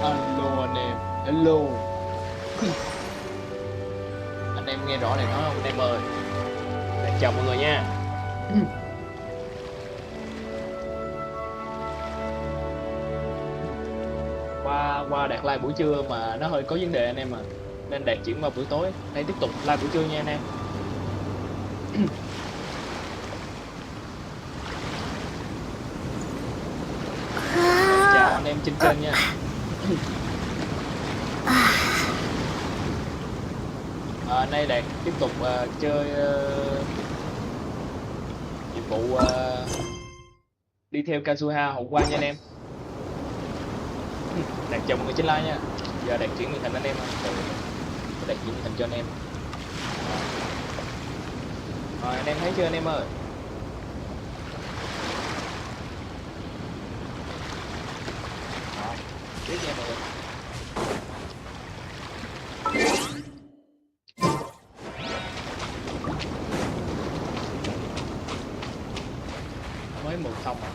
Alo anh em, hello. Anh em nghe rõ này nói không anh em ơi? Chào mọi người nha. Qua đạt like buổi trưa mà nó hơi có vấn đề anh em, nên đạt chuyển vào buổi tối. Đây tiếp tục like buổi trưa nha anh em. Chào anh em trên nha. Nay Đạt tiếp tục chơi nhiệm vụ đi theo Kazuha hôm qua nha anh em. Đạt chào mọi người trên like nha. Giờ Đạt chuyển thành anh em, Đạt chuyển thành cho anh em. Rồi anh em thấy chưa anh em ơi? Rồi, tiếp nha mọi người. Mới mượn xong à?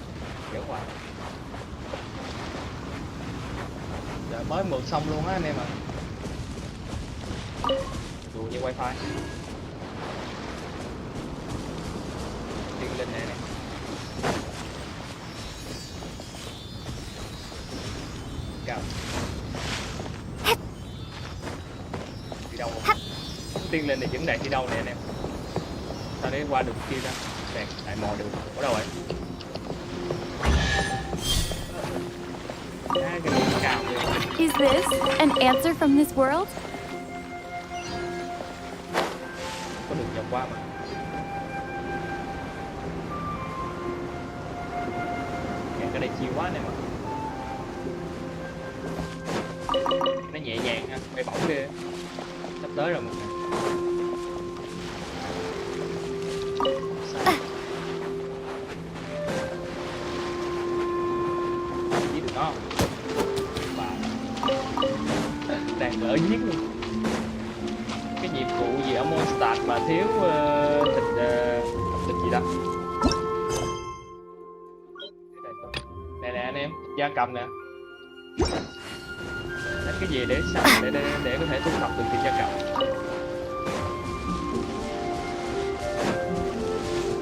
Dễ quá. Giờ mới mượn xong luôn á anh em ạ. Đùa như wifi. Tiên linh này nè. Cao. Đi đâu không? Tiên linh này vẫn Đạt đi đâu nè anh em? Sao để qua đường kia ra? Đạt lại mò đường ở đâu vậy? Is this an answer from this world? Có đường vòng qua mà. Cái đây chiêu quá này mà. Nó nhẹ nhàng ha, bay bổng ghê. Sắp tới rồi mọi người. Giết được nó. Đang lỡ giết luôn. Cái nhiệm vụ gì ở Monster mà thiếu thịt gì đó. Này nè anh em, gia cầm nè. Đánh cái gì để sao để có thể thu thập được thịt gia cầm.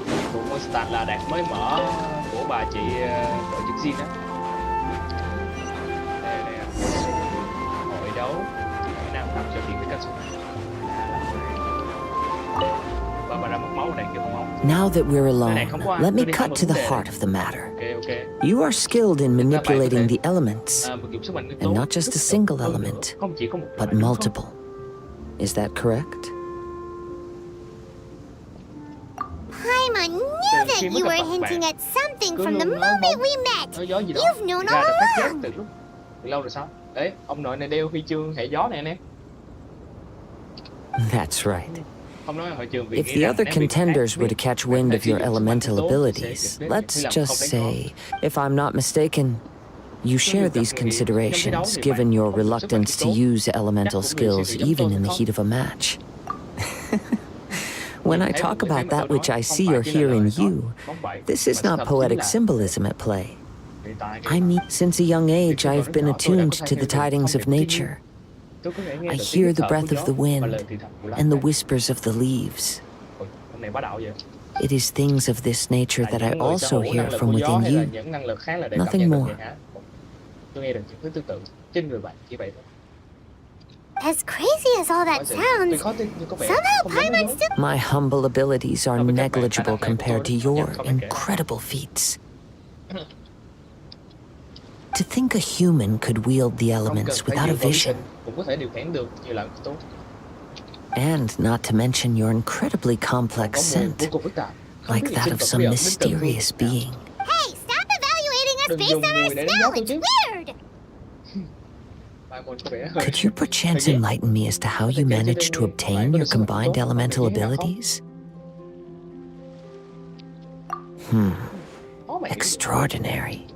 Nhiệm vụ Monster là Đạt mới mở của bà chị đội trực Jin á. Hội đấu nào làm cho tiền với Kazuha. Now that we're alone, let me cut to the heart of the matter. You are skilled in manipulating the elements, and not just a single element, but multiple. Is that correct? Paimon knew that you were hinting at something from the moment we met. You've known all along. Từ lâu rồi sao? Đấy, ông nội này đeo huy chương hệ gió này anh em. That's right. If the other contenders were to catch wind of your elemental abilities, let's just say, if I'm not mistaken, you share these considerations given your reluctance to use elemental skills even in the heat of a match. When I talk about that which I see or hear in you, this is not poetic symbolism at play. I mean, since a young age I have been attuned to the tidings of nature. I hear the breath of the wind and the whispers of the leaves. It is things of this nature that I also hear from within you. Nothing more. As crazy as all that sounds, somehow Paimon still... My humble abilities are negligible compared to your incredible feats. To think a human could wield the elements without a vision. And not to mention your incredibly complex scent, like that of some mysterious being. Hey, stop evaluating us based on our smell, it's weird! Could you perchance enlighten me as to how you managed to obtain your combined elemental abilities? Extraordinary.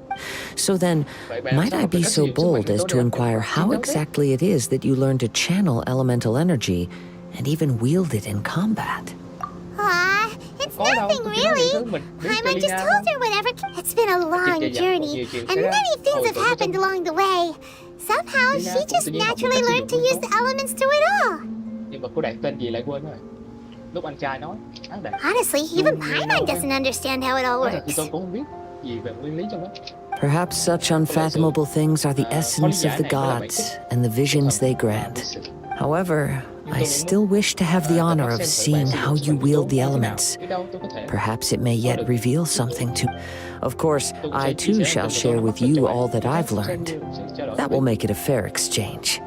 So then, might I be so bold as to inquire how exactly it is that you learn to channel elemental energy and even wield it in combat? It's nothing really. Paimon just told her whatever. It's been a long journey, and many things have happened along the way. Somehow, she just naturally learned to use the elements through it all. Nhưng mà cô đạt tên gì lại quên rồi. Lúc anh trai nói, hắn đạt. Honestly, even Paimon doesn't understand how it all Nói thật thì works. tôi cũng không biết gì về nguyên lý trong đó. Perhaps such unfathomable things are the essence of the gods and the visions they grant. However, I still wish to have the honor of seeing how you wield the elements. Perhaps it may yet reveal something to... Of course, I too shall share with you all that I've learned. That will make it a fair exchange.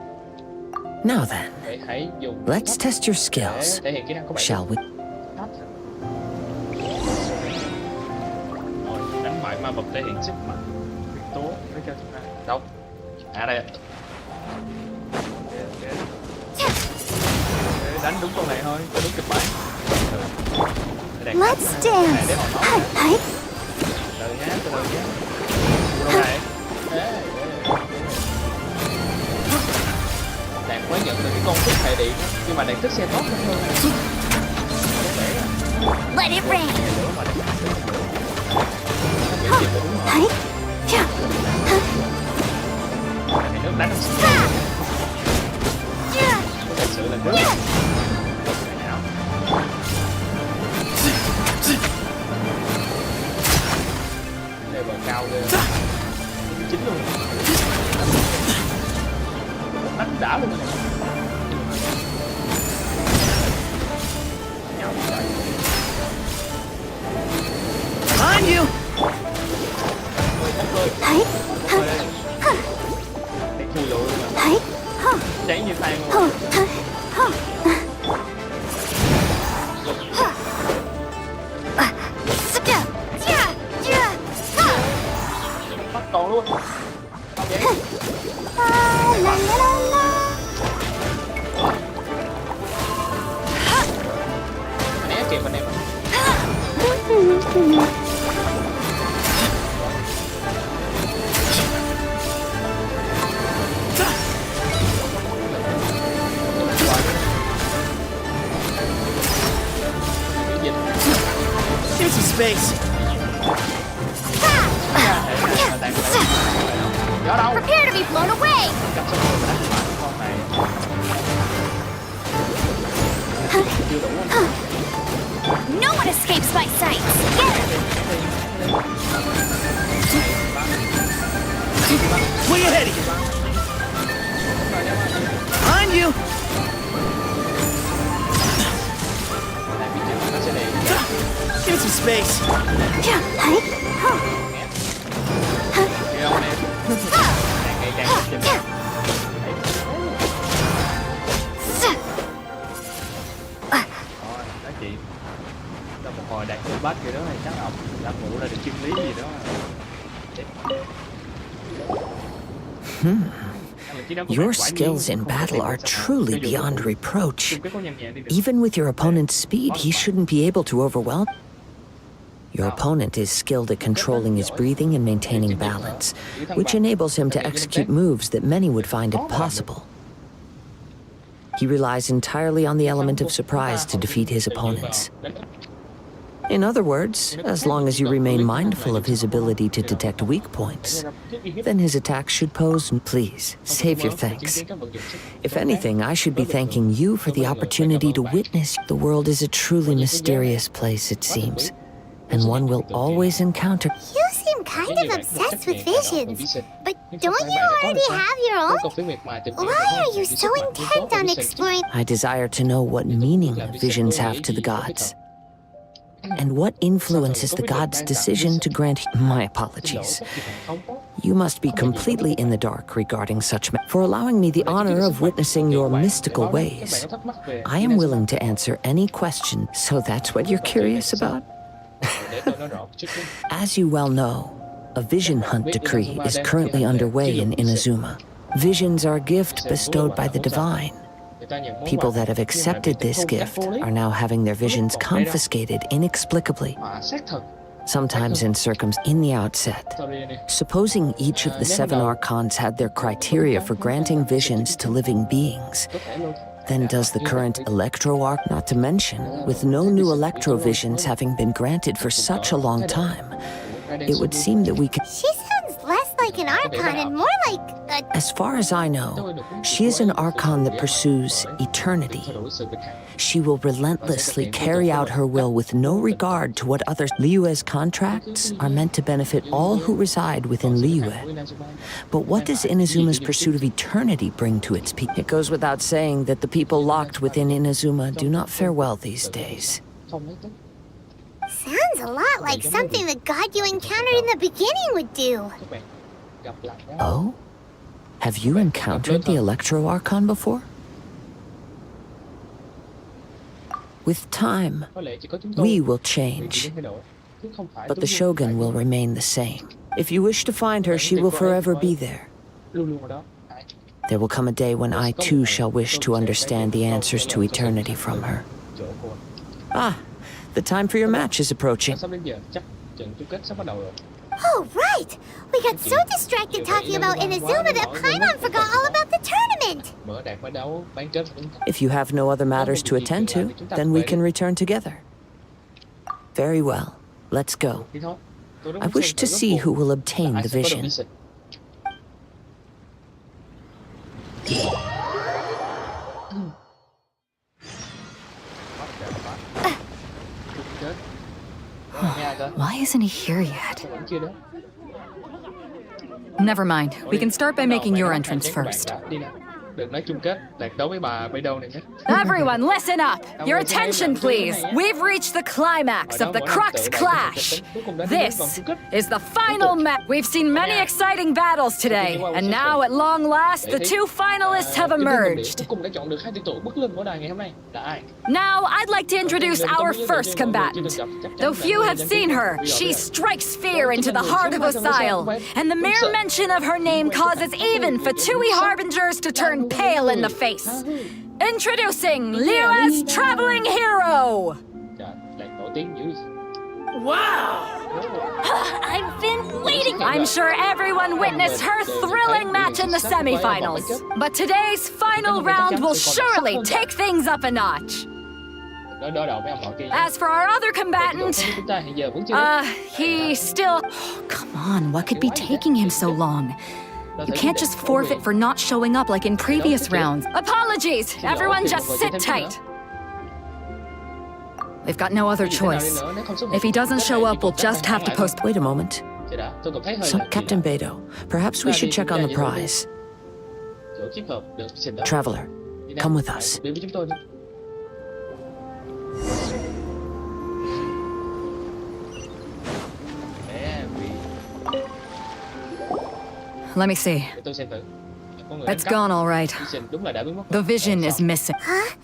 Now then, let's test your skills, shall we? Đánh bại ma vật thể hiện sức mạnh, nguyên tố với cho chúng ta. Đâu? À đây. Đánh đúng con này thôi, đúng kịch bản. Let's dance. Hey. Từ nhá, từ nhá. Đâu này? Đàn mới nhận được cái công thức hệ điện, nhưng mà đàn thức xe tốt hơn. Let it rain. Hey. Nước đánh thật sự là nước. Level cao ghê. Chính luôn. Đánh đã luôn này. On you! Hey. Chui lụi luôn. Hey. Cháy như than luôn. Bắt còn luôn. La la la la. Né kịp anh em. Give some space. Prepare to be blown away. No one escapes my sight. Get it. Way ahead of you. On you. Give some space. Một hồi đạt trên bát gì đó thì chắc ông đã ngủ ra được chân lý gì đó. Your skills in battle are truly beyond reproach. Even with your opponent's speed, he shouldn't be able to overwhelm. Your opponent is skilled at controlling his breathing and maintaining balance, which enables him to execute moves that many would find impossible. He relies entirely on the element of surprise to defeat his opponents. In other words, as long as you remain mindful of his ability to detect weak points, then his attacks should pose... Please, save your thanks. If anything, I should be thanking you for the opportunity to witness. The world is a truly mysterious place, it seems, and one will always encounter... You seem kind of obsessed with visions. But don't you already have your own? Why are you so intent on exploring? I desire to know what meaning visions have to the gods. And what influences the gods' decision to grant... My apologies. You must be completely in the dark regarding such... For allowing me the honor of witnessing your mystical ways. I am willing to answer any question. So that's what you're curious about? As you well know, a vision hunt decree is currently underway in Inazuma. Visions are a gift bestowed by the divine. People that have accepted this gift are now having their visions confiscated inexplicably. Sometimes in the outset. Supposing each of the 7 archons had their criteria for granting visions to living beings, then does the current electro-arc, not to mention, with no new electro-visions having been granted for such a long time, it would seem that we could... She sounds less like an Archon and more like a... As far as I know, she is an Archon that pursues eternity. She will relentlessly carry out her will with no regard to what others... Liyue's contracts are meant to benefit all who reside within Liyue. But what does Inazuma's pursuit of eternity bring to its people? It goes without saying that the people locked within Inazuma do not fare well these days. Sounds a lot like something the god you encountered in the beginning would do. Oh? Have you encountered the Electro Archon before? With time, we will change, but the Shogun will remain the same. If you wish to find her, she will forever be there. There will come a day when I too shall wish to understand the answers to eternity from her. Ah, the time for your match is approaching. Oh, right! We got so distracted talking about Inazuma that Paimon forgot all about the tournament! If you have no other matters to attend to, then we can return together. Very well. Let's go. I wish to see who will obtain the vision. Why isn't he here yet? Never mind. We can start by making your entrance first. Everyone, listen up! Your attention, please! We've reached the climax of the Crux Clash! This is the final match! We've seen many exciting battles today, and now, at long last, the two finalists have emerged. Now, I'd like to introduce our first combatant. Though few have seen her, she strikes fear into the heart of Osile, and the mere mention of her name causes even Fatui harbingers to turn pale in the face. Introducing Liyue's traveling hero! Wow! I've been waiting! I'm sure everyone witnessed her thrilling match in the semifinals. But today's final round will surely take things up a notch. As for our other combatant, he still... Oh, come on, what could be taking him so long? You can't just forfeit for not showing up like in previous rounds. Apologies! Everyone just sit tight. We've got no other choice. If he doesn't show up, we'll just have to postpone. Wait a moment. Captain Beidou, perhaps we should check on the prize. Traveler, come with us. Let me see. It's gone all right. The vision is missing. Huh?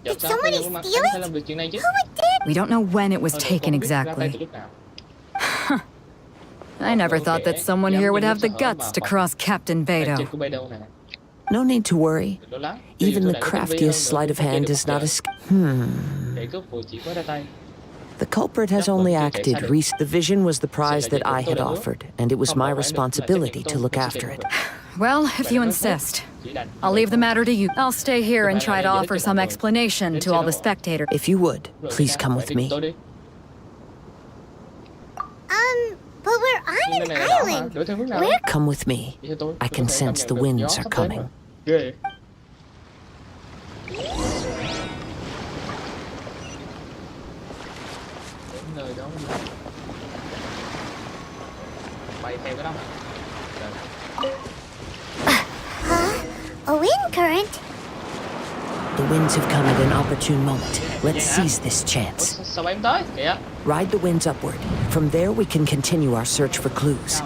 Did somebody steal it? Who would dare? We don't know when it was taken exactly. I never thought that someone here would have the guts to cross Captain Beidou. No need to worry. Even the craftiest sleight of hand does not escape. The culprit has only acted recently. The vision was the prize that I had offered, and it was my responsibility to look after it. Well, if you insist. I'll leave the matter to you. I'll stay here and try to offer some explanation to all the spectators. If you would, please come with me. But we're on an island. Where? Come with me. I can sense the winds are coming. A wind current? The winds have come at an opportune moment. Let's seize this chance. Ride the winds upward. From there, we can continue our search for clues.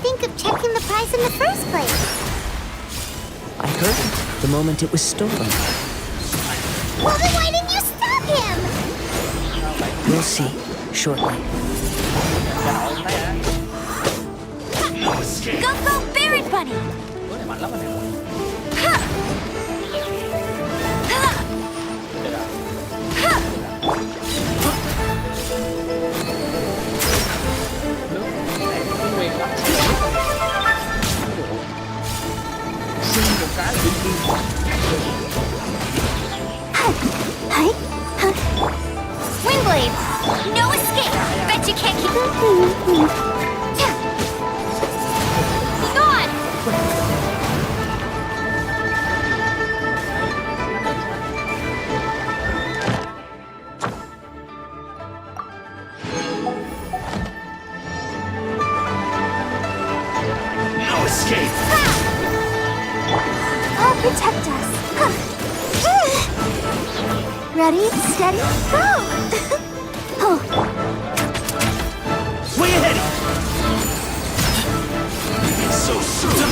Think of checking the prize in the first place? I heard it the moment it was stolen. Well, then why didn't you stop him? We'll see shortly. escape. Go, go, Barret Bunny! Đứa này mạnh lắm anh em. Nguyên lắm. Xin một cái là đi đi. Windblade! No escape! Bet you can't keep... Be gone! No escape. I'll protect us. Ready, steady, go! Oh, Way ahead. So soon.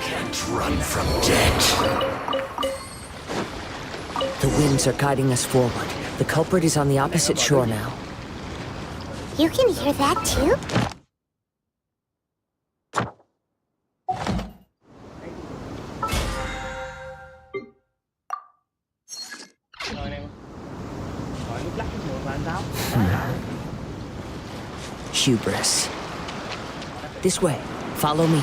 Can't run from death. The winds are guiding us forward. The culprit is on the opposite shore now. you can hear that too? Rồi anh em. Rồi lúc lắc cái đường là anh sao? Hubris. This way. Follow me.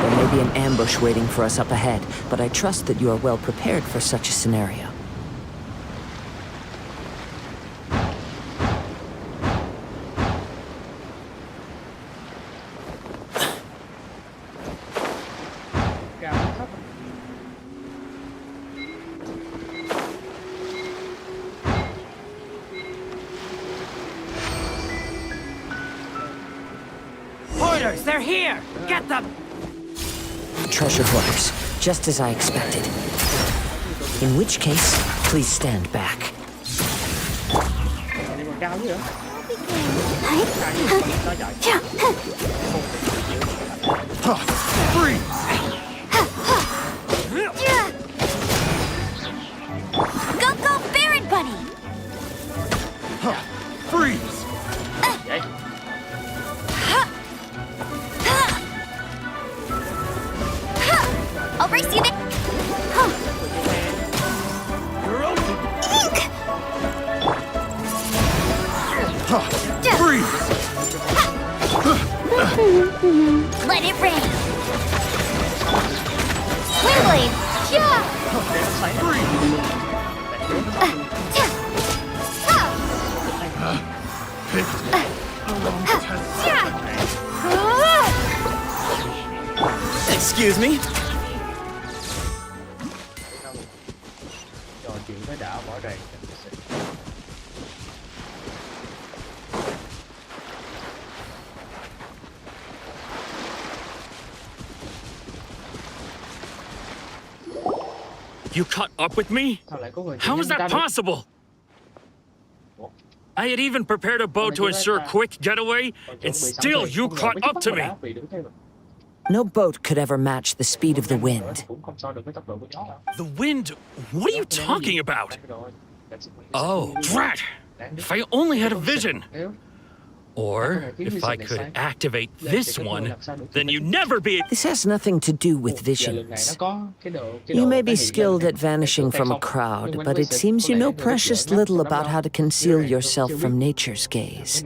There may be an ambush waiting for us up ahead, but I trust that you are well prepared for such a scenario. Cao thấp. Hoarders, they're here. Get them. Treasure hoarders, just as I expected. In which case, please stand back. Đi còn cao chứ hả? Free. Go, go, Barret Bunny! Freeze. Vậy. I'll brace you there. You're open. Eek! Freeze. Let it rain. Windblade! Yeah! Excuse me. Trò chuyện với đảo bỏ ràng. You caught up with me? Sao lại có người How is that possible? I had even prepared a boat to ensure quick getaway, and still you caught up to me. No boat could ever match the speed of the wind. Cũng không so được với tốc độ của gió đâu. The wind? What are you talking about? Oh, drat! If I only had a vision! Or, if I could activate this one, then you'd never be... This has nothing to do with visions. You may be skilled at vanishing from a crowd, but it seems you know precious little about how to conceal yourself from nature's gaze.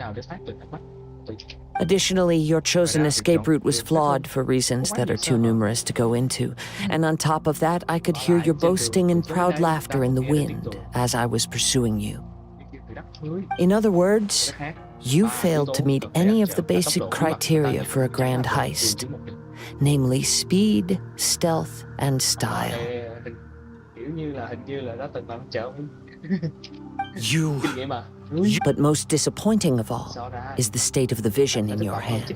Additionally, your chosen escape route was flawed for reasons that are too numerous to go into. And on top of that, I could hear your boasting and proud laughter in the wind as I was pursuing you. In other words, you failed to meet any of the basic criteria for a grand heist, namely speed, stealth, and style. You... But most disappointing of all is the state of the vision in your hand.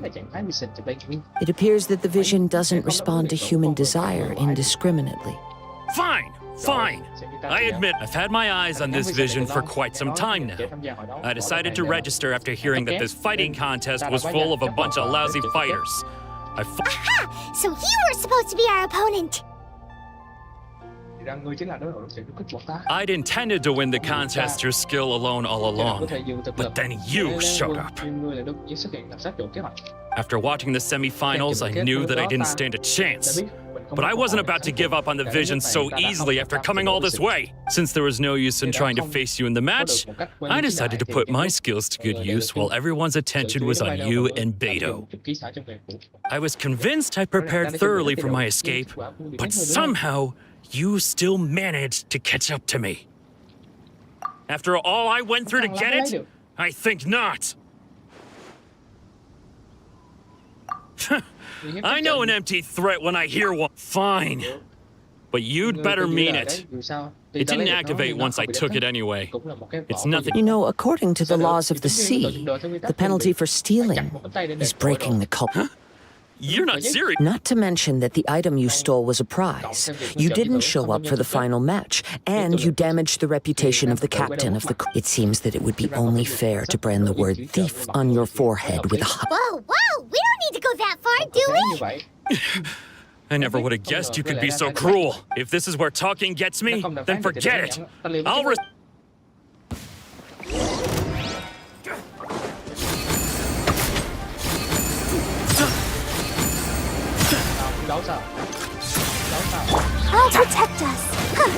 It appears that the vision doesn't respond to human desire indiscriminately. Fine, fine. I admit I've had my eyes on this vision for quite some time now. I decided to register after hearing that this fighting contest was full of a bunch of lousy fighters. Aha! So you were supposed to be our opponent! Thì ra ngươi chính là đối thủ sẽ kích của ta. I'd intended to win the contest through skill alone all along, but then you showed up. Ngươi là được chỉ xuất hiện làm sát chủ kế hoạch. After watching the semifinals, I knew that I didn't stand a chance. But I wasn't about to give up on the vision so easily after coming all this way. Since there was no use in trying to face you in the match, I decided to put my skills to good use while everyone's attention was on you and Beto. I was convinced I prepared thoroughly for my escape, but somehow you still managed to catch up to me. After all I went through to get it, I think not. I know an empty threat when I hear one. Fine. But you'd better mean it. It didn't activate once I took it anyway. It's nothing. You know, according to the laws of the sea, the penalty for stealing is breaking the cult. You're not serious. Not to mention that the item you stole was a prize. You didn't show up for the final match, and you damaged the reputation of the captain of the... It seems that it would be only fair to brand the word thief on your forehead with a... Whoa, whoa! We don't need to go that far, do we? I never would have guessed you could be so cruel. If this is where talking gets me, then forget it. I'll I'll protect us. Hey.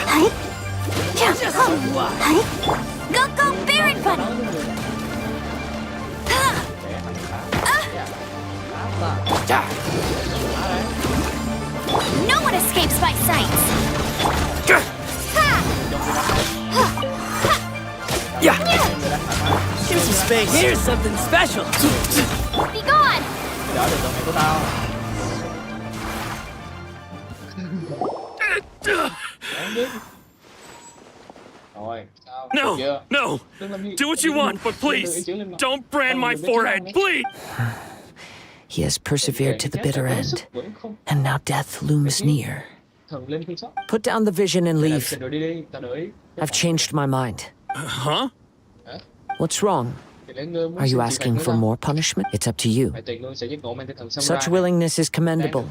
Hey. Go, Baron Bunny! No one escapes my sights! Give some space. Here's something special. Be gone! No, no. Do what you want, but please, don't brand my forehead, please. He has persevered to the bitter end, and now death looms near. Put down the vision and leave. I've changed my mind. Huh? What's wrong? Are you asking for more punishment? It's up to you. Such willingness is commendable.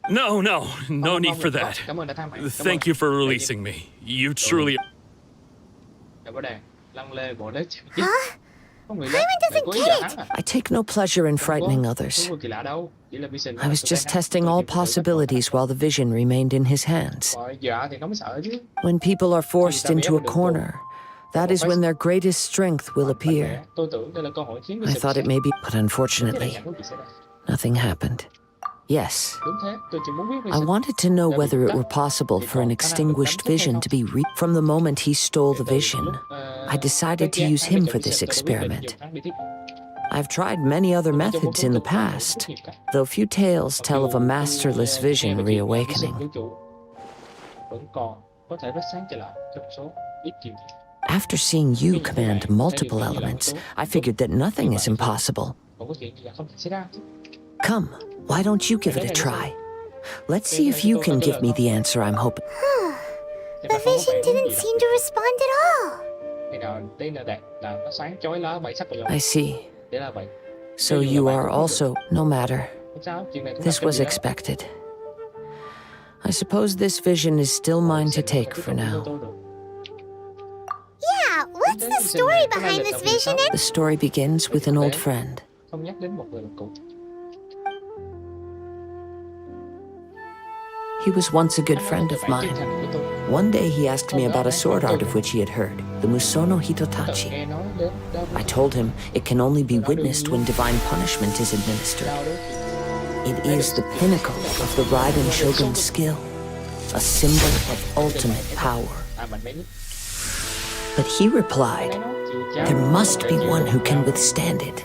No need for that. Thank you for releasing me. You truly... Huh? Paimon doesn't get it! I take no pleasure in frightening others. I was just testing all possibilities while the vision remained in his hands. When people are forced into a corner, that is when their greatest strength will appear. I thought it may be, but unfortunately, nothing happened. Yes, I wanted to know whether it were possible for an extinguished vision to be From the moment he stole the vision, I decided to use him for this experiment. I've tried many other methods in the past, though few tales tell of a masterless vision reawakening. After seeing you command multiple elements, I figured that nothing is impossible. Come, why don't you give it a try? Let's see if you can give me the answer I'm hoping. The vision didn't seem to respond at all. I see. So you are also... No matter. This was expected. I suppose this vision is still mine to take for now. Yeah, what's the story behind this vision? The story begins with an old friend. He was once a good friend of mine. One day he asked me about a sword art of which he had heard, the Musono Hitotachi. I told him it can only be witnessed when divine punishment is administered. It is the pinnacle of the Raiden Shogun's skill, a symbol of ultimate power. But he replied, there must be one who can withstand it.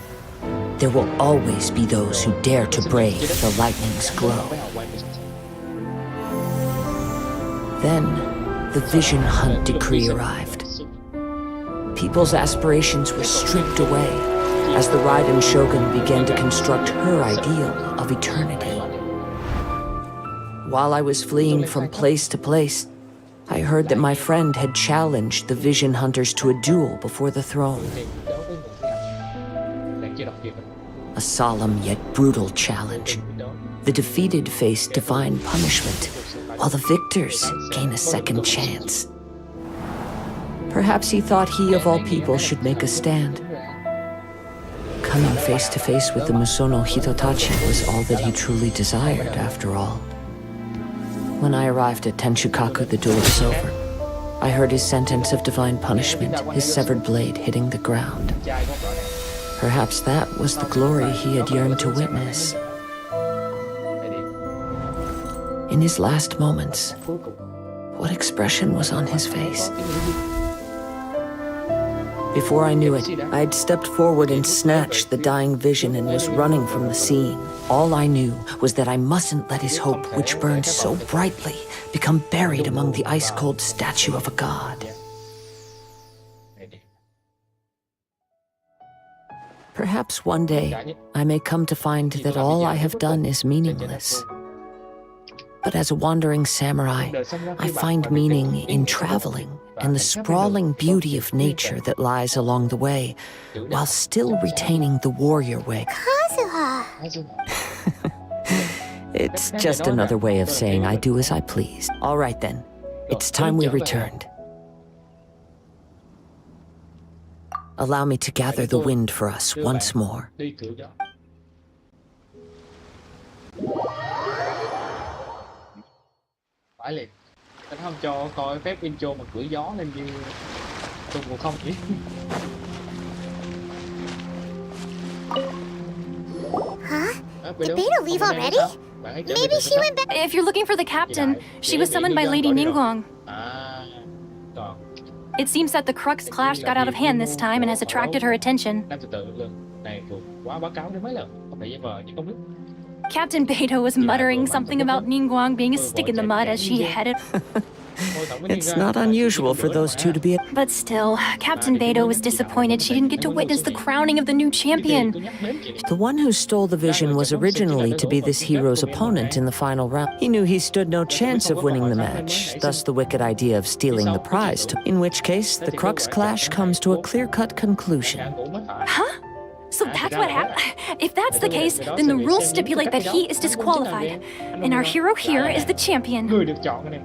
There will always be those who dare to brave the lightning's glow. Then, the Vision Hunt decree arrived. People's aspirations were stripped away as the Raiden Shogun began to construct her ideal of eternity. While I was fleeing from place to place, I heard that my friend had challenged the Vision Hunters to a duel before the throne. A solemn yet brutal challenge. The defeated faced divine punishment, while the victors gain a second chance. Perhaps he thought he of all people should make a stand. Coming face to face with the Musono Hitotachi was all that he truly desired, after all. When I arrived at Tenshukaku, the duel was over. I heard his sentence of divine punishment, his severed blade hitting the ground. Perhaps that was the glory he had yearned to witness. In his last moments, what expression was on his face? Before I knew it, I had stepped forward and snatched the dying vision and was running from the scene. All I knew was that I mustn't let his hope, which burned so brightly, become buried among the ice-cold statue of a god. Perhaps one day, I may come to find that all I have done is meaningless. But as a wandering samurai, I find meaning in traveling and the sprawling beauty of nature that lies along the way, while still retaining the warrior way. Kazuha. It's just another way of saying I do as I please. All right then, it's time we returned. Allow me to gather the wind for us once more. Phải liền. Anh không cho coi phép intro mà cưỡi gió lên như trong mùa không chỉ. Huh? Did Beto leave already? Maybe she went back. If you're looking for the captain, she was summoned by Lady Ningguang. Còn It seems that the Crux clash got out of hand this time and has attracted her attention. Nam từ từ luôn. Này thuộc quá báo cáo đến mấy lần. Không phải vờ chứ không biết. Captain Beto was muttering something about Ningguang being a stick in the mud as she headed. It's not unusual for those two to be... But still, Captain Beto was disappointed she didn't get to witness the crowning of the new champion. The one who stole the vision was originally to be this hero's opponent in the final round. He knew he stood no chance of winning the match, thus the wicked idea of stealing the prize, in which case the Crux clash comes to a clear-cut conclusion. Huh? So that's what happened? If that's the case, then the rules stipulate that he is disqualified. And our hero here is the champion. Người được chọn anh em.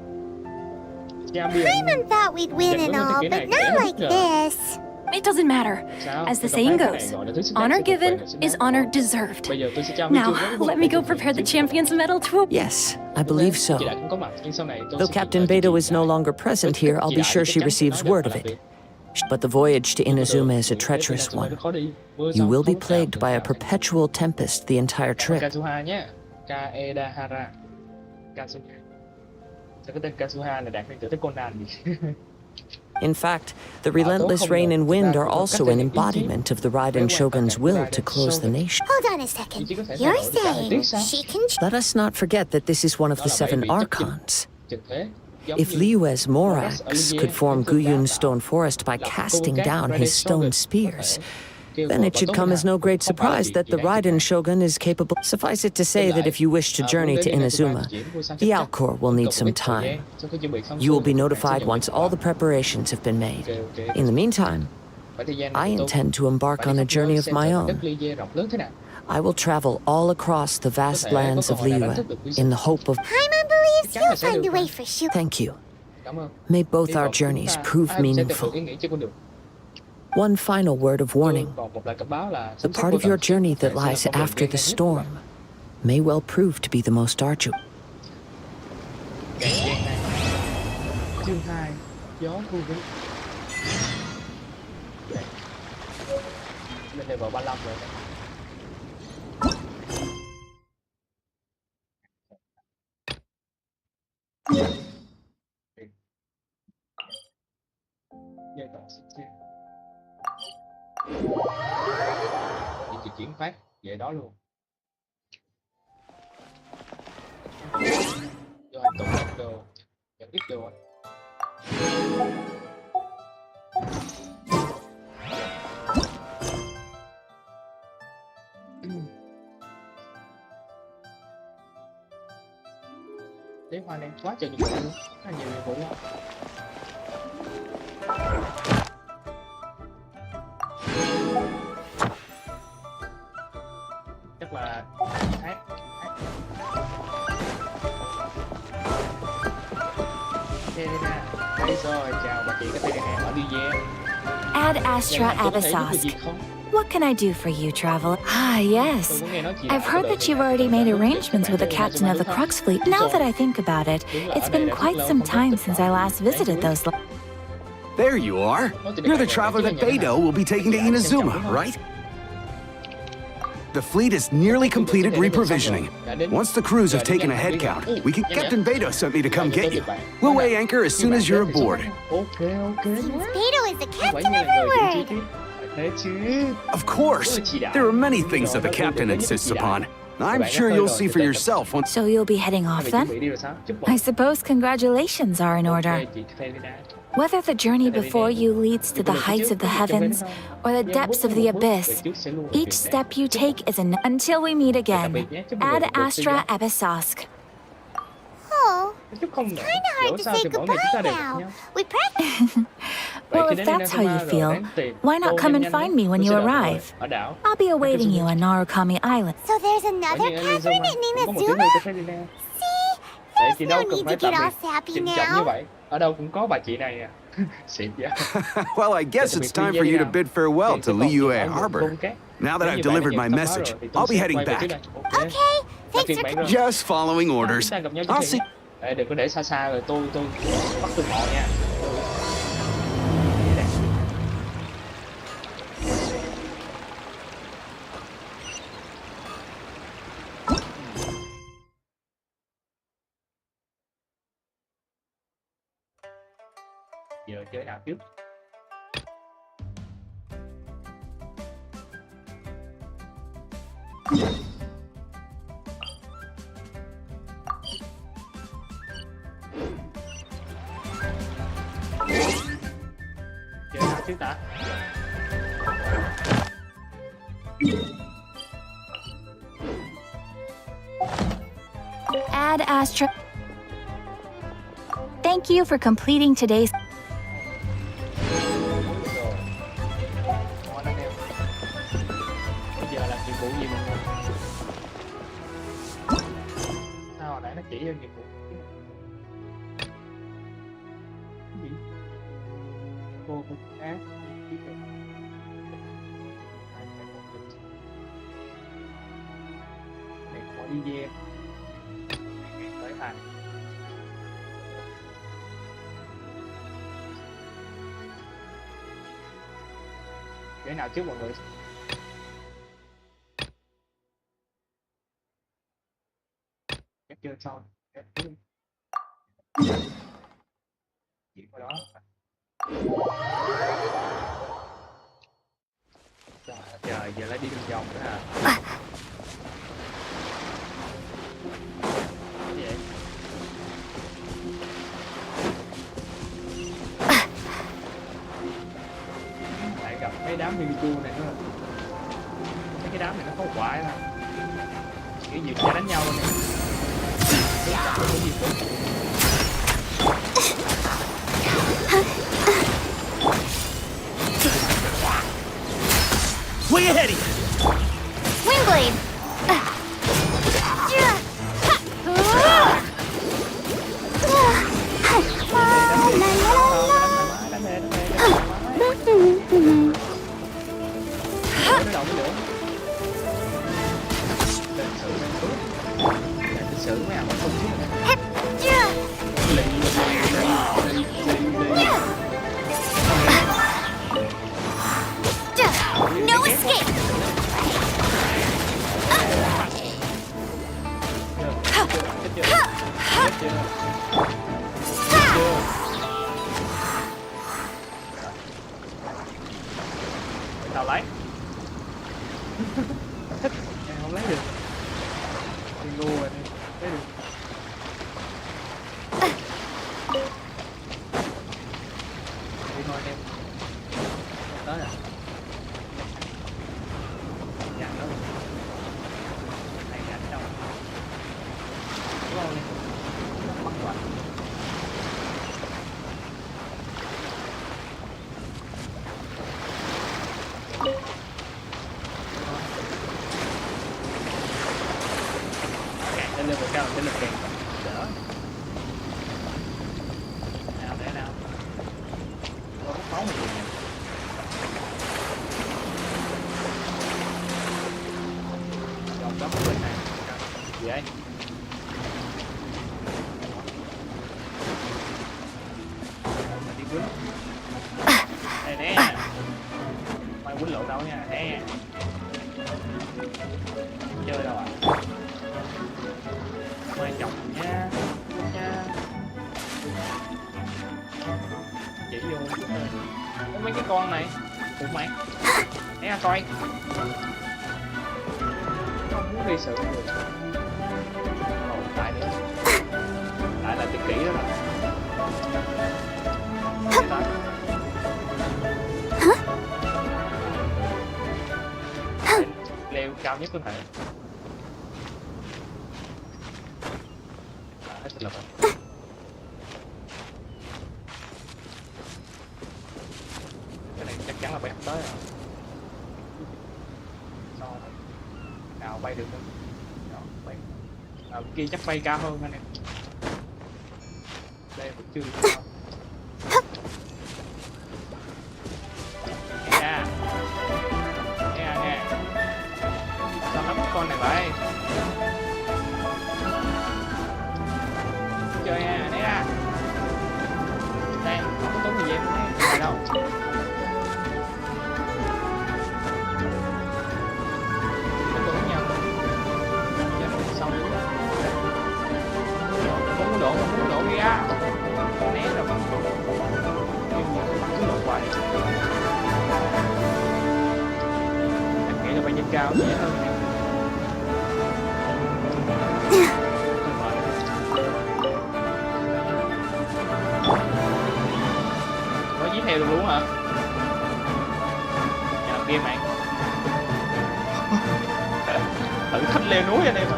Paimon thought we'd win and all, but not like this. It doesn't matter. As the saying goes, honor given is honor deserved. Now, let me go prepare the champion's medal to... Yes, I believe so. Though Captain Beto is no longer present here, I'll be sure she receives word of it. But the voyage to Inazuma is a treacherous one. You will be plagued by a perpetual tempest the entire trip. Kazuha nhé. Kaedahara. Kazuha. Sao cái tên Kazuha này đạt đến từ Conan gì? In fact, the relentless rain and wind are also an embodiment of the Raiden Shogun's will to close the nation. Hold on a second. You're saying she can... Let us not forget that this is one of the 7 archons. If Liyue's Morax could form Guyun's stone forest by casting down his stone spears, then it should come as no great surprise that the Raiden Shogun is capable. Suffice it to say that if you wish to journey to Inazuma, the Alcor will need some time. You will be notified once all the preparations have been made. In the meantime, I intend to embark on a journey of my own. I will travel all across the vast lands of Liyue in the hope of... Paimon believes you'll find a way for Shu. Thank you. May both our journeys prove meaningful. One final word of warning. The part of your journey that lies after the storm may well prove to be the most arduous. Chương 2, gió thu vĩ. Lên level 35 rồi. Giai đoạn sinh viên. Chỉ chuyển phát về đó luôn. Cho anh tổng nhập đồ, nhận ít đồ anh. Đấy hoa này quá trời nhiệm vụ luôn, rất là nhiều nhiệm vụ luôn. Chắc là hát. Katerina. Đây rồi, chào bà chị Katerina ở Liyue. Ad Astra Abyssosque. What can I do for you, traveler? Ah, yes. I've heard that you've already made arrangements with the captain of the Crux fleet. Now that I think about it, it's been quite some time since I last visited those. There you are. You're the traveler that Beidou will be taking to Inazuma, right? The fleet is nearly completed reprovisioning. Once the crews have taken a head count, Captain Beidou sent me to come get you. We'll weigh anchor as soon as you're aboard. Beidou is the captain of the word. Of course. There are many things that the captain insists upon. I'm sure you'll see for yourself once. So you'll be heading off then? I suppose congratulations are in order. Whether the journey before you leads to the heights of the heavens or the depths of the abyss, each step you take is an until we meet again. Ad Astra Abyssosque. Oh, it's kind of hard to say goodbye now. We practiced. Well, if that's how you feel, why not come and find me when you arrive? I'll be awaiting you on Narukami Island. So there's another Catherine in Inazuma? See? There's no need to get all sappy now. Ở đâu cũng có bà chị này à. Xịn vậy. Well, I guess it's time for you to bid farewell to Liyue Harbor. Now that I've delivered my message, I'll be heading back. Okay, thanks for coming. Just following orders. I'll see. Đừng có để xa xa rồi tôi bắt tôi họ nha. Giờ chơi nào trước? Chơi nào trước ta? Ad Astra. Thank you for completing today's. Giờ làm nhiệm vụ gì mọi người? Sao hồi nãy nó chỉ cho nhiệm vụ? Cái gì? Cô ác. Này có đi về. Tới hành. Cái nào trước mọi người? Chắc chơi sau. Chỉ có đó. Trời, giờ lại đi đường vòng nữa hả? Cái gì vậy? Lại gặp mấy đám Mimiku này nữa. Mấy cái đám này nó có quái lắm. Kiểu gì cũng đánh nhau luôn nè. Cái gì cũng Way ahead of you! Wingblade! xử mấy thằng không biết No escape! tao lấy em không lấy được đi ngu rồi đi lấy được đi thôi em tới rồi nhàng đó này nhàng đâu lâu đi bắt quả lên level cao lên level đỡ không đó bên này. Gì vậy? Mình đi quýnh. Đây nè. Mày quýnh lộn đâu nha, nè. Chơi đâu ạ? Mày chọc nha. Nha. Chỉ vô. Có mấy cái con này. Ủa mày. Nè coi. Không muốn gây sự người. Tại nữa. Tại là tuyệt kỹ đó rồi. Leo cao nhất có thể. Hết lực rồi. Cái này chắc chắn là bay tới rồi. Nào bay được không? Đó, bay. Kia chắc bay cao hơn anh em. Đây vẫn chưa được cao. Nè. Nè nè. Sao nó bắt con này vậy? Chơi nha, nè. Đây, không có tốn thời gian nữa đâu. Không đổ ra né rồi mà cứ lộn hoài. Em nghĩ là bay trên cao dễ hơn nè. Có dí theo được luôn hả? Nhà làm game này. Thử thách leo núi anh em à.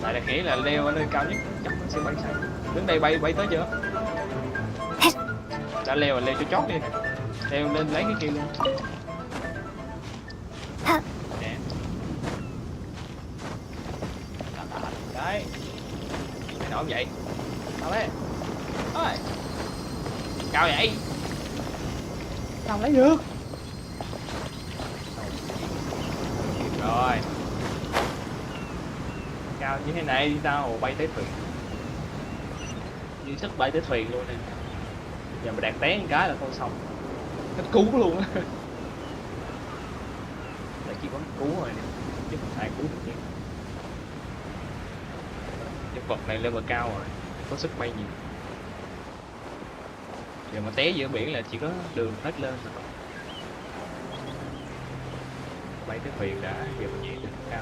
Lại là nghĩ là leo ở nơi cao nhất chắc nó sẽ bay sang. Đứng đây bay tới chưa? Đã leo là leo cho chót đi. Leo lên lấy cái kia luôn. Nè. Đấy. Mày nổi vậy. Sao đấy? Ôi. Cao vậy? Sao lấy được? Rồi. Cao như thế này đi tao bay tới thuyền. Như sức bay tới thuyền luôn nè. Giờ mà đạt té một cái là thôi xong. Nó cứu luôn á. Tại chỉ có cứu rồi nè. Chứ không phải cứu được chứ. Nhân vật này lên mà cao rồi. Có sức bay nhiều. Giờ mà té giữa biển là chỉ có đường hết lên thôi. Bay tới thuyền đã, giờ mà nhảy lên cao.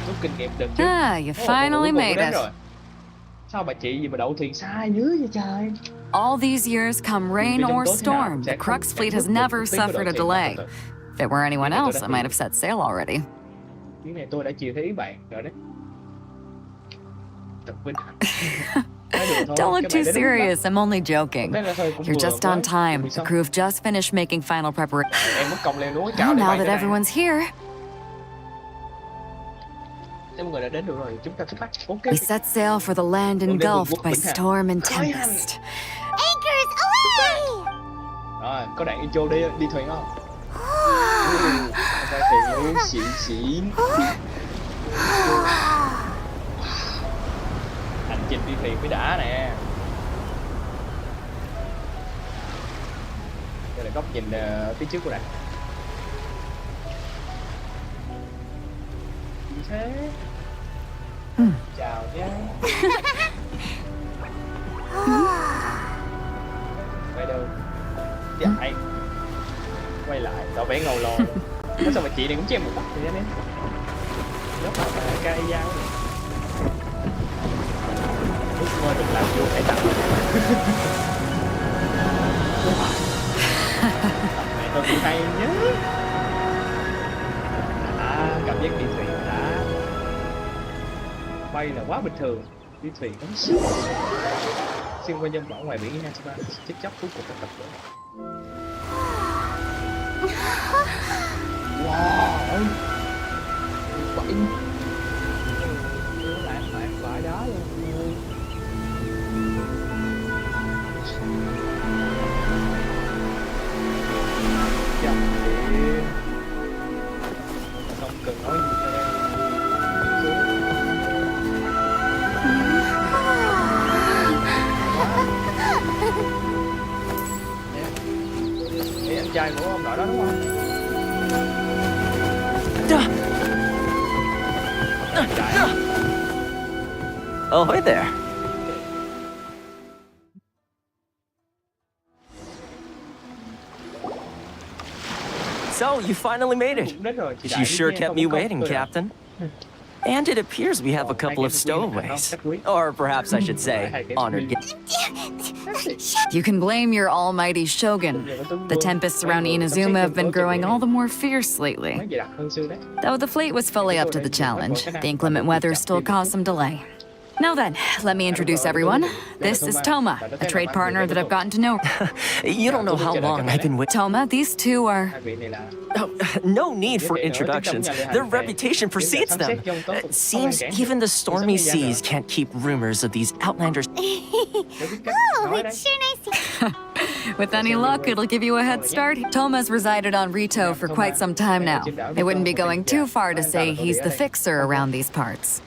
Rút kinh nghiệm được chứ. You finally made it. Sao bà chị gì mà đậu thuyền xa dưới vậy trời? All these years, come rain or storm, the Crux fleet has never suffered a delay. If it were anyone else, I might have set sail already. Chuyến này tôi đã chiều theo ý bạn rồi đấy. Thật vinh hạnh. Don't look too serious, I'm only joking. You're just on time. The crew have just finished making final preparations. Well, now that everyone's here, we set sail for the land engulfed by storm and tempest. Anchors away! Rồi, có đoạn intro đi thuyền không? Ra thuyền luôn, xịn. Hành trình đi thuyền mới đã nè. Đây là góc nhìn phía trước của bạn. Gì thế? Chào nhé. Quay đâu? Chạy. Quay lại, tỏ vẻ ngầu lồ. Có sao mà chị này cũng che một mắt vậy anh em? Rất là cây dao. Ước mơ được làm vua cải tạo. Mẹ tôi cũng hay nhớ. Cảm giác đi thuyền đã. Bay là quá bình thường. Đi thuyền đóng sức. Xuyên qua dân bỏ ngoài biển Hansa, chết chóc cuối cùng tập lửa. Wow. Vậy. trai của ông nội đó đúng không? Oh, hi there. So, you finally made it. Cũng đến rồi, chị You Đại sure với kept em me không có waiting, cười à? Captain. And it appears we have a couple of stowaways. Or perhaps I should say, honored guests. You can blame your almighty shogun. The tempests around Inazuma have been growing all the more fierce lately. Mấy gì đặc hơn xưa đấy. Though the fleet was fully up to the challenge, the inclement weather still caused some delay. Now then, let me introduce everyone. This is Toma, a trade partner that I've gotten to know. You don't know how long I've been with... Toma, these two are... Hai vị này là Oh, no need for introductions. Their reputation precedes them. It seems even the stormy seas can't keep rumors of these outlanders. Oh, it's sure nice to... With any luck, it'll give you a head start. Toma's resided on Rito for quite some time now. It wouldn't be going too far to say he's the fixer around these parts.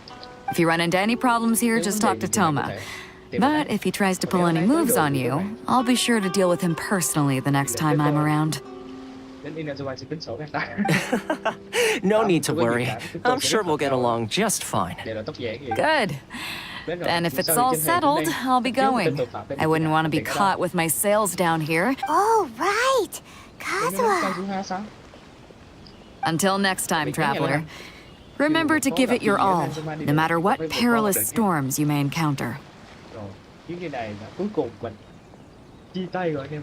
If you run into any problems here, just talk to Toma. But if he tries to pull any moves on you, I'll be sure to deal with him personally the next time I'm around. đến Inazuma sẽ tính sổ ngang tay. No need to worry. I'm sure we'll get along just fine. Đều là tóc vàng gì. Good. Then if it's all settled, I'll be going. I wouldn't want to be caught with my sails down here. Oh, right. Kazuha. Until next time, traveler. Remember to give it your all, no matter what perilous storms you may encounter. Rồi, chuyến đi này là cuối cùng mình chia tay rồi anh em.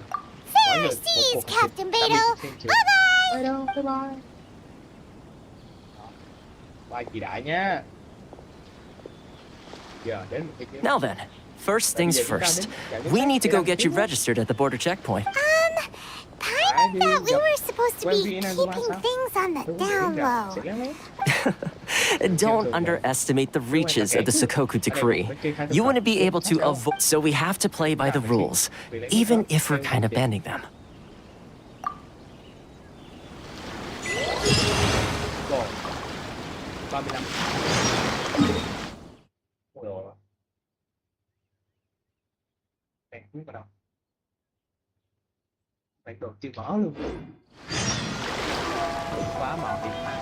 Fair seas, Captain Beto. Bye-bye. Bye bye. Bye chị Đại nha. Giờ đến một cái Now then, first things first. We need to go get you registered at the border checkpoint. Kind of thought we were supposed to be keeping things on the down low. Don't underestimate the reaches of the Sakoku decree. You wouldn't be able to avoid, so we have to play by the rules, even if we're kind of bending them. Rồi. 35. Rồi. Bạn quyết vào đâu? Bạn đột chưa mở luôn. Đột phá màu điện thoại.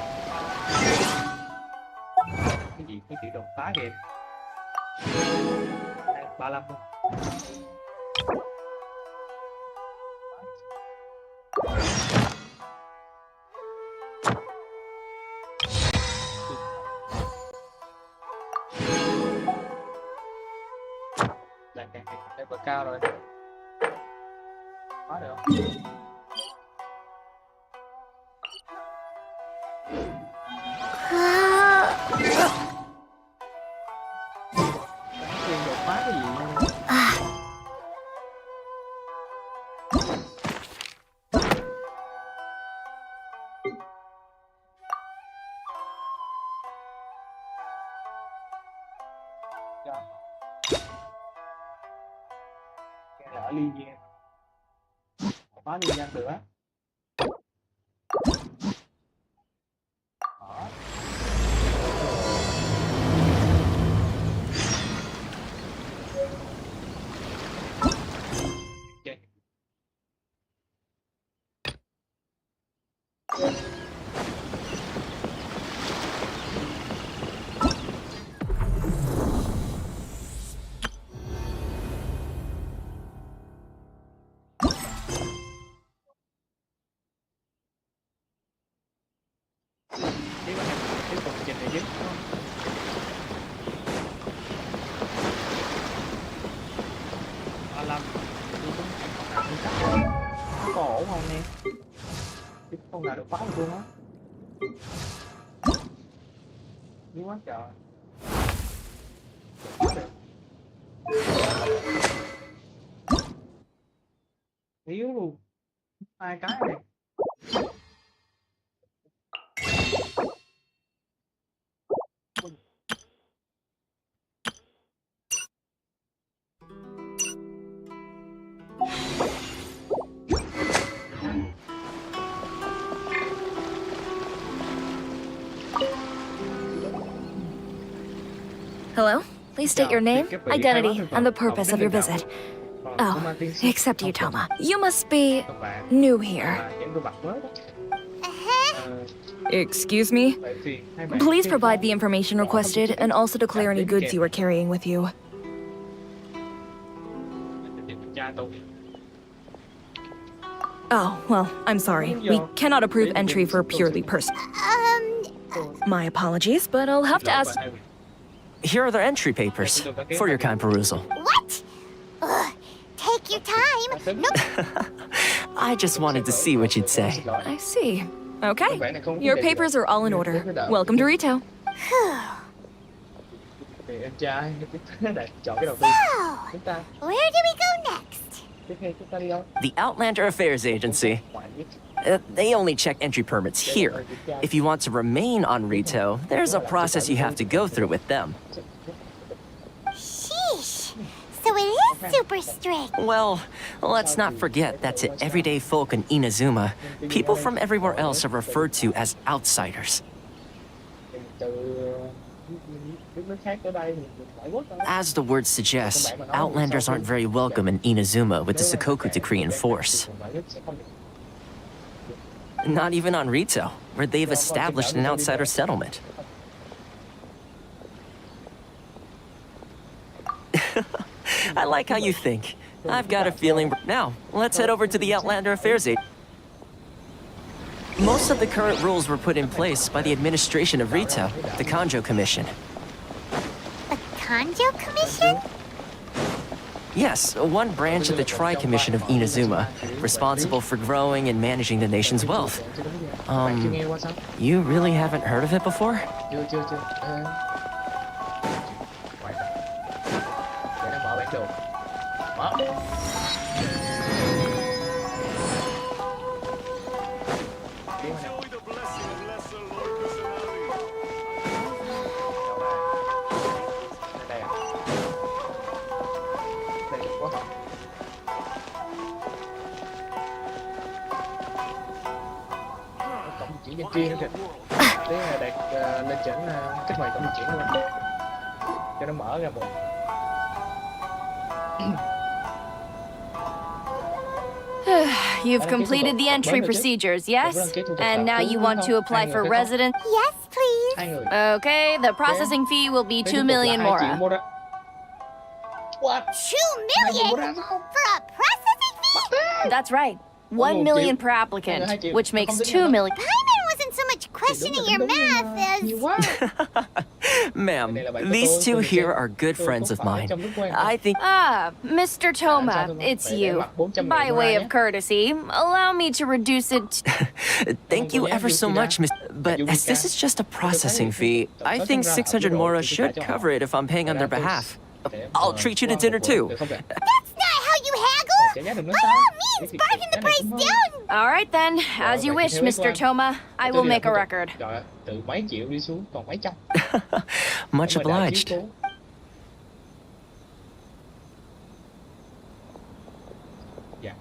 Cái gì? Cái chữ đột phá kìa. 35 luôn. Lại càng level cao rồi. Phá được không? Đột phá cái gì? Cái là ở Liyue. Phá Liyue được á. Đó. Tiếp tục trình này dính đúng không? Có ổn không nè? Chứ không nào được phá được luôn á. Yếu quá trời. Phá được. Yếu luôn. Hai cái này. Hello? Please state your name, identity, and the purpose of your visit. Oh, except you, Toma. You must be new here. Excuse me? Please provide the information requested and also declare any goods you are carrying with you. Oh, well, I'm sorry. We cannot approve entry for purely personal. My apologies, but I'll have to ask. Here are their entry papers for your kind perusal. What? Ugh, take your time. No. I just wanted to see what you'd say. I see. Okay. Your papers are all in order. Welcome to Rito. So, where do we go next? The Outlander Affairs Agency. They only check entry permits here. If you want to remain on Rito, there's a process you have to go through with them. Sheesh. So it is super strict. Well, let's not forget that to everyday folk in Inazuma, people from everywhere else are referred to as outsiders. As the word suggests, Outlanders aren't very welcome in Inazuma with the Sakoku Decree in force. Not even on Rito, where they've established an outsider settlement. I like how you think. I've got a feeling. Now, let's head over to the Outlander Affairs Agency. Most of the current rules were put in place by the administration of Rito, the Kanjo Commission. The Kanjo Commission? Yes, one branch of the Tri-Commission of Inazuma, responsible for growing and managing the nation's wealth. You really haven't heard of it before? Nhân chuyên nữa kìa. Tí đặt lên chỉnh kích hoạt cổng di chuyển luôn cho nó mở ra một. You've completed the entry procedures, yes? And now you want to apply for residence? Yes, please. Okay, the processing fee will be 2 million mora. What? 2 million? For a processing fee? That's right. 1 million per applicant, which makes 2 million. Paimon wasn't so much questioning your math as... Ma'am, these two here are good friends of mine. I think... Ah, Mr. Toma, it's you. By way of courtesy, allow me to reduce it... Thank you ever so much, Miss... But as this is just a processing fee, I think 600 mora should cover it if I'm paying on their behalf. I'll treat you to dinner too. That's not how you haggle! By all means, bargain the price down! All right then, as you wish, Mr. Toma. I will make a record. Từ mấy triệu đi xuống còn mấy trăm. Much obliged. Dạ.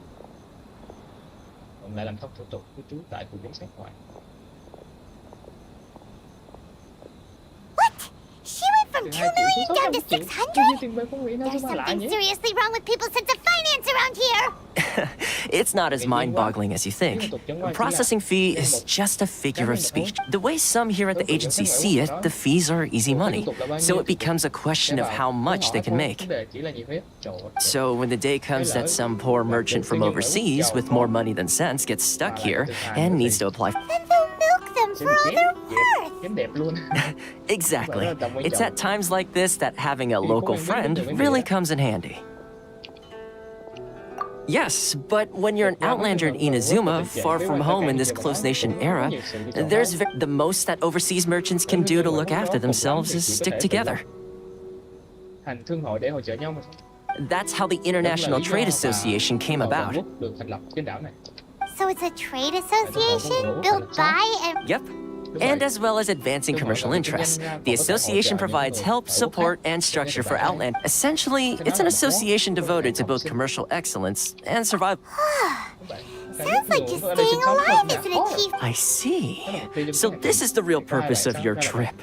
Còn lại làm thông thủ tục cư trú tại khu giám sát ngoại. What? She went from 2 million down to 600? There's something seriously wrong with people's sense of finance around here. It's not as mind-boggling as you think. A processing fee is just a figure of speech. The way some here at the agency see it, the fees are easy money. So it becomes a question of how much they can make. So when the day comes that some poor merchant from overseas with more money than sense gets stuck here and needs to apply... Then they'll milk them for all they're worth. Exactly. It's at times like this that having a local friend really comes in handy. Yes, but when you're an outlander in Inazuma, far from home in this closed nation era, there's the most that overseas merchants can do to look after themselves is stick together. That's how the International Trade Association came about. So it's a trade association built by and... Yep. And as well as advancing commercial interests. The association provides help, support, and structure for Outland. Essentially, it's an association devoted to both commercial excellence and survival. Sounds like just staying alive is an achievement. I see. So this is the real purpose of your trip.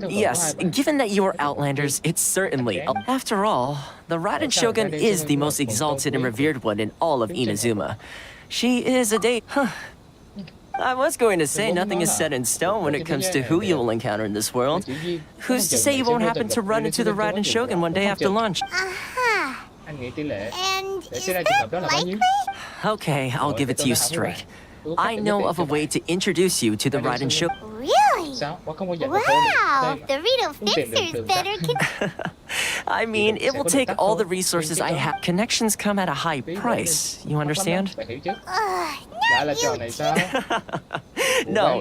Yes, given that you are Outlanders, it's certainly... After all, the Raiden Shogun is the most exalted and revered one in all of Inazuma. She is a date... I was going to say nothing is set in stone when it comes to who you will encounter in this world. Who's to say you won't happen to run into the Raiden Shogun one day after lunch? Aha. Anh nghĩ tỷ lệ And để is xảy ra trường hợp đó that là bao nhiêu? likely? Okay, I'll give it to you straight. I know of a way to introduce you to the Raiden Shogun. Really? Sao? Quá không có dạy Wow, the Rito Fixer's better I mean, it will take all the resources I have. Connections come at a high price. You understand? Bạn hiểu chứ? Not Lại là trò you. này sao? No.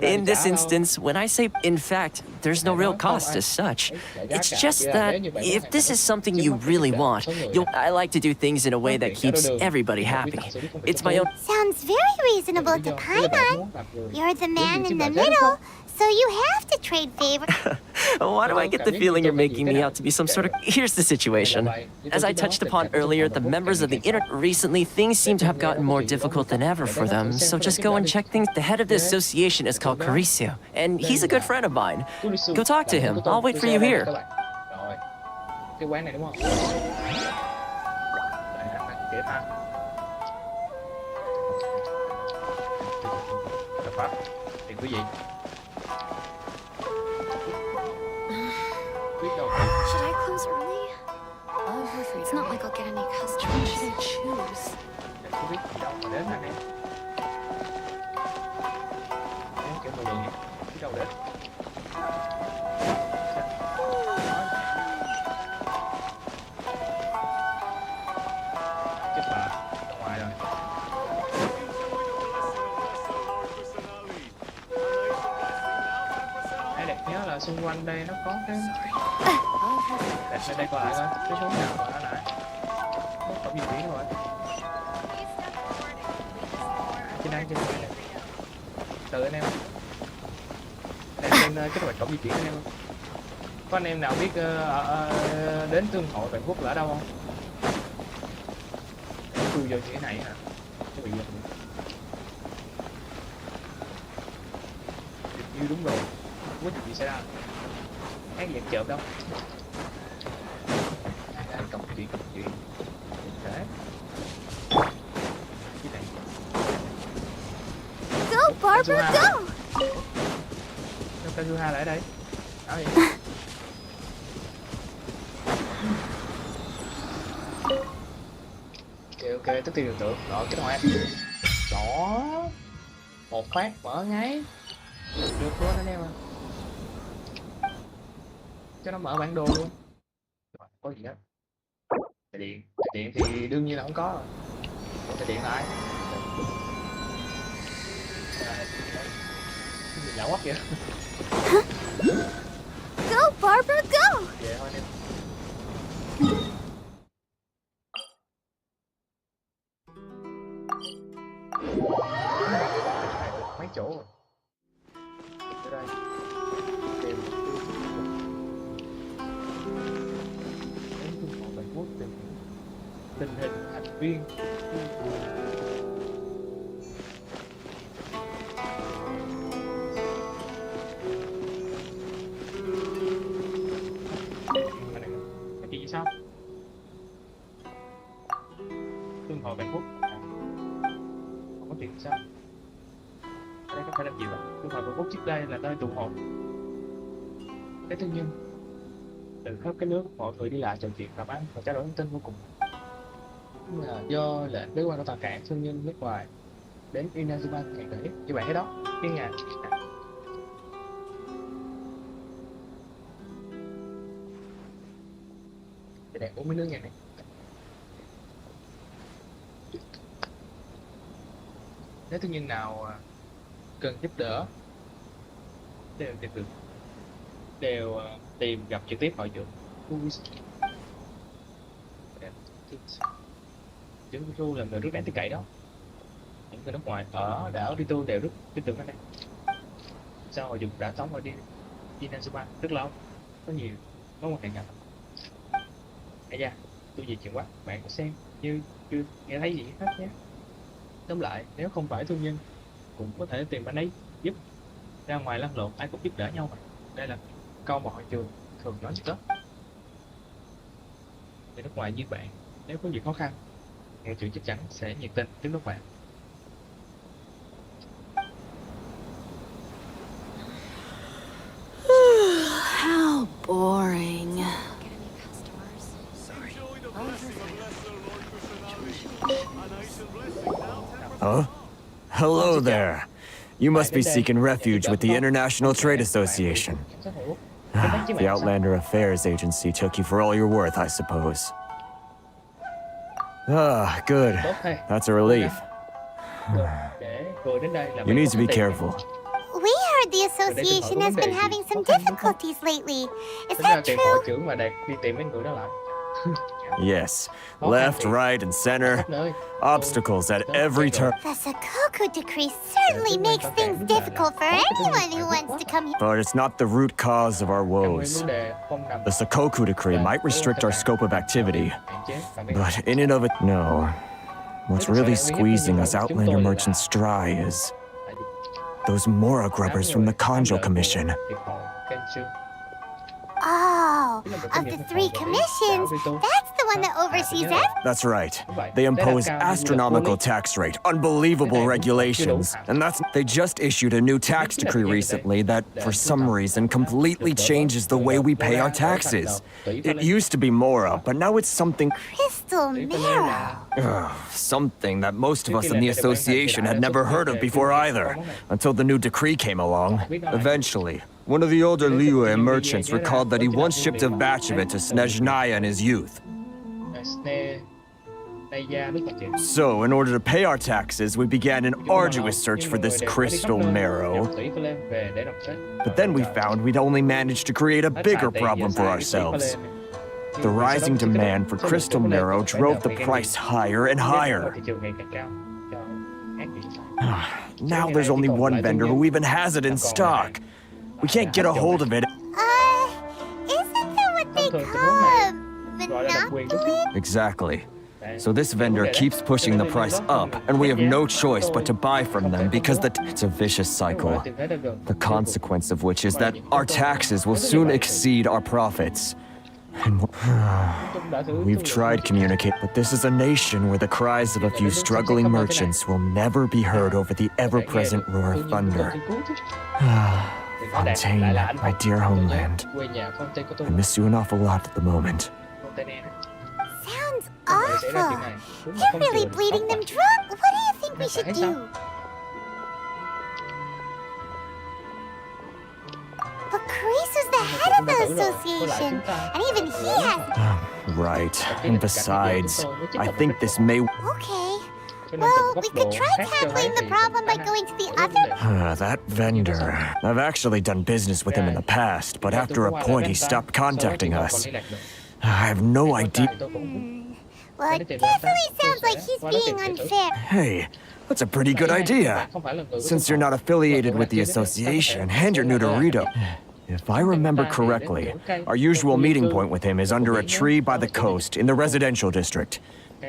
In this instance, when I say in fact, there's no real cost as such. It's just that if this is something you really want, I like to do things in a way that keeps everybody happy. It's my own. Sounds very reasonable to Paimon. You're the man in the middle, so you have to trade favors. Why do I get the feeling you're making me out to be some sort of... Here's the situation. As I touched upon earlier, the members of the internet recently, things seem to have gotten more difficult than ever for them, so just go and check things. The head of the association is called Carisio, and he's a good friend of mine. Go talk to him. I'll wait for you here. Rồi. Cái quán này đúng không? Tiếp ha. Đập pháp. Thì quý vị. Biết đâu. Should I close early? It's not like I'll get any customers. Should I choose? Không biết gì đâu mà đến anh em. Em kiểu người đường biết đâu đến. Chết bà, ra ngoài rồi. Hãy đẹp nhớ là xung quanh đây nó có cái... Để lên đây coi lại coi, cái số nào mà nó lại. Có cổng di chuyển rồi. Trên đây. Từ anh em. Anh em xem cái hoạch cổng di chuyển anh em không? Có anh em nào biết đến tương hội Vạn Quốc là ở đâu không? Để tôi vô như thế này hả? Cái bị như đúng rồi. Không có chuyện gì xảy ra. Khác gì chợp đâu. Cổng chuyện. Đấy. Cái này. Go, Barbara, go! Theo Kazuha lại ở đây. Đó vậy. Ok, tức tiên đường tượng. Rồi, kích hoạt. Đó. Một phát mở ngay. Được luôn anh em à. Cho nó mở bản đồ luôn. Có gì hết. Điện thì đương nhiên là không có rồi. Cái điện lại. Mình lạ quá kìa. Go, Barbara, go! Vậy thôi em. Mấy chỗ rồi. Tới đây. Tìm tình hình thành viên. Cái gì sao? Tương hội Vạn Quốc. Không có chuyện sao? Ở đây có phải làm gì vậy? Tương hội Vạn Quốc trước đây là nơi tụ họp cái thương nhân từ khắp cái nước, mọi người đi lại trò chuyện làm ăn và trao đổi thông tin vô cùng. Nhưng mà do lệnh bế quan của toàn cảng thương nhân nước ngoài đến Inazuma ngày tới, như bạn thấy đó, cái nhà để đẹp uống mấy nước nhà này. Nếu thương nhân nào cần giúp đỡ đều tìm gặp trực tiếp hội trưởng Chứng Ru là người rất đáng tin cậy đó. Những người nước ngoài ở đảo Rito đều rất tin tưởng anh em. Sao hội trưởng đã sống ở đi Inazuma rất lâu, có nhiều mối quan hệ ngầm. Hãy ra, tôi về chuyện quá, bạn xem như chưa nghe thấy gì hết nhé. Tóm lại, nếu không phải thương nhân, cũng có thể tìm anh ấy giúp. Ra ngoài lăn lộn, ai cũng giúp đỡ nhau mà. Đây là câu mà hội trường thường nói gì đó. Người nước ngoài như bạn, nếu có gì khó khăn, nghe chuyện chắc chắn sẽ nhiệt tình giúp nước bạn. How boring. Huh? Hello there. You must be seeking refuge with the International Trade Association. The Outlander Affairs Agency took you for all you're worth, I suppose. Ah, good. That's a relief. You need to be careful. We heard the association has been having some difficulties lately. Is that Tìm hội true? trưởng mà Đạt đi tìm mấy người đó lại. Yes, left, right, and center. Obstacles at every turn. The Sakoku decree certainly makes things difficult for anyone who wants to come here. But it's not the root cause of our woes. The Sakoku decree might restrict our scope of activity, but in and of it, no. What's really squeezing us Outlander merchants dry is those Mora grubbers from the Kanjo Commission. Oh, of the three commissions, that's the one that oversees everything. That's right. They impose astronomical tax rate, unbelievable regulations, and they just issued a new tax decree recently that, for some reason, completely changes the way we pay our taxes. It used to be Mora, but now it's something... Crystal Marrow. Something that most of us in the association had never heard of before either, until the new decree came along. Eventually, one of the older Liyue merchants recalled that he once shipped a batch of it to Snezhnaya in his youth. So, in order to pay our taxes, we began an arduous search for this crystal marrow. But then we found we'd only managed to create a bigger problem for ourselves. The rising demand for crystal marrow drove the price higher and higher. Now there's only one vendor who even has it in stock. We can't get a hold of it. Isn't that what they call a monopoly? Exactly. So this vendor keeps pushing the price up, and we have no choice but to buy from them because it's a vicious cycle. The consequence of which is that our taxes will soon exceed our profits. And we've tried communicate, but this is a nation where the cries of a few struggling merchants will never be heard over the ever-present roar of thunder. Fontaine, my dear homeland. I miss you an awful lot at the moment. Sounds awful. They're really bleeding them drunk. What do you think we should do? But Chris is the head of the association, and even he has... Right. And besides, I think this may... Okay. Well, we could try tackling the problem by going to the other... That vendor. I've actually done business with him in the past, but after a point he stopped contacting us. I have no idea... Well, it definitely sounds like he's being unfair. Hey, that's a pretty good idea. Since you're not affiliated with the association and you're new to Rito, if I remember correctly, our usual meeting point with him is under a tree by the coast in the residential district.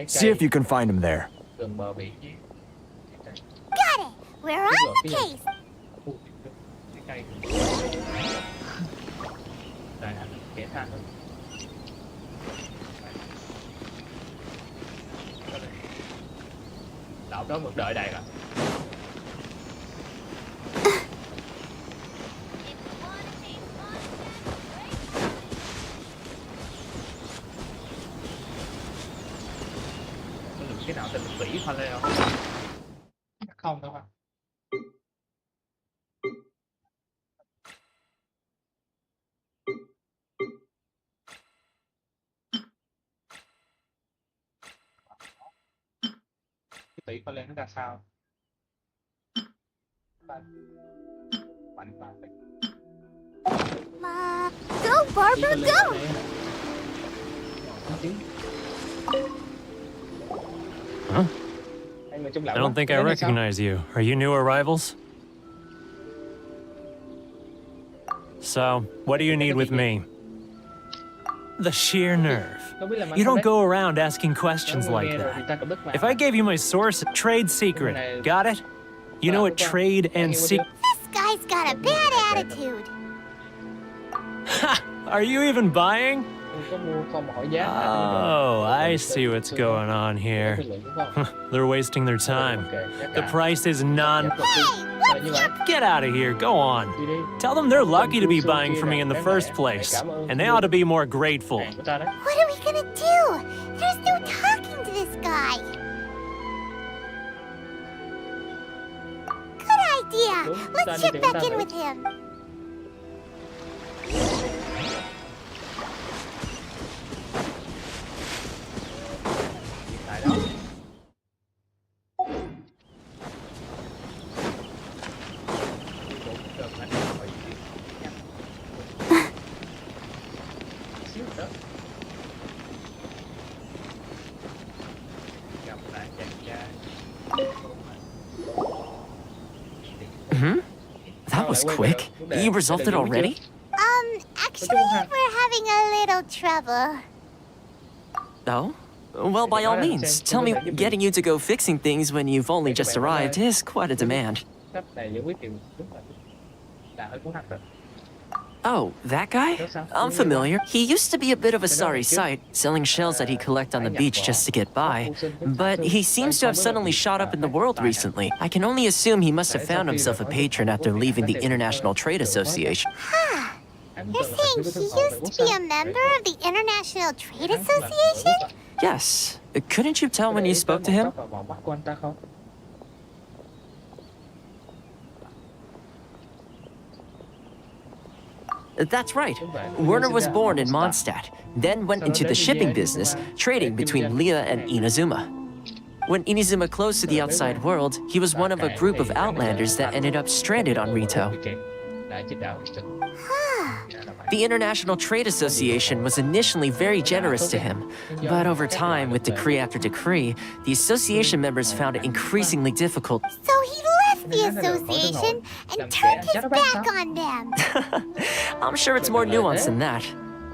See if you can find him there. Got it! We're on the case! Lão đó ngược đợi đây rồi. Cái nào tên vĩ pha lê không? Chắc không đâu ha. Cái tỷ pha lê nó ra sao? Go, Barbara, go! Huh? I don't think I recognize you. Are you new arrivals? So, what do you need with me? The sheer nerve. You don't go around asking questions like that. If I gave you my source, trade secret, got it? You know what trade and secret... This guy's got a bad attitude. Ha! Are you even buying? Oh, I see what's going on here. They're wasting their time. The price is none. Hey, what's your... Get out of here, go on. Tell them they're lucky to be buying from me in the first place, and they ought to be more grateful. What are we gonna do? There's no talking to this guy. Good idea. Let's check back in with him. That was quick. You resolved it already? Actually, we're having a little trouble. Oh? Well, by all means, tell me, getting you to go fixing things when you've only just arrived is quite a demand. Oh, that guy? I'm familiar. He used to be a bit of a sorry sight, selling shells that he collect on the beach just to get by. But he seems to have suddenly shot up in the world recently. I can only assume he must have found himself a patron after leaving the International Trade Association. Huh. You're saying he used to be a member of the International Trade Association? Yes. Couldn't you tell when you spoke to him? That's right. Werner was born in Mondstadt, then went into the shipping business, trading between Liyue and Inazuma. When Inazuma closed to the outside world, he was one of a group of outlanders that ended up stranded on Rito. The International Trade Association was initially very generous to him, but over time, with decree after decree, the association members found it increasingly difficult. So he left the association and turned his back on them. I'm sure it's more nuanced than that.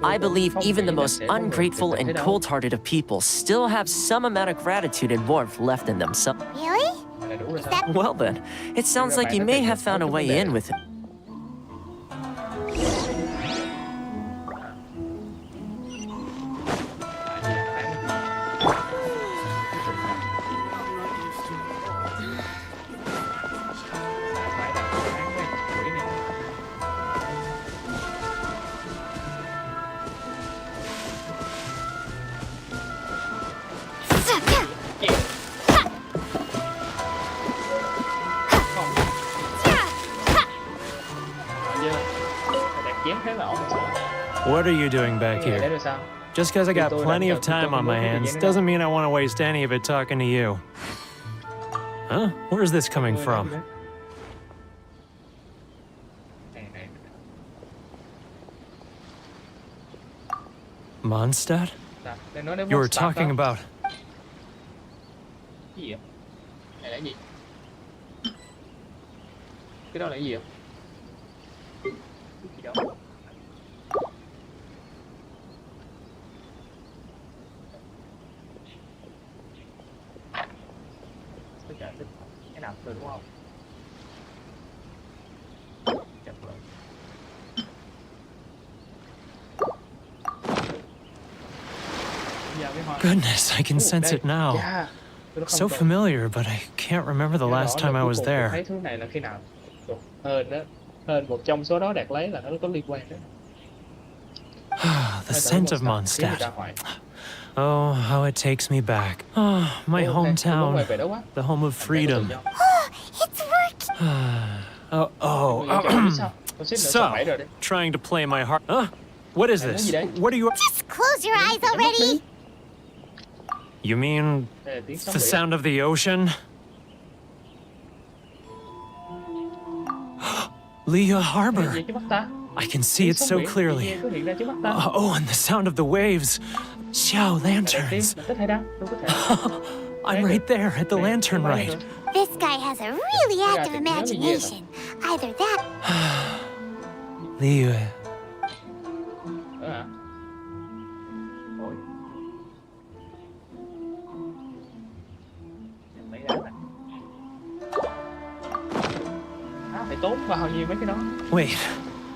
I believe even the most ungrateful and cold-hearted of people still have some amount of gratitude and warmth left in them. So, Really? Is that... well then, it sounds like you may have found a way in with it. What are you doing back here? Just because I got plenty of time on my hands doesn't mean I want to waste any of it talking to you. Huh? Where's this coming from? Mondstadt? You were talking about... Cái đó là gì vậy? Cái đó. Cái nào từ đúng không? Goodness, I can sense it now. So familiar, but I can't remember the last time I was there. Thấy thứ này là khi nào? Hên đó. Hên một trong số đó đạt lấy là nó có liên quan đấy. The scent of Mondstadt. Oh, how it takes me back. Oh, my hometown. The home of freedom. Oh, it's working! So, trying to play my heart. Huh? What is this? What are you... Just close your eyes already! You mean the sound of the ocean? Liyue Harbor. I can see it so clearly. Oh, and the sound of the waves. Chào lanterns. I'm right there at the lantern right. This guy has a really active imagination. Either that... Liyue. phải tốn bao nhiêu mấy cái đó. Wait,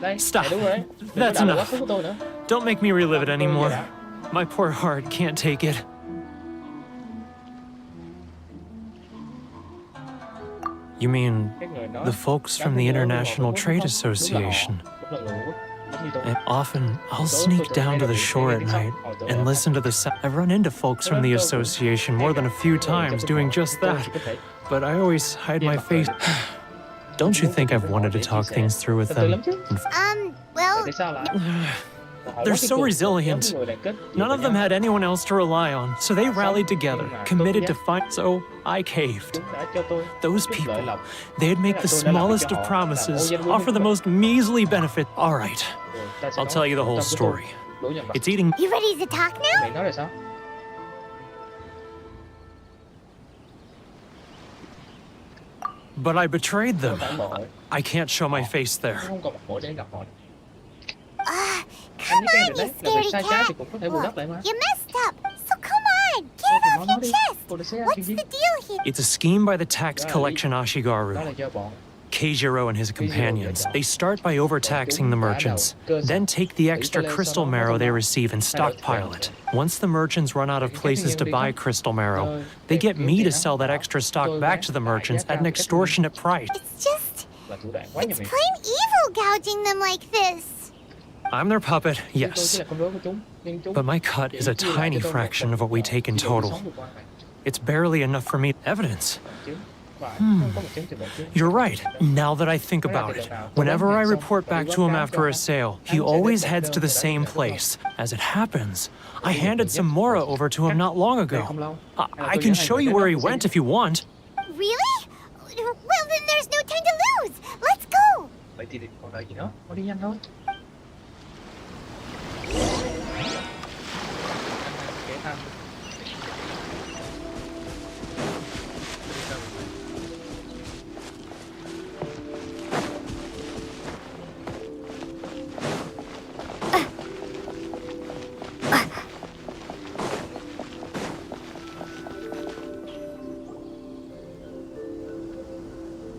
Đây, Stop. đúng rồi đấy. That's Đừng có đào quá enough. khứ của tôi nữa. don't make me relive it anymore. My poor heart can't take it. You mean Cái người nói the folks from the International Trade Association? đúng là người Quốc. Giống như tôi. And often, I'll sneak down to the shore at night and listen to the sound. I've run into folks from the association more than a few times doing just that, but I always hide my face. Don't you think I've wanted to talk things through with them? Well, Tại sao lại? They're so resilient. None of them had anyone else to rely on, so they rallied together, committed to fight. So I caved. Đã cho tôi Those chút lợi people, lộc. they'd make the smallest of promises, offer the most measly benefit. All right, I'll tell you the whole story. It's eating. you ready to talk now? Mày nói là sao? But I betrayed them. Phản bội. I can't show my face there. Không còn mặt mũi để gặp họ. Come cái on, này you đấy, là việc scaredy sai trái cat. thì cũng có thể bù đắp lại mà. You messed up, so come on, get it off your chest. What's the deal here? It's a scheme by the tax collection Đó Ashigaru. là do bọn Keijiro and his companions. They start by overtaxing the merchants, then take the extra crystal marrow they receive and stockpile it. Once the merchants run out of places to buy crystal marrow, they get me to sell that extra stock back to the merchants at an extortionate price. It's just, là thủ đoạn quá it's nhiều việc. plain evil gouging them like this. I'm their puppet, Tôi chỉ yes, là con rối của chúng, nhưng chúng but my cut is a chỉ là tiny cho tôi một fraction phần of what we take in chỉ đủ total. sống vượt qua này. It's barely enough for me. Evidence. Chứng. Và không có một chứng từ bệnh chứng. You're right. Now that I think about it, whenever I report back to him after a sale, he always heads to the same place. As it happens, I handed some Mora over to him not long ago. I can show you where he went if you want. Really? Well, then there's no time to lose. Let's go. Vậy thì còn đợi gì nữa? Thôi đi nhanh thôi. Kể thăm.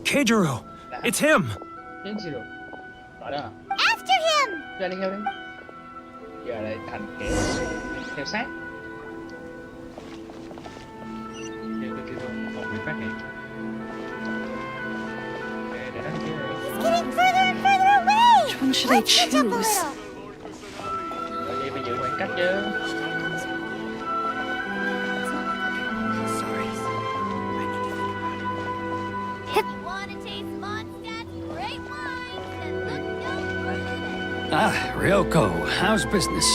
Keijiro, it's him. Đến gì rồi? Đó đó. After him. Ra đi theo đi. Giờ lại thành kẻ theo sát. Kêu rồi, một người phát hiện. Để đánh kia rồi. He's getting further and further away. Which one should I Let's catch up a choose? little. Vậy phải giữ khoảng cách chứ. Ah, Ryoko, how's business?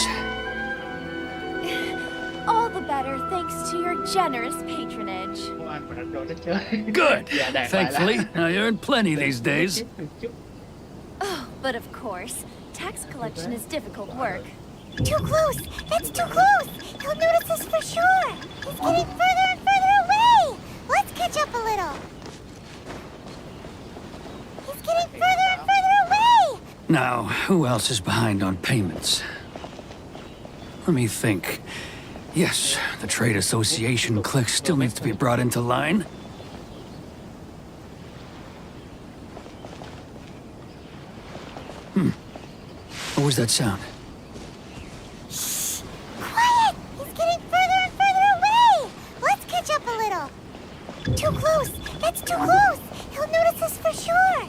All the better thanks to your generous patronage. Không ai mà đánh rồi đến chơi. Good. Dạ, đạt lại Thankfully, là- I earn plenty these days. Oh, but of course, tax collection is difficult work. Too close. That's too close. He'll notice us for sure. He's getting further and further away. Let's catch up a little. He's getting further and further away. Now, who else is behind on payments? Let me think. Yes, the Trade Association clique still needs to be brought into line. What was that sound? Quiet. He's getting further and further away. Let's catch up a little. Too close. That's too close. He'll notice us for sure.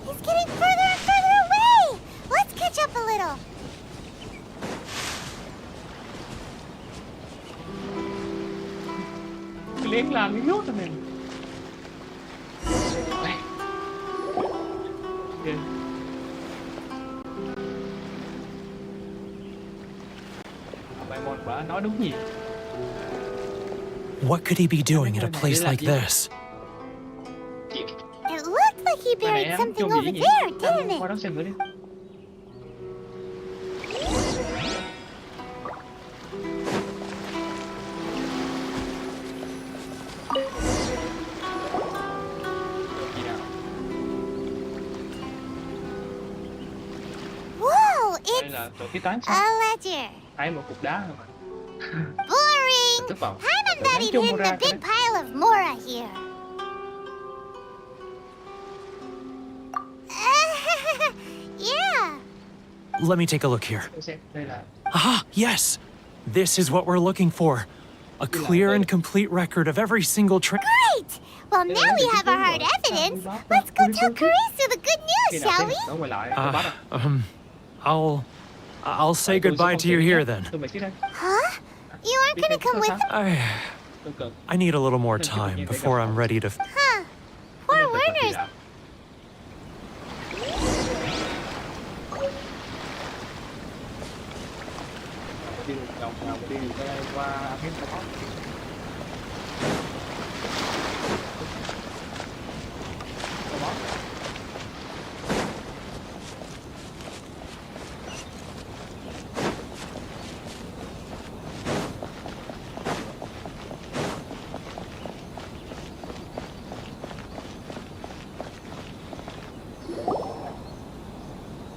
He's getting further and further away. Let's catch up a little. Cái liếng làm cái nhốt rồi mình. Đây. Ok. Bài môn bà nói đúng gì? What could he be doing at a place like this? It looked like he buried something over there, didn't it? Qua đó xem nữa đi. Whoa, Đây it's là chỗ kế toán sao? a ledger. Thấy một cục đá rồi mà. Boring. Tức vào. Paimon Rồi that gắn he'd chung hidden ra a cái big pile of Mora here. let me take a look here. Xem đây là Ah, yes! This is what we're looking for. A clear and complete record of every single train. Great! Well, now we have our hard evidence. Let's go tell Carissa the good news, shall we? nó quay lại nó bắt I'll say goodbye to you here then. tôi mày tiếp đây. Huh? You aren't gonna come with... Tôi cần I need a little more time before I'm ready to... Huh. Poor Werner's... đi vòng nào đi qua hết đó.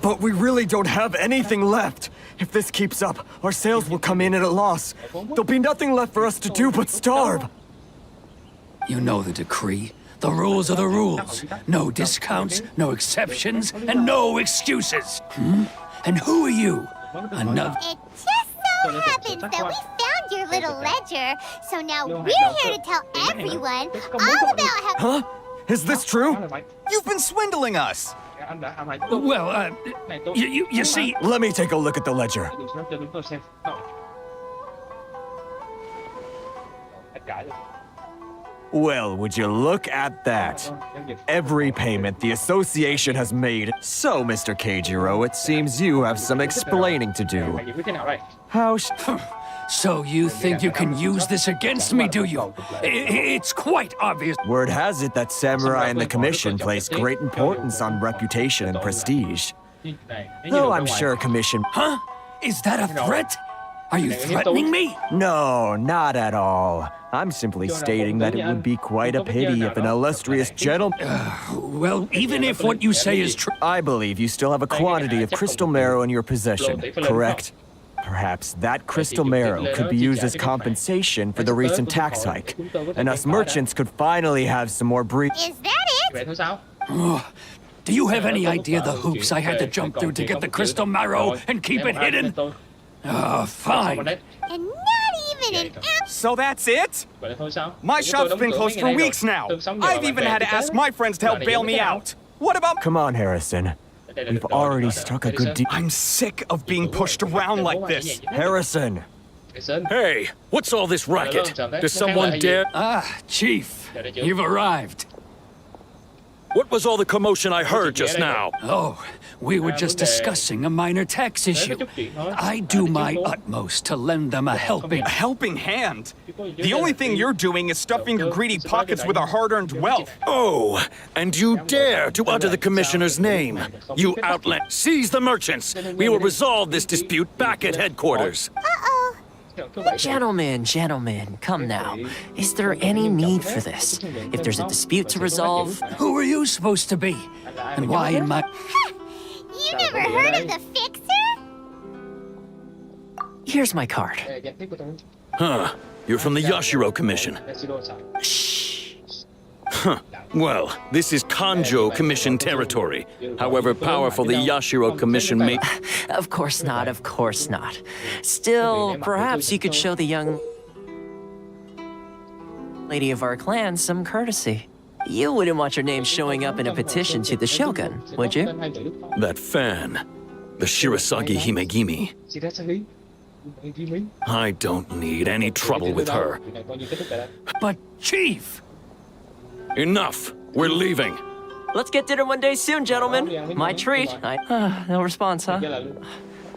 But we really don't have anything left. If this keeps up, our sales will come in at a loss. There'll be nothing left for us to do but starve. You know the decree. The rules are the rules. No discounts, no exceptions, and no excuses. And who are you? Another... It just so happens that we found your little ledger, so now we're here to tell everyone all about how... Huh? Is this true? You've been swindling us! Anh đã hại Well, you see... Let me take a look at the ledger. cho chúng tôi xem. Hết cả rồi. Well, would you look at that? Every payment the association has made. So, Mr. Keijiro, it seems you have some explaining to do. Mày giải quyết thế nào đây? How So you think you can use this against me, do you? It's quite obvious. Word has it that samurai and the commission place great importance on reputation and prestige. Though I'm sure commission... Huh? Is that a threat? Are you threatening me? No, not at all. I'm simply stating that it would be quite a pity if an illustrious gentleman... Well, even if what you say is true... I believe you still have a quantity of crystal marrow in your possession, correct? Perhaps that crystal marrow could be used as compensation for the recent tax hike, and us merchants could finally have some more breathing. Is that it? Vậy thôi sao? Do you have any idea the hoops I had to jump through to get the crystal marrow and keep it hidden? Fine. And not even an ounce... So that's it? Vậy thôi sao? My shop's been closed for weeks now. I've even had to ask my friends to help bail me out. What about... Come on, Harrison. We've already struck a good deal. I'm sick of being pushed around like this. Harrison! Hey, what's all this racket? Does someone dare... Ah, Chief, you've arrived. What was all the commotion I heard just now? Oh, we were just discussing a minor tax issue. I do my utmost to lend them a helping... A helping hand? The only thing you're doing is stuffing your greedy pockets with our hard-earned wealth. Oh, and you dare to utter the commissioner's name. You outland. Seize the merchants. We will resolve this dispute back at headquarters. Uh-oh. Gentlemen, come now. Is there any need for this? If there's a dispute to resolve... Who are you supposed to be? And why in my... You never heard of the Fixer? Here's my card. Huh. You're from the Yashiro Commission. Shh. Huh. Well, this is Kanjo Commission territory. However powerful the Yashiro Commission may... Of course not. Still, perhaps you could show the young lady of our clan some courtesy. You wouldn't want your name showing up in a petition to the Shogun, would you? That fan. The Shirasagi Himegimi. I don't need any trouble with her. But, Chief! Enough! We're leaving. Let's get dinner one day soon, gentlemen. My treat. No response, huh?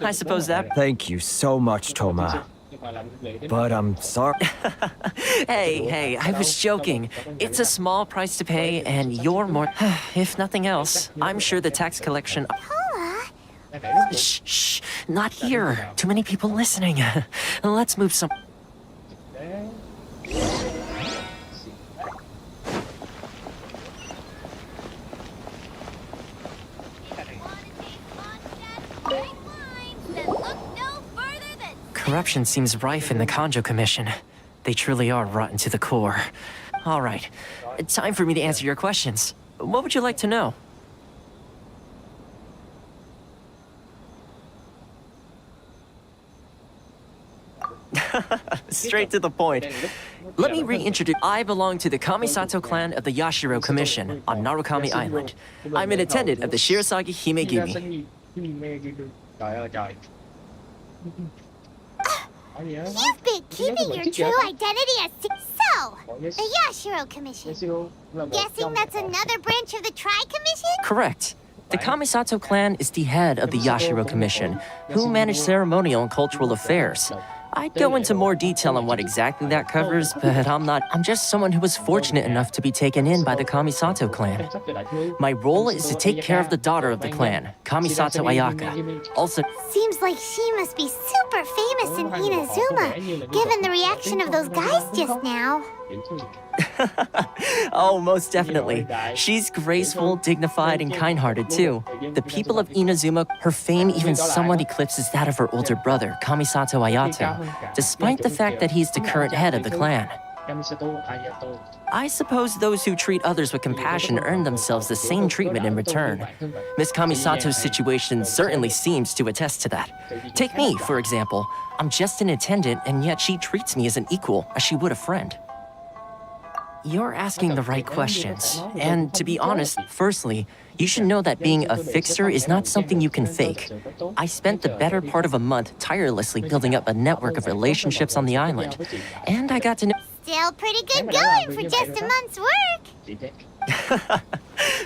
I suppose that... Thank you so much, Toma. But I'm sorry. Hey, I was joking. It's a small price to pay, and you're more... If nothing else, I'm sure the tax collection... Shh, not here. Too many people listening. Let's move some... Corruption seems rife in the Kanjo Commission. They truly are rotten to the core. All right, time for me to answer your questions. What would you like to know? Straight to the point. Let me reintroduce. I belong to the Kamisato clan of the Yashiro Commission on Narukami Island. I'm an attendant of the Shirasagi Himegimi. Trời ơi trời. You've been keeping your true identity a secret. So, the Yashiro Commission. Guessing that's another branch of the Tri Commission? Correct. The Kamisato clan is the head of the Yashiro Commission, who manage ceremonial and cultural affairs. I'd go into more detail on what exactly that covers, but I'm just someone who was fortunate enough to be taken in by the Kamisato clan. My role is to take care of the daughter of the clan, Kamisato Ayaka. Also, Seems like she must be super famous in Inazuma, given the reaction of those guys just now. oh, most definitely. She's graceful, dignified, and kind-hearted, too. The people of Inazuma, her fame even somewhat eclipses that of her older brother, Kamisato Ayato, despite the fact that he's the current head of the clan. I suppose those who treat others with compassion earn themselves the same treatment in return. Miss Kamisato's situation certainly seems to attest to that. Take me, for example. I'm just an attendant, and yet she treats me as an equal, as she would a friend. You're asking the right questions. And to be honest, firstly, you should know that being a fixer is not something you can fake. I spent the better part of a month tirelessly building up a network of relationships on the island. And I got to know... Still pretty good going for just a month's work.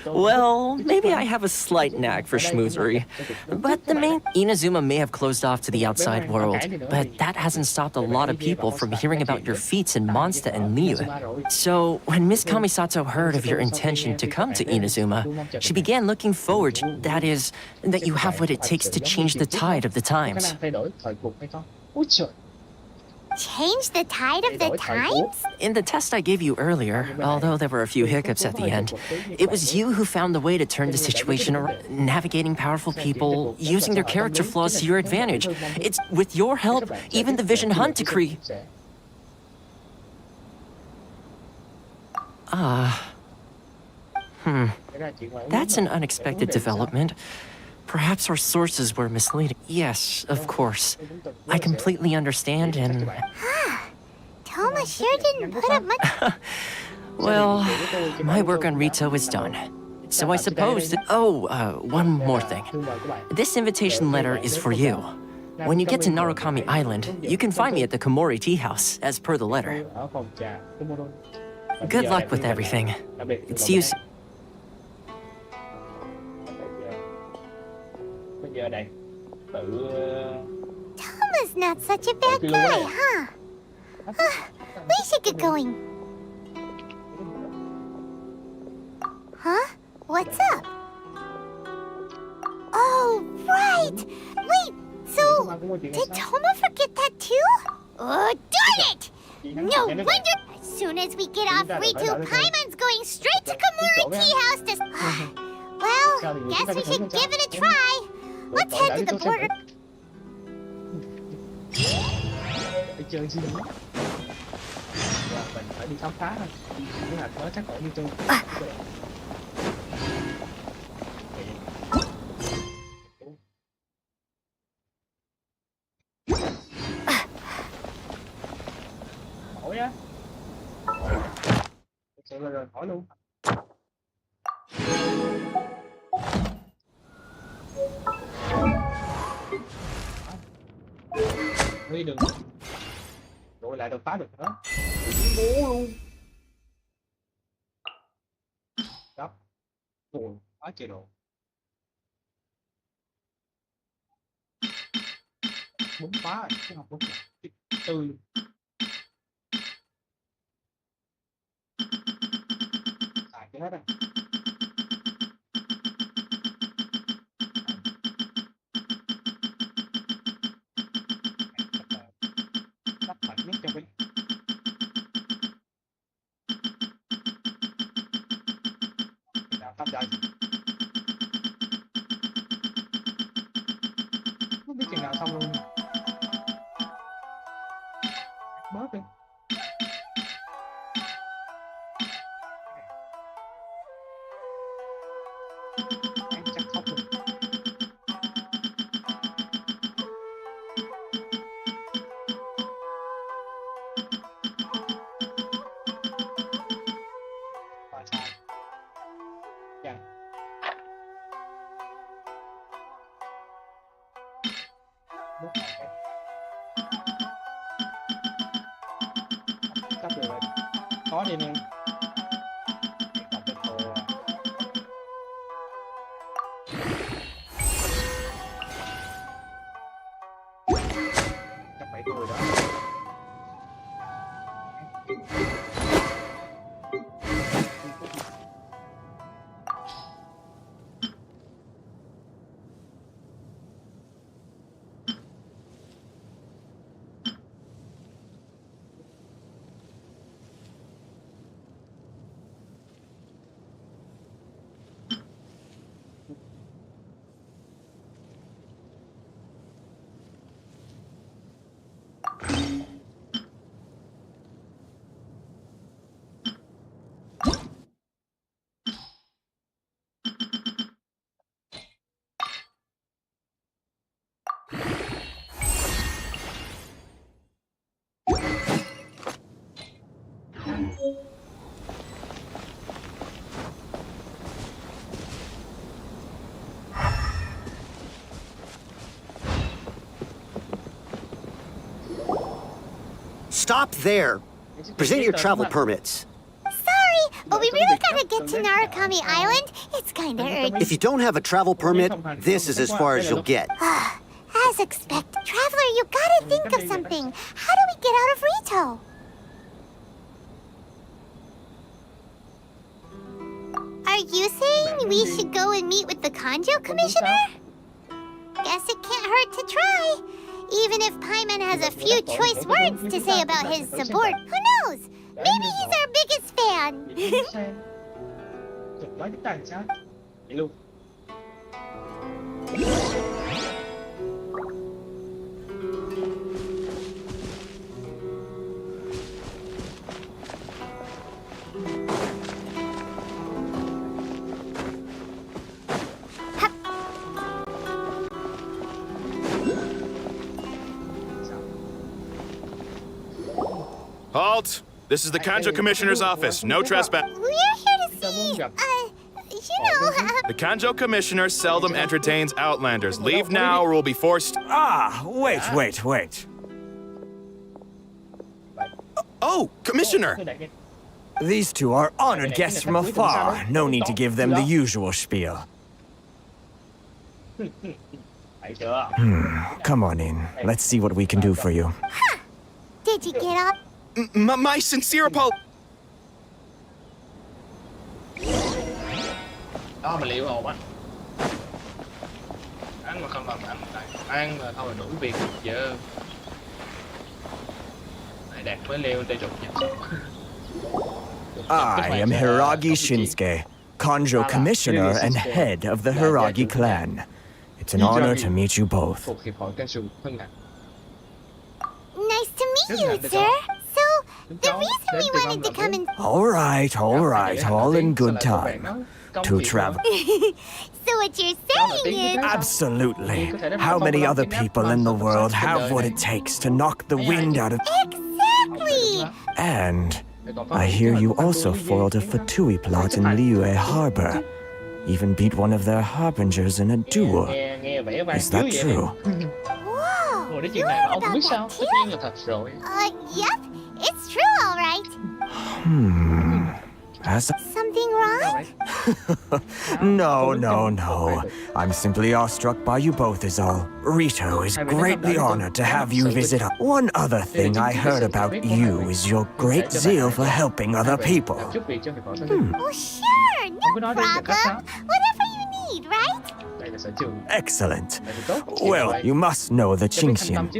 Well, maybe I have a slight knack for schmoozery. But the main... Inazuma may have closed off to the outside world, but that hasn't stopped a lot of people from hearing about your feats in Mondstadt and Liyue. So, when Miss Kamisato heard of your intention to come to Inazuma, she began looking forward to, that is, that you have what it takes to change the tide of the times. Change the tide of the times? In the test I gave you earlier, although there were a few hiccups at the end, it was you who found the way to turn the situation around, navigating powerful people, using their character flaws to your advantage. It's with your help, even the Vision Hunt decree... That's an unexpected development. Perhaps our sources were misleading. Yes, of course. I completely understand and... Toma sure didn't put up much... Well, my work on Rito is done. So I suppose that... one more thing. This invitation letter is for you. When you get to Narukami Island, you can find me at the Komori Tea House, as per the letter. Good luck with everything. See you soon. Toma's not such a bad guy, huh? We should get going. Huh? What's up? Oh, right! Wait, so did Toma forget that too? Oh, darn it! No wonder! As soon as we get off Rito, Paimon's going straight to Komori Tea House to... Well, guess we should give it a try. Let's head to the border. Đi chơi gì đó. Giờ mình phải đi khám phá thôi. Kế hoạch mới chắc phải đi chơi. Hỏi á. Thực sự là rồi hỏi luôn. Đi đừng rồi lại đột phá được nữa. Bố luôn. Đó. Ôi, quá trời đồ. 4 phá rồi, cái học 4 4. Xài cái hết rồi. Không biết chừng nào xong luôn. Bớt đi. Chắc khóc rồi. Cắt được rồi. Khó đi nè. Chắc phải thôi đó. Stop there. Present your travel permits. Sorry, but we really gotta get to Narukami Island. It's kinda urgent. If you don't have a travel permit, this is as far as you'll get. As expected. Traveler, you gotta think of something. How do we get out of Rito? Are you saying we should go and meet with the Kanjo Commissioner? Guess it can't hurt to try. Even if Paimon has a few choice words to say about his support, who knows? Maybe he's our biggest fan. Chụp mấy cái tàn sao? Vậy luôn. Halt! This is the Kanjo Commissioner's office. No trespass. We're here to see, The Kanjo Commissioner seldom entertains outlanders. Leave now or we'll be forced... Ah, wait. Oh, Commissioner! These two are honored guests from afar. No need to give them the usual spiel. Come on in. Let's see what we can do for you. Did you get up? My sincere apologies. Đó mà liệu hồn á. Ăn mà không làm ăn lại. Ăn là thôi đủ việc giờ. Này đạt mới leo để chụp nhạc. I am Hiragi Shinsuke, Kanjo Commissioner and head of the Hiragi clan. It's an honor to meet you both. Thuộc hiệp hội ca sù thân ngặt. Nice to meet you, sir. So, the reason we wanted to come and... All right, all in good time. To travel. So what you're saying is... Absolutely. How many other people in the world have what it takes to knock the wind out of... Exactly! And I hear you also foiled a Fatui plot in Liyue Harbor. Even beat one of their harbingers in a duel. Is that true? Whoa! You heard about that too? Yep. It's true, all right. Something wrong? No. I'm simply awestruck by you both is all. Rito is greatly honored to have you visit us. One other thing I heard about you is your great zeal for helping other people. Oh, sure. No problem. Whatever you need, right? Excellent. Well, you must know the Qingxian.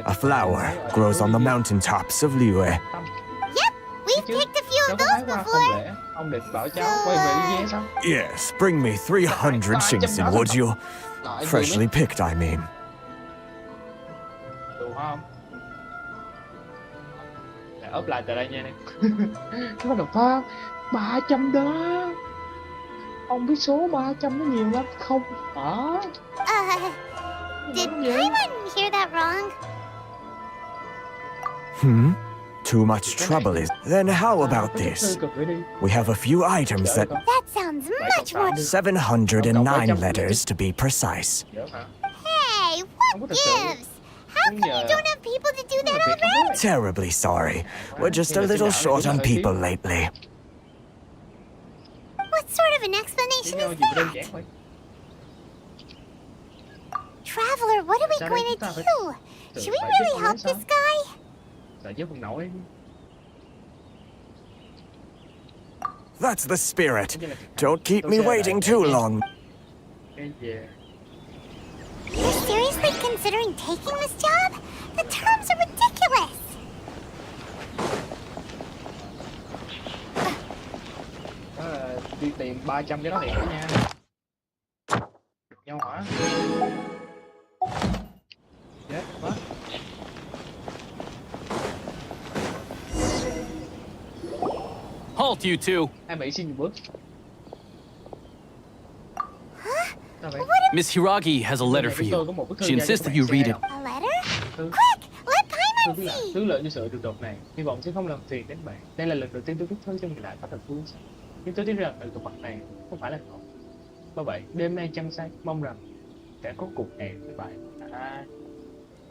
A flower grows on the mountaintops of Liyue. Yep, we've picked a few of those before. Yes, bring me 300 Qingxian, would you? Freshly picked, I mean. Ốp lại từ đây nha em. Cái bắt đầu pha 300 đó. Ông biết số 300 nó nhiều lắm không hả? Did Paimon hear that wrong? Too much trouble is... Then how about this? We have a few items that... That sounds much more... 709 letters to be precise. Hey, what gives? How come you don't have people to do that already? Terribly sorry. We're just a little short on people lately. What sort of an explanation is that? Traveler, what are we going to do? Should we really help this guy? That's the spirit. Don't keep me waiting too long. You're seriously considering taking this job? The terms are ridiculous. Đi tìm 300 cái đó thiệt đó nha. Nhau hả? Chết quá. Halt, you two! Hai Mỹ xin một bước. Miss Hiragi has a letter for you. She insists that you read it. A letter? Quick, let Paimon see. Thứ lợi cho sự được đột này, hy vọng sẽ không làm phiền đến bạn. Đây là lần đầu tiên tôi viết thư cho người lạ có thật vui. Nhưng tôi tin rằng sự tục mặt này không phải là khổ. Do vậy, đêm nay trăng sáng, mong rằng sẽ có cuộc hẹn với bạn.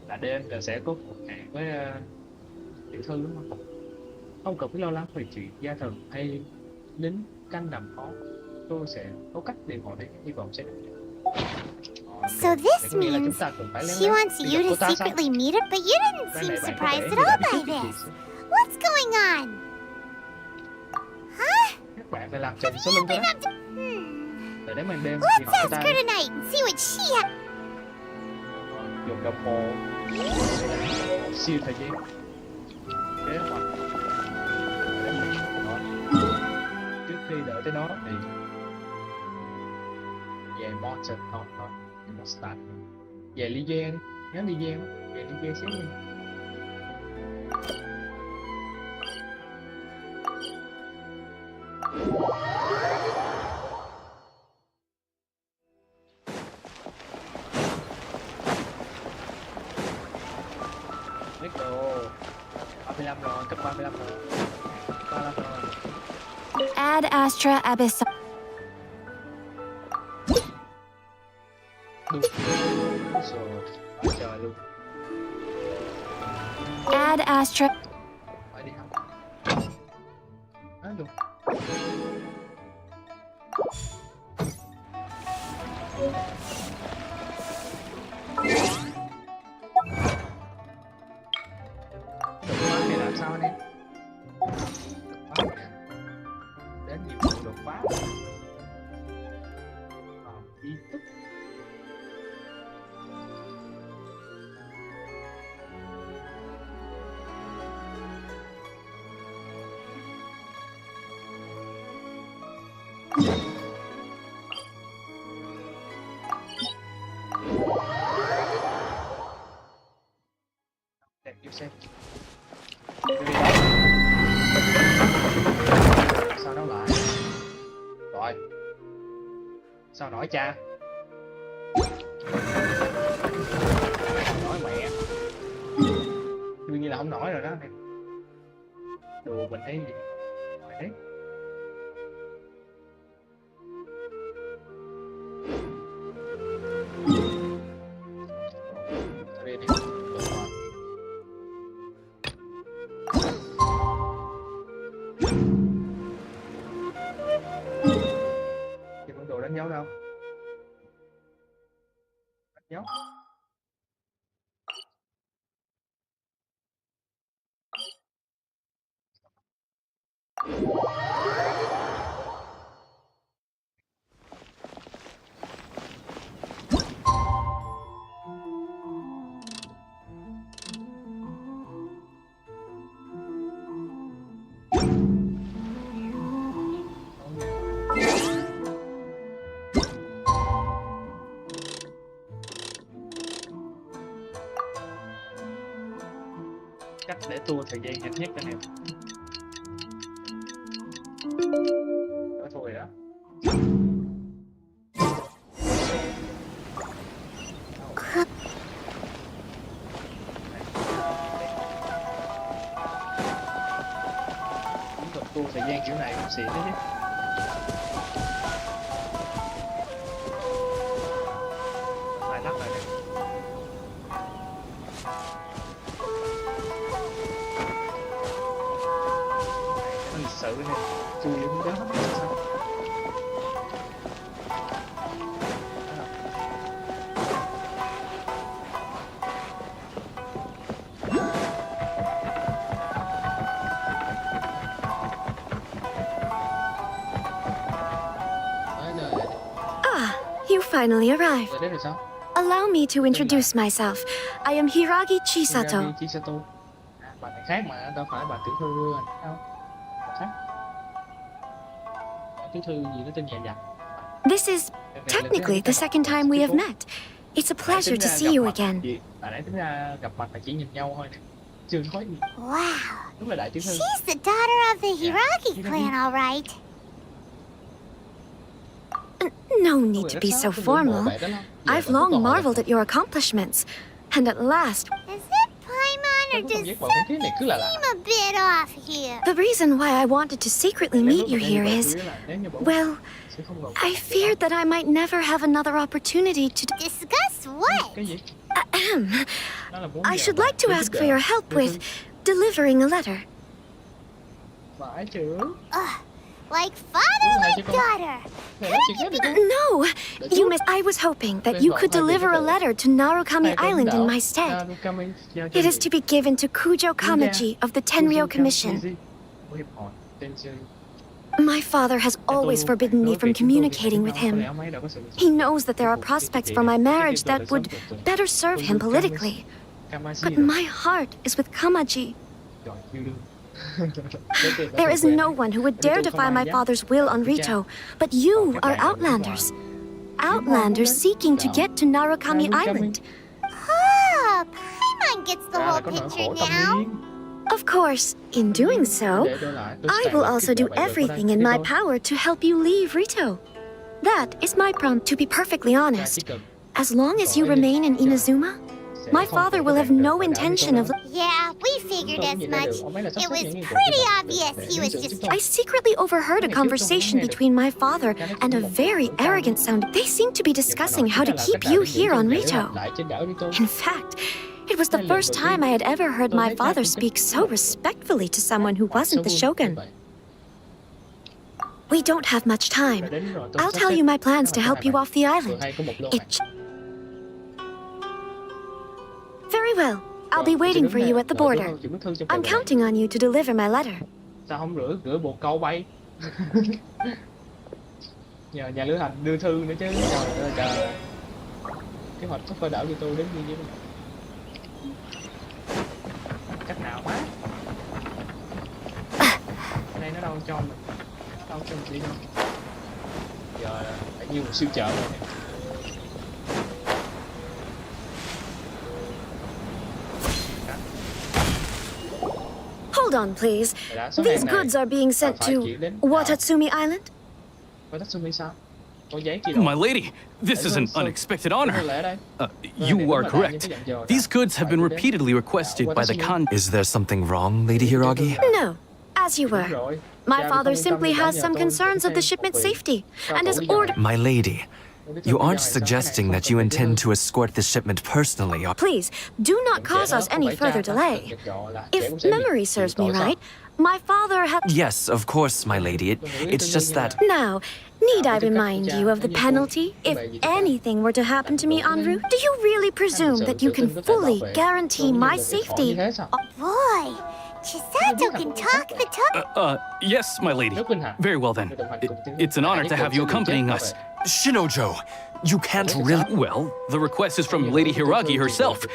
Là đêm là sẽ có cuộc hẹn với tiểu thư đúng không? Không cần phải lo lắng về chuyện gia thần hay lính canh làm khó. Tôi sẽ có cách để họ đến, hy vọng sẽ được. So this means she wants you to secretly meet her, but you didn't seem surprised at all by this. What's going on? Huh? Các bạn phải làm chồng số lưng tôi đó. Để đến màn đêm thì Let's họ ask ta her tonight and see what she has. dùng đồng hồ siêu thời gian kế hoạch để mình trước khi đợi tới đó thì về Morton thôi một start về Liyue nhớ Liyue về Liyue xíu đi. Biết đồ 35 rồi, cấp 35 rồi 35 rồi. Ad Astra Abyss. Đúng rồi, quá trời luôn. Ad Astra. Phải đi học. Nói luôn. Đột phá này làm sao anh em? Đột phá đến nhiệm vụ đột phá. Di tích. Đẹp yêu xem. Sao nó lại? Rồi. Sao nổi cha? Không nổi mẹ. Đương nhiên là không nổi rồi đó. Đùa mình thấy gì? Rồi đấy. Đi đi. Thì con đồ đánh dấu đâu? Đánh dấu. Cách để tua thời gian nhanh nhất anh em. Đó thôi đó. Cũng cần tua thời gian kiểu này cũng xịn đấy chứ. Lại lắc lại này. tự nè, chui vô đó sao? You finally arrived. Rồi đấy rồi sao? Allow me to introduce myself. I am Hiragi Chisato. Chisato. Bà này khác mà, đâu phải bà tiểu thư đâu. Bà khác. Tiểu thư gì nó tên nhẹ dặt. This is technically the second time we have met. It's a pleasure to see you again. Bà nãy tính ra gặp mặt là chỉ nhìn nhau thôi nè. Chưa nói gì. Wow. Đúng là đại tiểu thư. She's the daughter of the Hiragi clan, all right. No need to be so formal. I've long marveled at your accomplishments. And at last... Is it Paimon or does something seem a bit off here? The reason why I wanted to secretly meet you here is... Well, I feared that I might never have another opportunity to... Discuss what? I should like to ask for your help with delivering a letter. Like father, like daughter. No, you missed. I was hoping that you could deliver a letter to Narukami Island in my stead. It is to be given to Kujo Kamaji of the Tenryou Commission. My father has always forbidden me from communicating with him. He knows that there are prospects for my marriage that would better serve him politically. But my heart is with Kamaji. There is no one who would dare defy my father's will on Rito, but you are Outlanders. Outlanders seeking to get to Narukami Island. Oh, Paimon gets the whole picture now. Of course, in doing so, I will also do everything in my power to help you leave Rito. That is my prompt. To be perfectly honest, as long as you remain in Inazuma, my father will have no intention of... Yeah, we figured as much. It was pretty obvious he was just... I secretly overheard a conversation between my father and a very arrogant sound. They seemed to be discussing how to keep you here on Rito. In fact, it was the first time I had ever heard my father speak so respectfully to someone who wasn't the shogun. We don't have much time. I'll tell you my plans to help you off the island. Very well. I'll be waiting for you at the border. I'm counting on you to deliver my letter. Sao không rửa bột câu bay? Nhờ nhà lữ hành đưa thư nữa chứ. Trời ơi trời. Kế hoạch sắp phải đảo cho tôi đến như vậy. Cách nào má? Cái này nó đâu cho mình. Đâu cho mình đi đâu. Giờ phải như một siêu chợ rồi nè. Hold on, please. These goods are being sent to Watatsumi Island? My lady, this is an unexpected honor. You are correct. These goods have been repeatedly requested by the Khan. Is there something wrong, Lady Hiragi? No, as you were. My father simply has some concerns of the shipment's safety, and has ordered... My lady, you aren't suggesting that you intend to escort the shipment personally, are... Please, do not cause us any further delay. If memory serves me right, my father had... Yes, of course, my lady. It's just that... Now, need I remind you of the penalty if anything were to happen to me en route? Do you really presume that you can fully guarantee my safety? Boy, Chisato can talk the talk. Yes, my lady. Very well then. It's an honor to have you accompanying us. Shinojo, you can't really... Well, the request is from Lady Hiragi herself.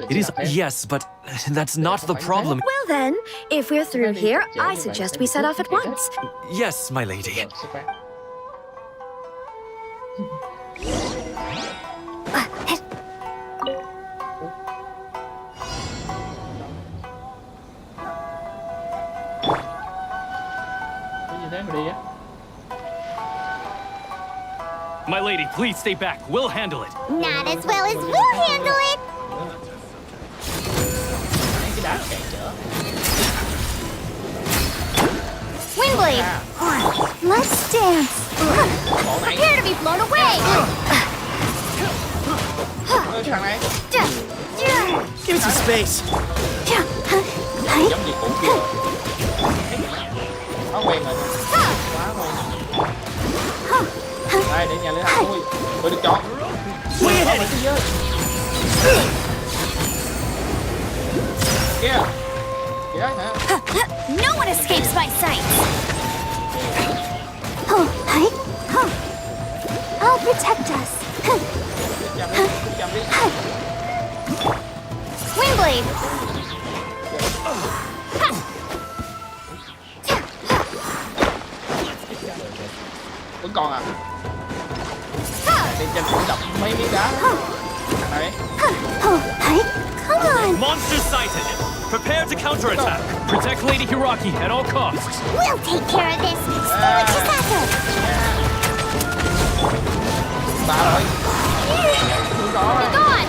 It is... Yes, but that's not the problem. Well then, if we're through here, I suggest we set off at once. Yes, my lady. My lady, please stay back. We'll handle it. Not as well as we'll handle it. Windblade! Let's dance! Prepare to be blown away! Give me some space. Quá quen rồi. Quá quen. Đây, để nhà lấy thằng tôi được chọn. Kia. Kìa hả? No one escapes my sight. I'll protect us. Windblade. Vẫn còn à? Đi chân cũng đập mấy miếng đá. Đấy. Come on. Monster sighted! Prepare to counterattack! Protect Lady Hiraki at all costs! We'll take care of this. Spiritisata. Bà rồi. Be gone.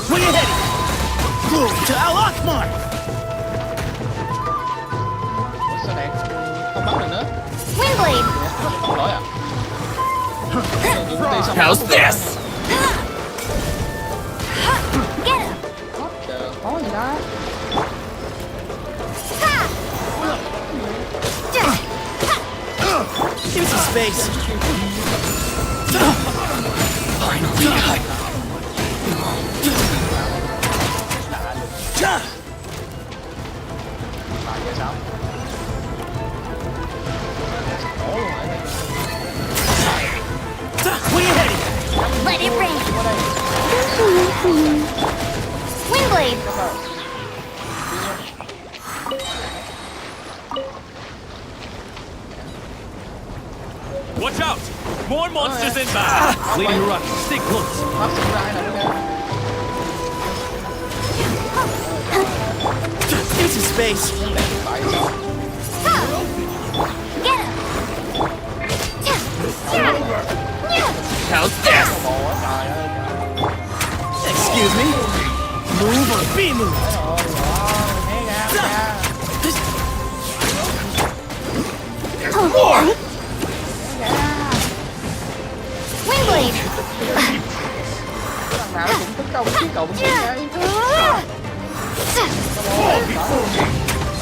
Swing ahead! Move to Al-Akmar! Sao này? Không bắn được nữa. Windblade. Không lỗi à? How's this? Get him. Trời, khó gì đó. Give me some space. Finally. Bà giờ sao? Ổ luôn rồi đây. Let it rain. Windblade. Watch out! More monsters inbound! Lady Hiraki, stay close! Hấp dẫn ra này nữa. Give me some space. Tại sao? Get him. How's this? Trời ơi. Excuse me. Move or be moved. More. Windblade. Thằng nào cũng tấn công chứ cậu cũng vậy.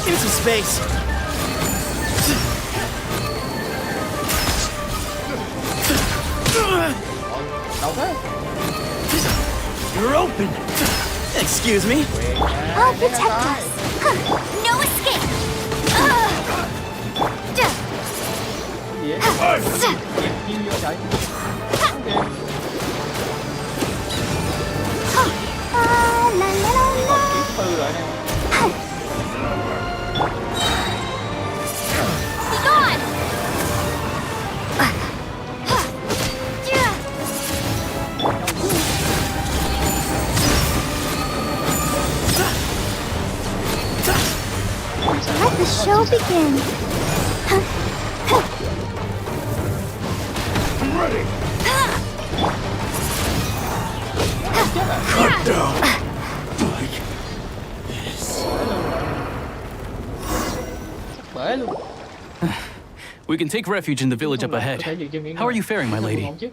Give me some space. Đâu thế? You're open. Excuse me. I'll protect us. No escape. Gì vậy? Chiêu vô trời. Kỹ tư rồi nè. Be gone. Let the show begin. Cut down. Like this. Bể luôn. We can take refuge in the village up ahead. How are you faring, my lady?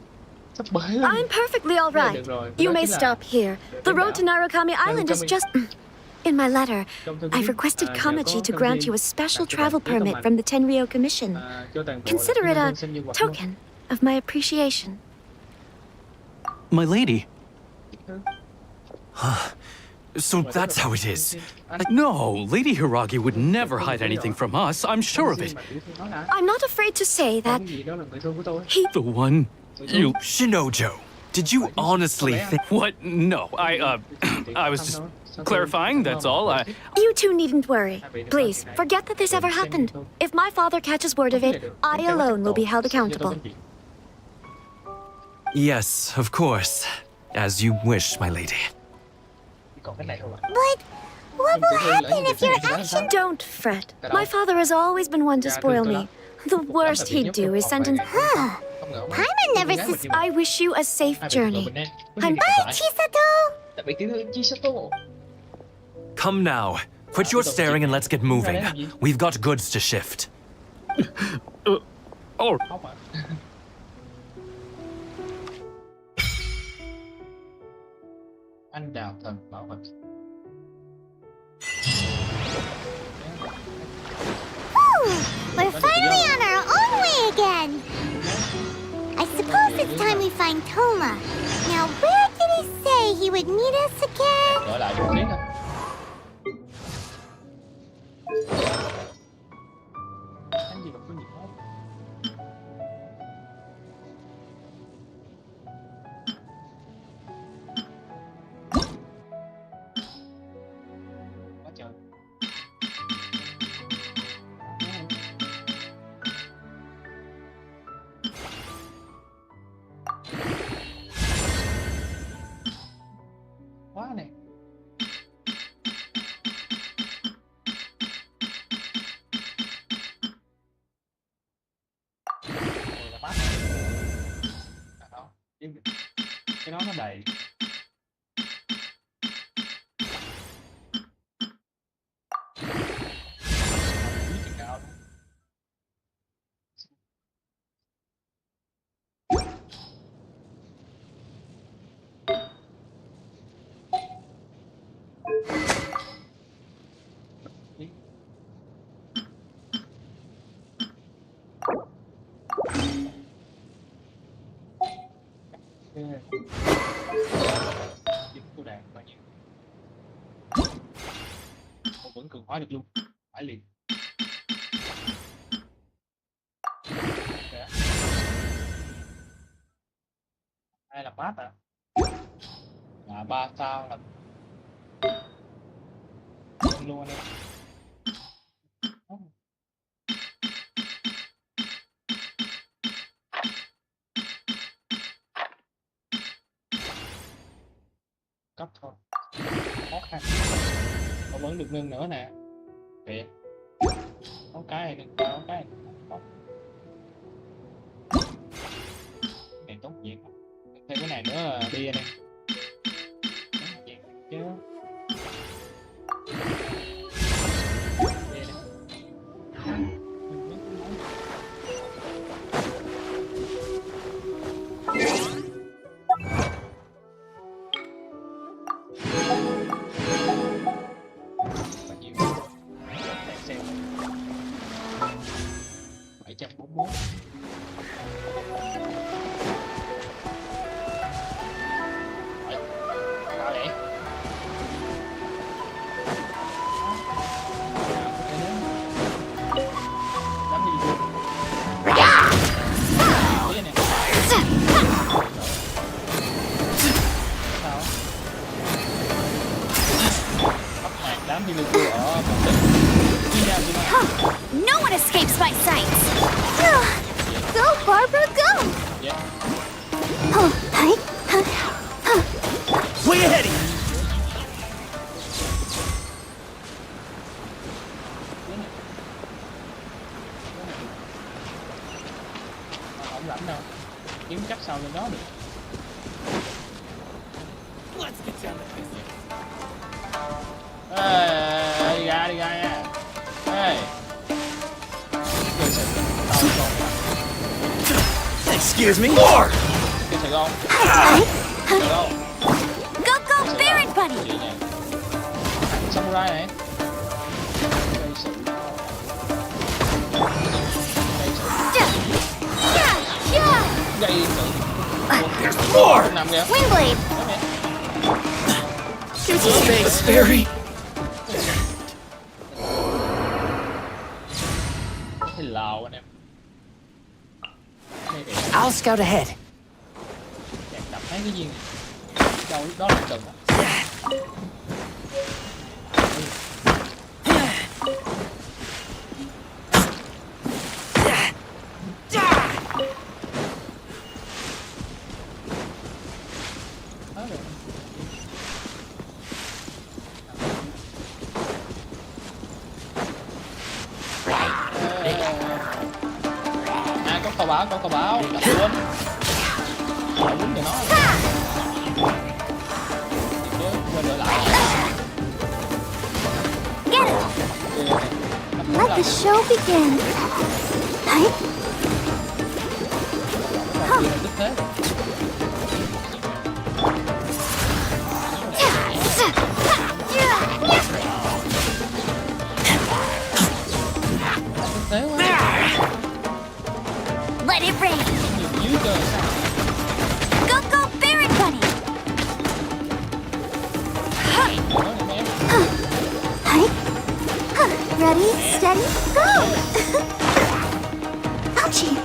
Sắp bể luôn. I'm perfectly all right. You may stop here. The road to Narukami Island is just... In my letter, I've requested Kamaji to grant you a special travel permit from the Tenryou Commission. Consider it a token of my appreciation. My lady. So that's how it is. No, Lady Hiragi would never hide anything from us. I'm sure of it. I'm not afraid to say that The one you... Shinojo, did you honestly think... What? No, I was just clarifying, that's all. You two needn't worry. Please, forget that this ever happened. If my father catches word of it, I alone will be held accountable. Yes, of course. As you wish, my lady. But what will happen if your action... Don't fret. My father has always been one to spoil me. The worst he'd do is sentence... Paimon never sus... I wish you a safe journey. I'm... Bye, Chisato! Tạm biệt tiểu thư Chisato. Come now. Quit your staring and let's get moving. We've got goods to shift. Oh, Không ạ. Anh đào thần bảo vật. We're finally on our own way again. I suppose it's time we find Toma. Now, where did he say he would meet us again? Trở lại một tiếng thôi. Anh gì mà có nhiều hết. Quá trời. Quá này. Rồi là bắt. Đó. Cái đó nó đầy. Cô đàn bao nhiêu? Cô vẫn cường hóa được luôn, phải liền. Đây là bát à? Là 3 sao là luôn anh em. Cấp thôi, khó khăn. Còn vẫn được nâng nữa nè. Kìa, có cái này nâng, có cái này nâng. Này tốt việc. Thêm cái này nữa là đi anh em. Chứ. No one escapes my sight. Go, Barbara, go! Way ahead of you! Không rảnh đâu, kiếm chắc sao lên đó được. Ê, đi ra nha. Ê. Excuse me. More. Cái Sài Gòn. Go, Baron Buddy! Samurai này. Gây sự. There's more. Nằm kìa. Wingblade! Thanks, Barry. Cái lào anh em. I'll scout ahead. Đập thấy cái gì đâu lúc đó là cần. Có câu báo, đập luôn. Đập đúng cho nó. Quên đợi lại. Get it! Let the show begin. Let it rain. Dưới cơ sao? Go, go, Baron Bunny. Ready, steady, go. Ouchie.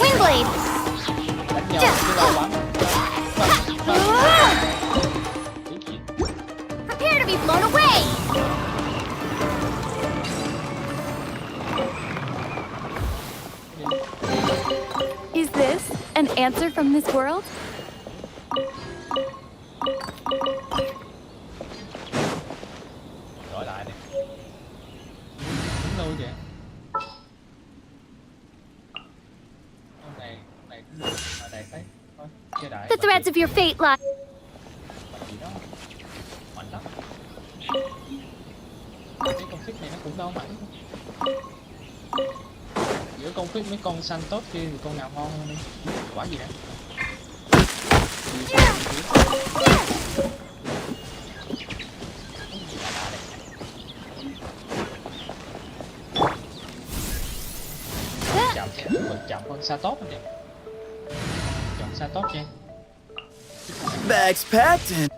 Wingblade. Prepare to be blown away. Is this an answer from this world? Đổi lại đi. Đúng luôn vậy. Này thấy. Thôi, chơi đại. The threads of your fate lie. Gì đó. Mạnh lắm. Cái conflict này nó cũng đâu mạnh. Giữa conflict mấy con xanh tốt kia thì con nào ngon hơn đi. Quả gì đó. Chậm nha, mình chậm con xa tốt nha. Chọn xa tốt nha. Bags packed and...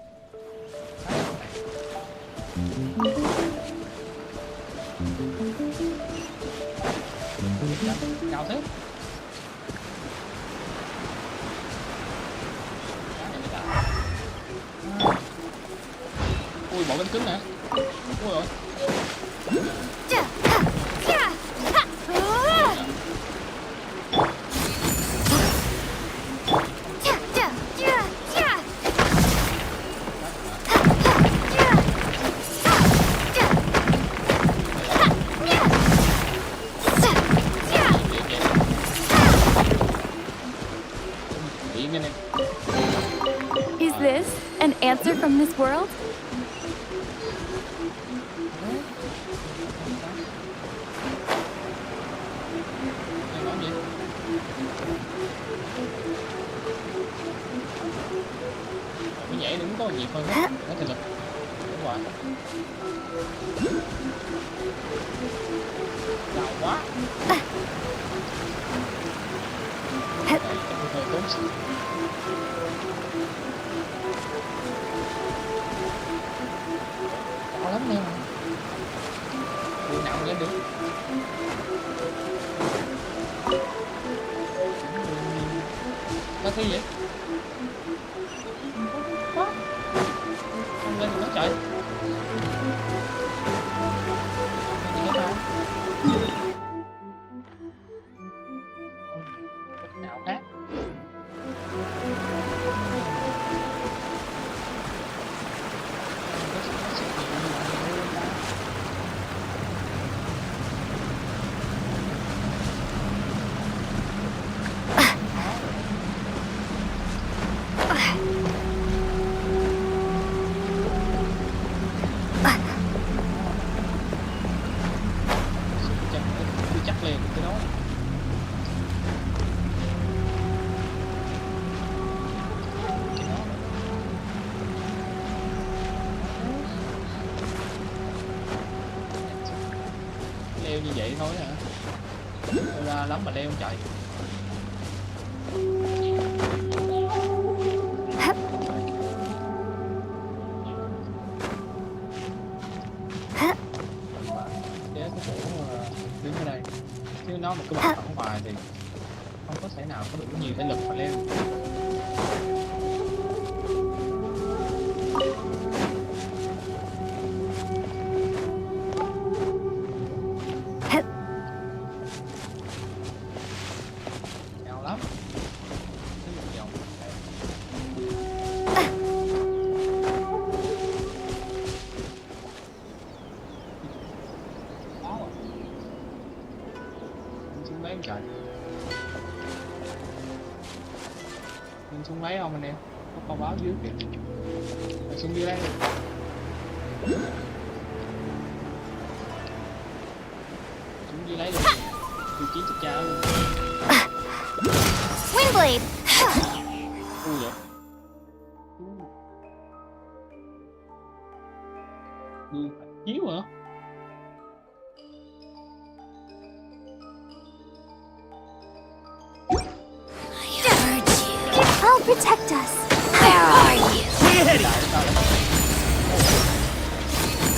Cao thế. Ui, bộ bánh cứng nè. Ui rồi. Is this an answer from this world? Cái nhảy đừng có nhịp hơn đó. Nó thực lực. Đúng rồi. Đau quá. Đây, chắc hơi tốn sức. Khó lắm nè. Đi nào lên được. Có cái gì vậy? Không lên được nó trời. Không lên được đâu. Nào khác. Chắc liền cái đó. Leo như vậy thôi hả? Leo ra lắm mà leo không chạy. Cái cổ đứng ở đây. Chứ nó mà cứ bật ở ngoài thì không có thể nào có đủ nhiều thể lực mà leo. Cao lắm. Xuống mấy trời. Mình xuống mấy không anh em? Có con báo dưới kìa. Mình xuống dưới đây. Xuống dưới lấy được. Tiêu chí chắc cha luôn. Wingblade. Ui vậy. Chiếu hả? protect us. Where are you?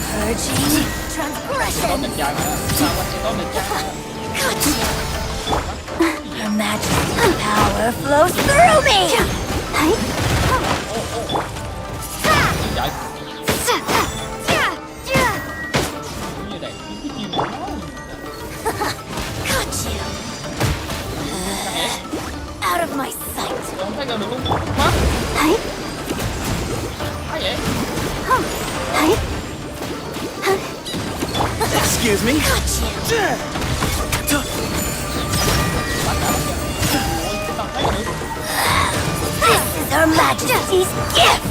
Purging transgression. Her magical power flows through me. Got you. Out of my sight. Excuse me? Got you. This is Her Majesty's gift.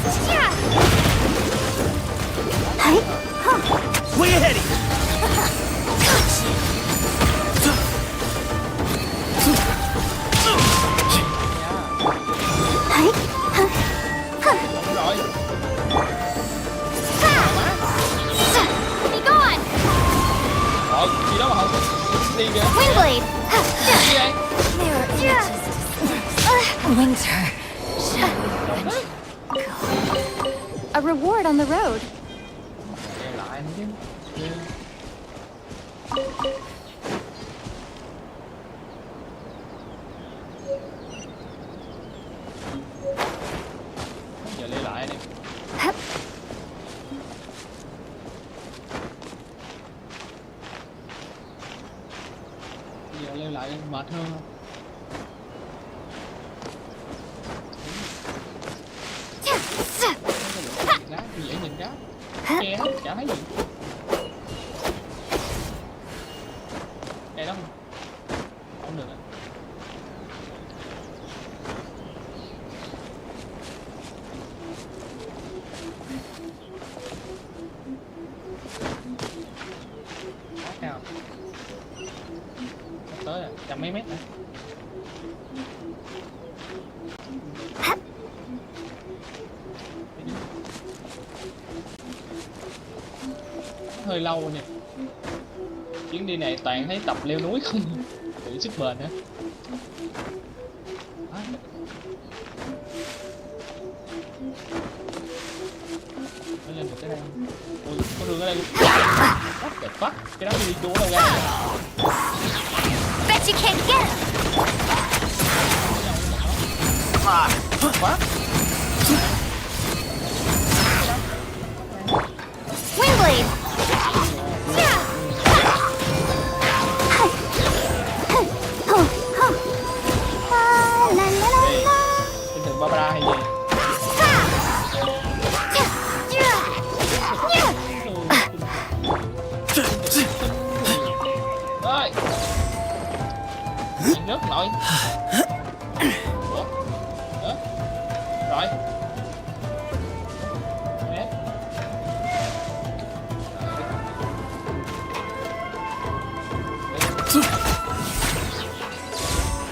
Way ahead of you. Be gone. Wingblade. Mirror images. Winter. A reward on the road. Giờ lấy lại đi. Giờ lấy lại mệt hơn không? Lá thì dễ nhìn đó. Che hết, chả thấy gì. Đây đó. Không được à. Nào. Tới rồi, trăm mấy mét nữa. Hơi lâu nè. Chuyến đi này toàn thấy tập leo núi không. Tự sức bền nữa. Mới lên được cái đây. Ôi, có đường ở đây luôn. What the fuck? Cái đó đi chỗ đâu ra? Bet you can't get him. What? Wingblade. Cái thằng Barbara hay gì? Rồi. Anh nước nội. Ủa? Đó. Rồi. Mét.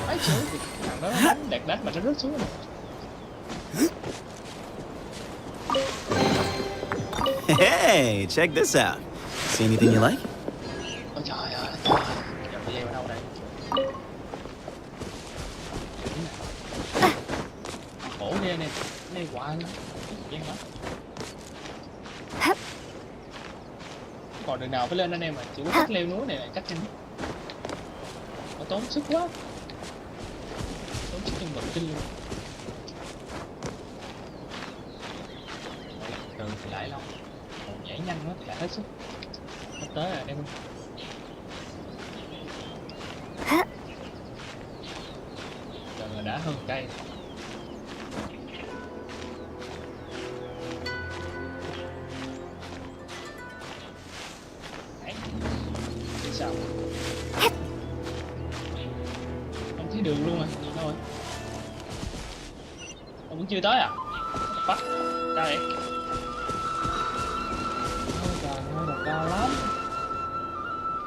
Ấy chứ, thằng đó đánh mà nó rớt xuống rồi. Hey, check this out. See anything you like? Ôi trời ơi, giờ phải leo ở đâu đây? Khổ ghê nè, này hoài luôn. Ghê lắm. Còn đường nào phải lên anh em mà, chỉ có thích leo núi này là chắc chắn. Nó tốn sức quá. Tốn sức trong bậc kinh luôn. Đường thì lại lâu. Còn nhảy nhanh quá thì lại hết sức. Sắp tới rồi em. Giờ đã hơn cây. Đấy. Sao? Không thấy đường luôn à? Đâu rồi? Ông vẫn chưa tới à? Bắt. Sao vậy? Ôi trời ơi, đọc cao lắm.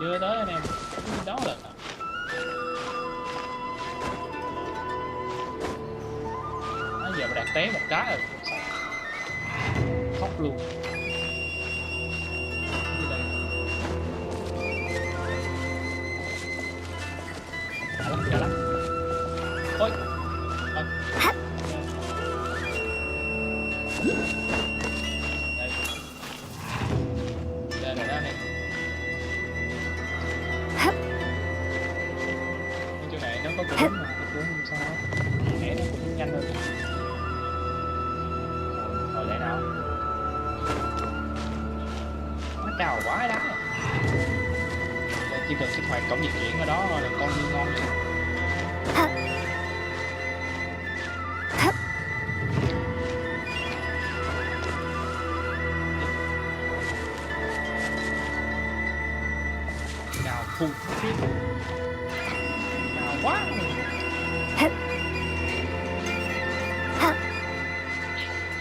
Chưa tới anh em. Cái đó là giờ mà đạt té một cái rồi khóc luôn. Đã lắm. Ôi. cuốn mà, nó cuốn không sao. Vẽ nó cũng nhanh hơn. Rồi lại nào. Nó cao quá đó. Chỉ cần kích hoạt cổng di chuyển ở đó là con đi ngon rồi. Cao khung cao quá.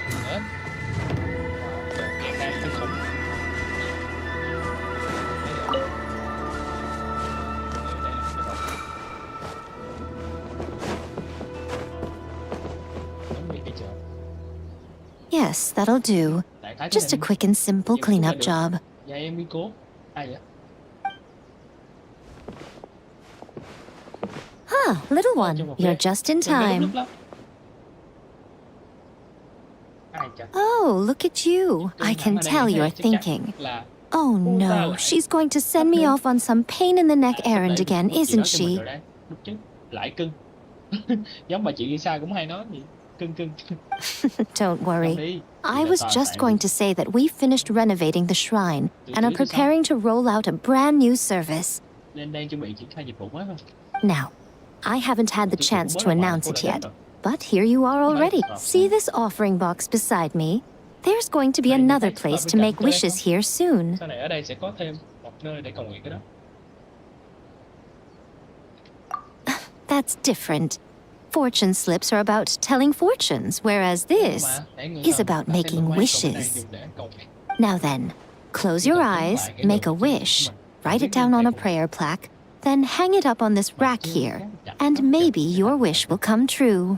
Nữa. Kẹt đang kinh khủng. Yes, that'll do. Just a quick and simple cleanup job. Dạ em biến cố. Ai vậy? Little one, you're just in time. Oh, look at you. I can tell you're thinking. Oh no, she's going to send me off on some pain in the neck errand again, isn't she? Lại cưng. Giống bà chị Lisa cũng hay nói gì. Cưng cưng. Don't worry. I was just going to say that we finished renovating the shrine and are preparing to roll out a brand new service. Nên đang chuẩn bị triển khai dịch vụ mới không? Now, I haven't had the chance to announce it yet, but here you are already. See this offering box beside me? There's going to be another place to make wishes here soon. Sau này ở đây sẽ có thêm một nơi để cầu nguyện cái đó. That's different. Fortune slips are about telling fortunes, whereas this is about making wishes. Now then, close your eyes, make a wish, write it down on a prayer plaque, then hang it up on this rack here, and maybe your wish will come true.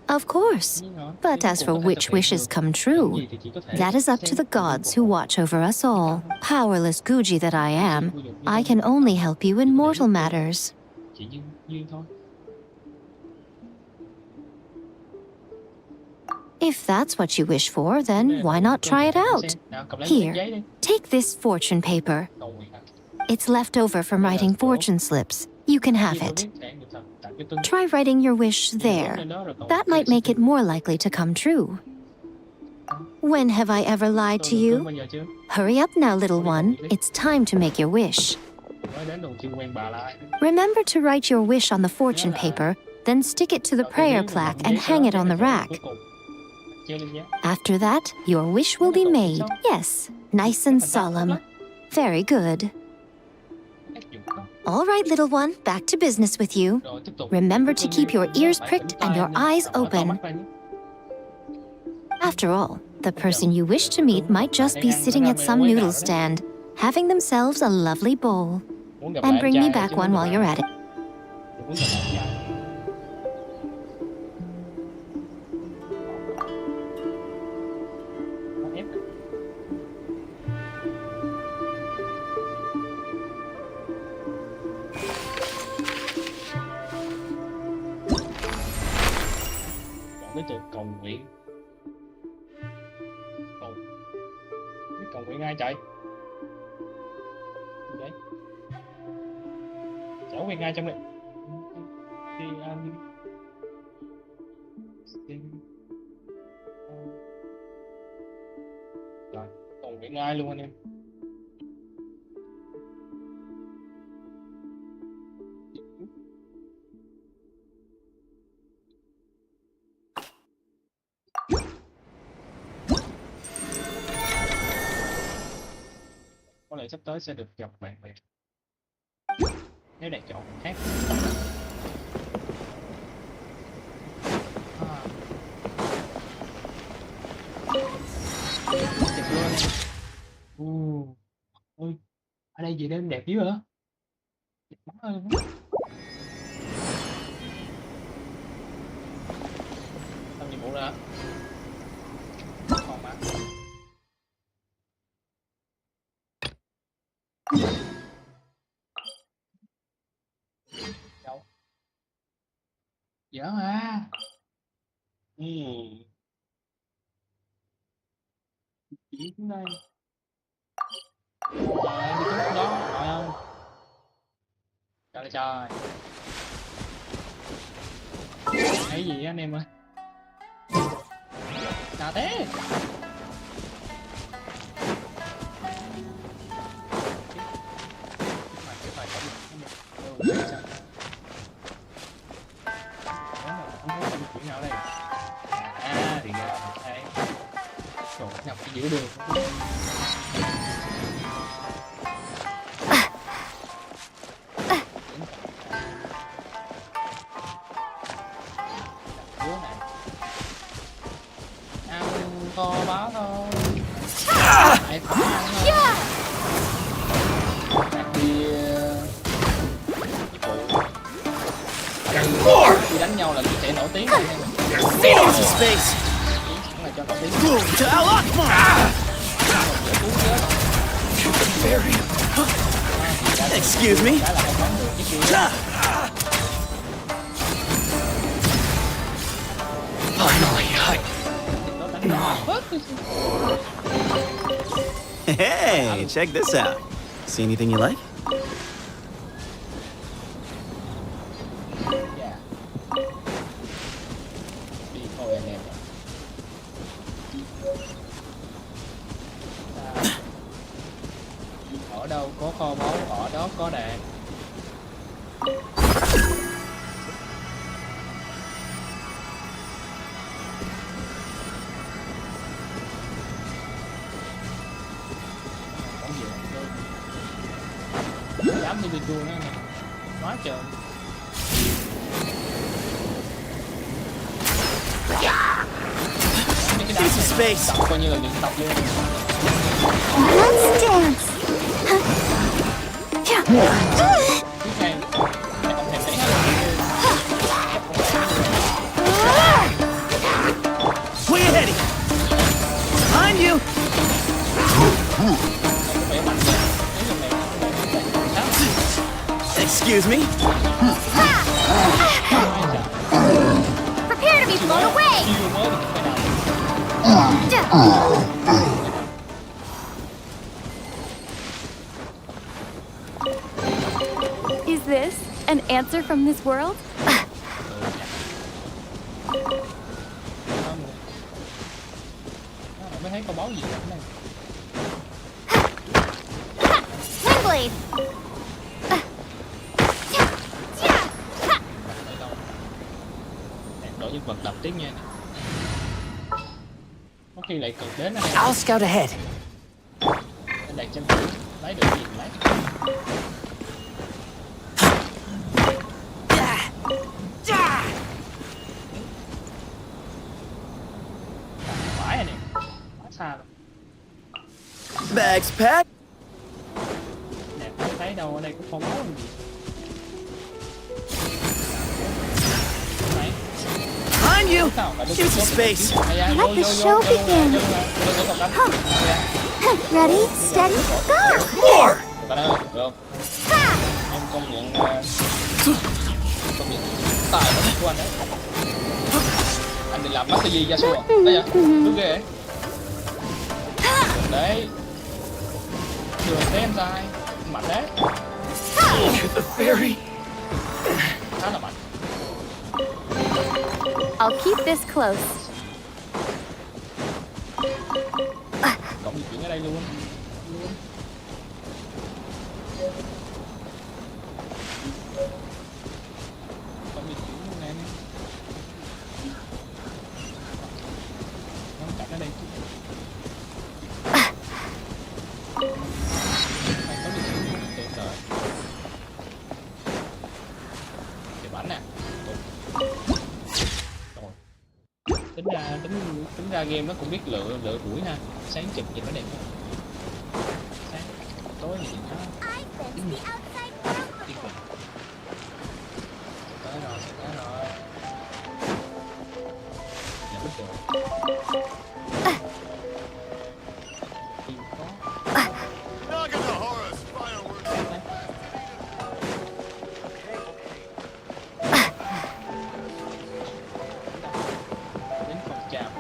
Of course. But as for which wishes come true, that is up to the gods who watch over us all. Powerless Guji that I am, I can only help you in mortal matters. If that's what you wish for, then why not try it out? Here, take this fortune paper. It's left over from writing fortune slips. You can have it. Try writing your wish there. That might make it more likely to come true. When have I ever lied to you? Hurry up now, little one. It's time to make your wish. Remember to write your wish on the fortune paper, then stick it to the prayer plaque and hang it on the rack. After that, your wish will be made. Yes, nice and solemn. Very good. All right, little one, back to business with you. Remember to keep your ears pricked and your eyes open. After all, the person you wish to meet might just be sitting at some noodle stand, having themselves a lovely bowl. And bring me back one while you're at it. Cái từ cầu nguyện. Biết cầu nguyện ai chạy? Vậy? Cháu nguyện ai trong này? Rồi, cầu nguyện ai luôn anh em? Có lẽ sắp tới sẽ được gặp bạn bè nếu bạn chọn khác. Đẹp luôn anh em. Ôi, ở đây gì đêm đẹp dữ hả? Đẹp quá luôn. Làm nhiệm vụ rồi hả? Còn mà. Đâu? Dở à. Chỉ xuống đây. Đi xuống đó, rồi ơi. Trời trời. Cái gì anh em ơi? Nào thế? À thì ra đây. Trời nhập cái giữa đường. Kho báo thôi. Hãy khó ăn thôi. Đặc biệt khi đánh nhau là sẽ nổi tiếng rồi em. Là cho nổi tiếng. Excuse me. Hey, check this out. See anything you like? Đi thôi anh em. Ở đâu có kho báu, ở đó có đàn. Dám đi chua nữa nè, quá trời. Space. Coi như là luyện tập luôn. Let's dance. Tiếp theo, mày không thèm thấy hết. Way ahead. Behind you. Excuse me. Prepare to be blown away. Is this an answer from this world? Mới thấy con báo gì vậy này. Windblade. Đổi nhân vật đập tiếp nha. Có khi lại cực đến này. I'll scout ahead. Anh đặt chân lấy được gì lấy. Phải rồi nè. Quá xa rồi. Bags packed. Nè, không thấy đâu, ở đây có kho báu làm gì. Behind you. Here's some space. Let the show begin. Ready, steady, go. More. Được. Em công nhận tài của anh đấy. Anh định làm Master gì ra xua? Đấy vậy? Đúng ghê. Đấy. Đường thế em sai. Mạnh đấy. The fairy. Khá là mạnh. I'll keep this close. Cộng di chuyển ở đây luôn. Cộng di chuyển luôn nè. Ngắm cảnh ở đây. Này có di chuyển tiện lợi. Cái bánh nè. Tính ra game nó cũng biết lựa buổi ha. Sáng chụp nhìn nó đẹp hơn. Sáng tối nhìn nó tới rồi. Dạ biết rồi.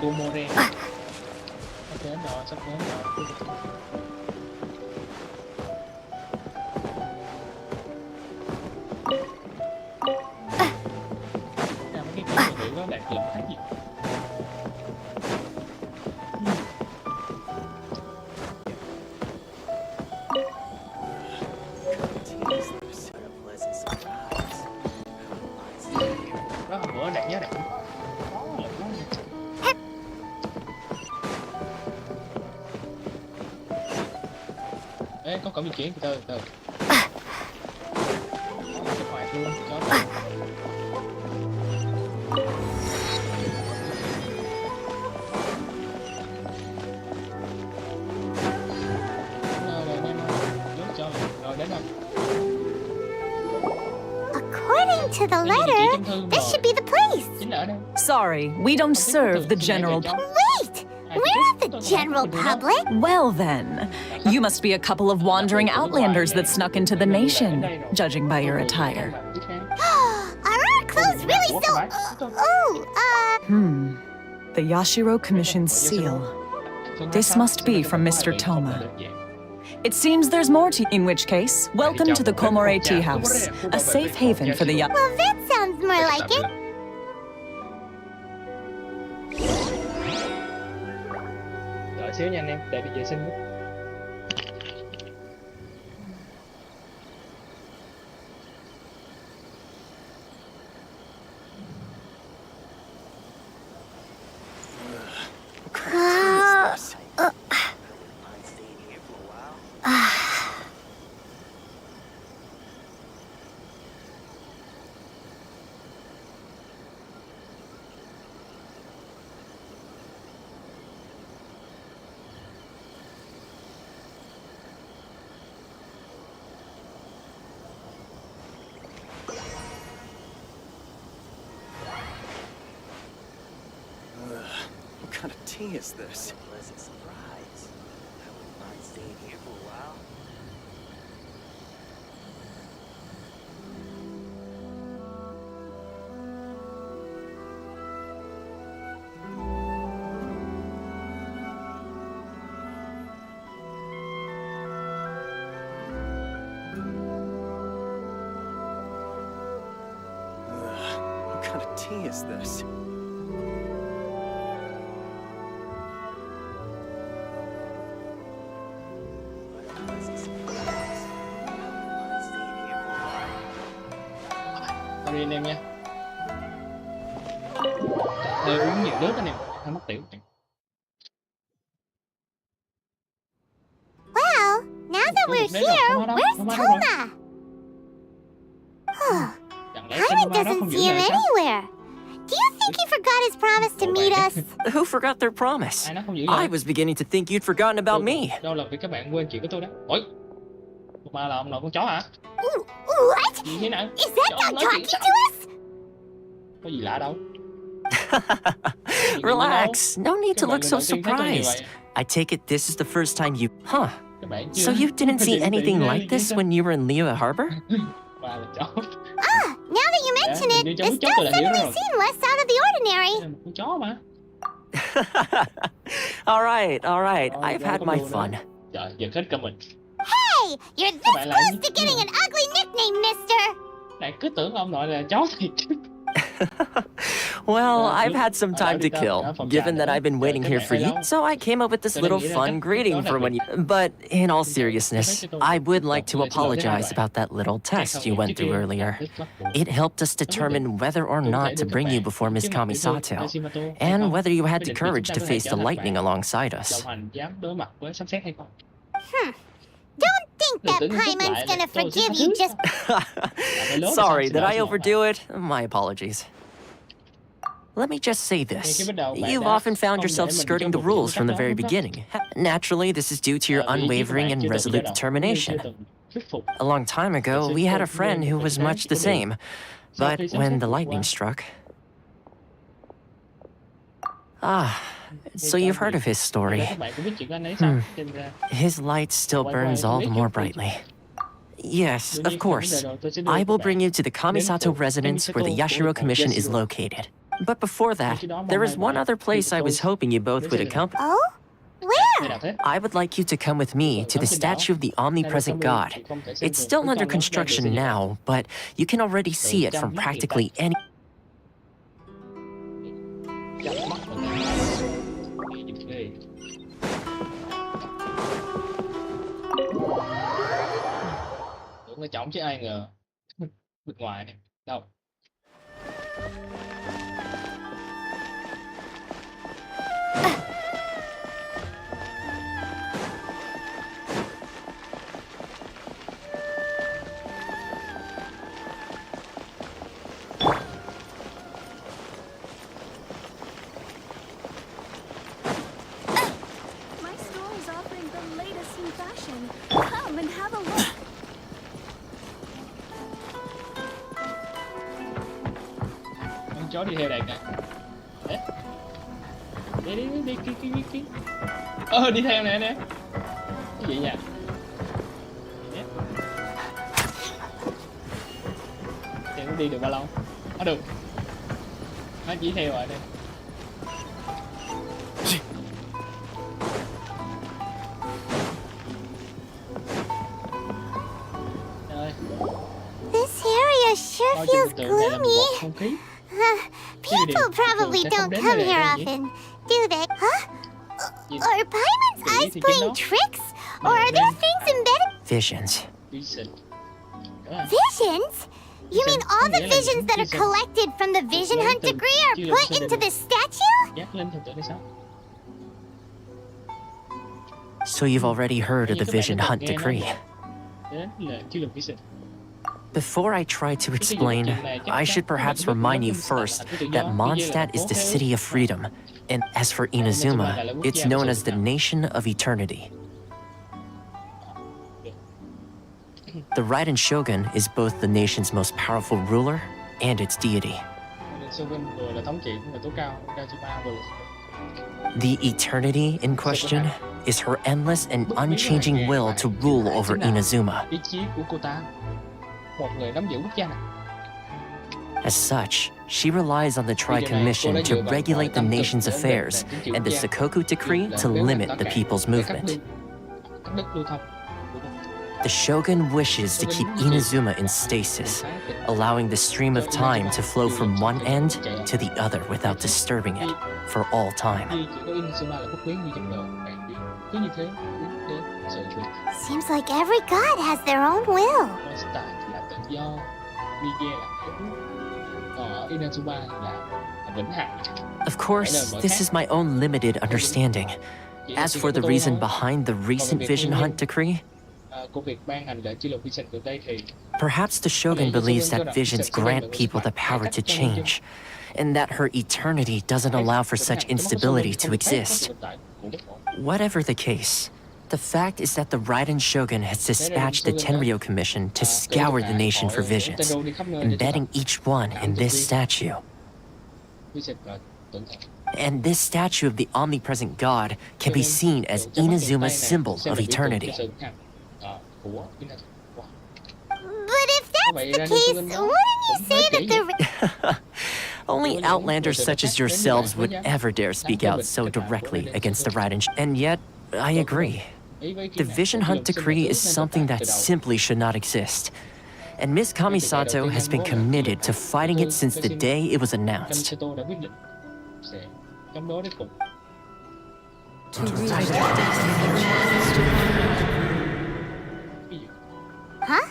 Cô More. Sắp đến rồi. lại lần thấy gì. Đó hôm bữa đặt nhớ đặt. Ê, có di chuyển từ từ. Hoạt luôn, cho. According to the letter, this should be the place. Sorry, we don't serve the general public. Wait! We're not the general public. Well then, you must be a couple of wandering outlanders that snuck into the nation, judging by your attire. Are our clothes really so... The Yashiro Commission's seal. This must be from Mr. Toma. It seems there's more to... In which case, welcome to the Komore Tea House, a safe haven for the young... Well, that sounds more like it. Đợi xíu nha anh em, để bị vệ sinh. What kind of tea is this? Pleasant surprise. I wouldn't mind staying here for a while. What kind of tea is this? Sorry anh em nha. Hơi uống nhiều nước anh em, hơi mất tiểu. Well, now that we're here, where's Toma? Paimon doesn't see him anywhere. Do you think he forgot his promise to meet us? Who forgot their promise? I was beginning to think you'd forgotten about me. Đâu là vì các bạn quên chuyện của tôi đó. Ôi, mà là ông nội con chó hả? What? Gì thế nào? Is that dog talking to us? Có gì lạ đâu. Relax. No need to look so surprised. I take it this is the first time you... Huh. So you didn't see anything like this when you were in Liyue Harbor? Now that you mention it, this does suddenly seem less out of the ordinary. Con chó mà. All right. I've had my fun. Trời, giật hết cả mình. Hey, you're this close to getting an ugly nickname, mister. Này cứ tưởng ông nội là chó thiệt chứ. Well, I've had some time to kill, given that I've been waiting here for you, so I came up with this little fun greeting for when you... But in all seriousness, I would like to apologize about that little test you went through earlier. It helped us determine whether or not to bring you before Miss Kamisato, and whether you had the courage to face the lightning alongside us. Don't think that Paimon's gonna forgive you just... Sorry, did I overdo it? My apologies. Let me just say this. You've often found yourself skirting the rules from the very beginning. Naturally, this is due to your unwavering and resolute determination. A long time ago, we had a friend who was much the same. But when the lightning struck... So you've heard of his story. His light still burns all the more brightly. Yes, of course. I will bring you to the Kamisato residence where the Yashiro Commission is located. But before that, there is one other place I was hoping you both would accompany. Oh? Where? I would like you to come with me to the statue of the omnipresent god. It's still under construction now, but you can already see it from practically any... phải chọn chứ ai ngờ bên ngoài này đâu. My store is offering the latest in fashion. Come and have a look. Con chó đi theo đàn nè. Đấy. Đi. Đi theo nè nè. Cái gì nhỉ? Thì nó đi được bao lâu? Được. Nó chỉ theo rồi đây. This area sure feels gloomy. People probably don't come here often, do they? Huh? Are Paimon's eyes playing tricks? Or are there things embedded? Visions. Visions? You mean all the visions that are collected from the vision hunt degree are put into this statue? So you've already heard of the vision hunt decree. Before I try to explain, I should perhaps remind you first that Mondstadt is the city of freedom, and as for Inazuma, it's known as the Nation of Eternity. The Raiden Shogun is both the nation's most powerful ruler and its deity. The Eternity in question is her endless and unchanging will to rule over Inazuma. As such, she relies on the Tri-Commission to regulate the nation's affairs and the Sakoku Decree to limit the people's movement. The Shogun wishes to keep Inazuma in stasis, allowing the stream of time to flow from one end to the other without disturbing it for all time. Seems like every god has their own will. Of course, this is my own limited understanding. As for the reason behind the recent Vision Hunt decree, perhaps the Shogun believes that visions grant people the power to change, and that her eternity doesn't allow for such instability to exist. Whatever the case, the fact is that the Raiden Shogun has dispatched the Tenryou Commission to scour the nation for visions, embedding each one in this statue. And this statue of the omnipresent god can be seen as Inazuma's symbol of eternity. But if that's the case, wouldn't you say that the... Only outlanders such as yourselves would ever dare speak out so directly against the Raiden. And yet, I agree. The Vision Hunt decree is something that simply should not exist. And Miss Kamisato has been committed to fighting it since the day it was announced. Huh?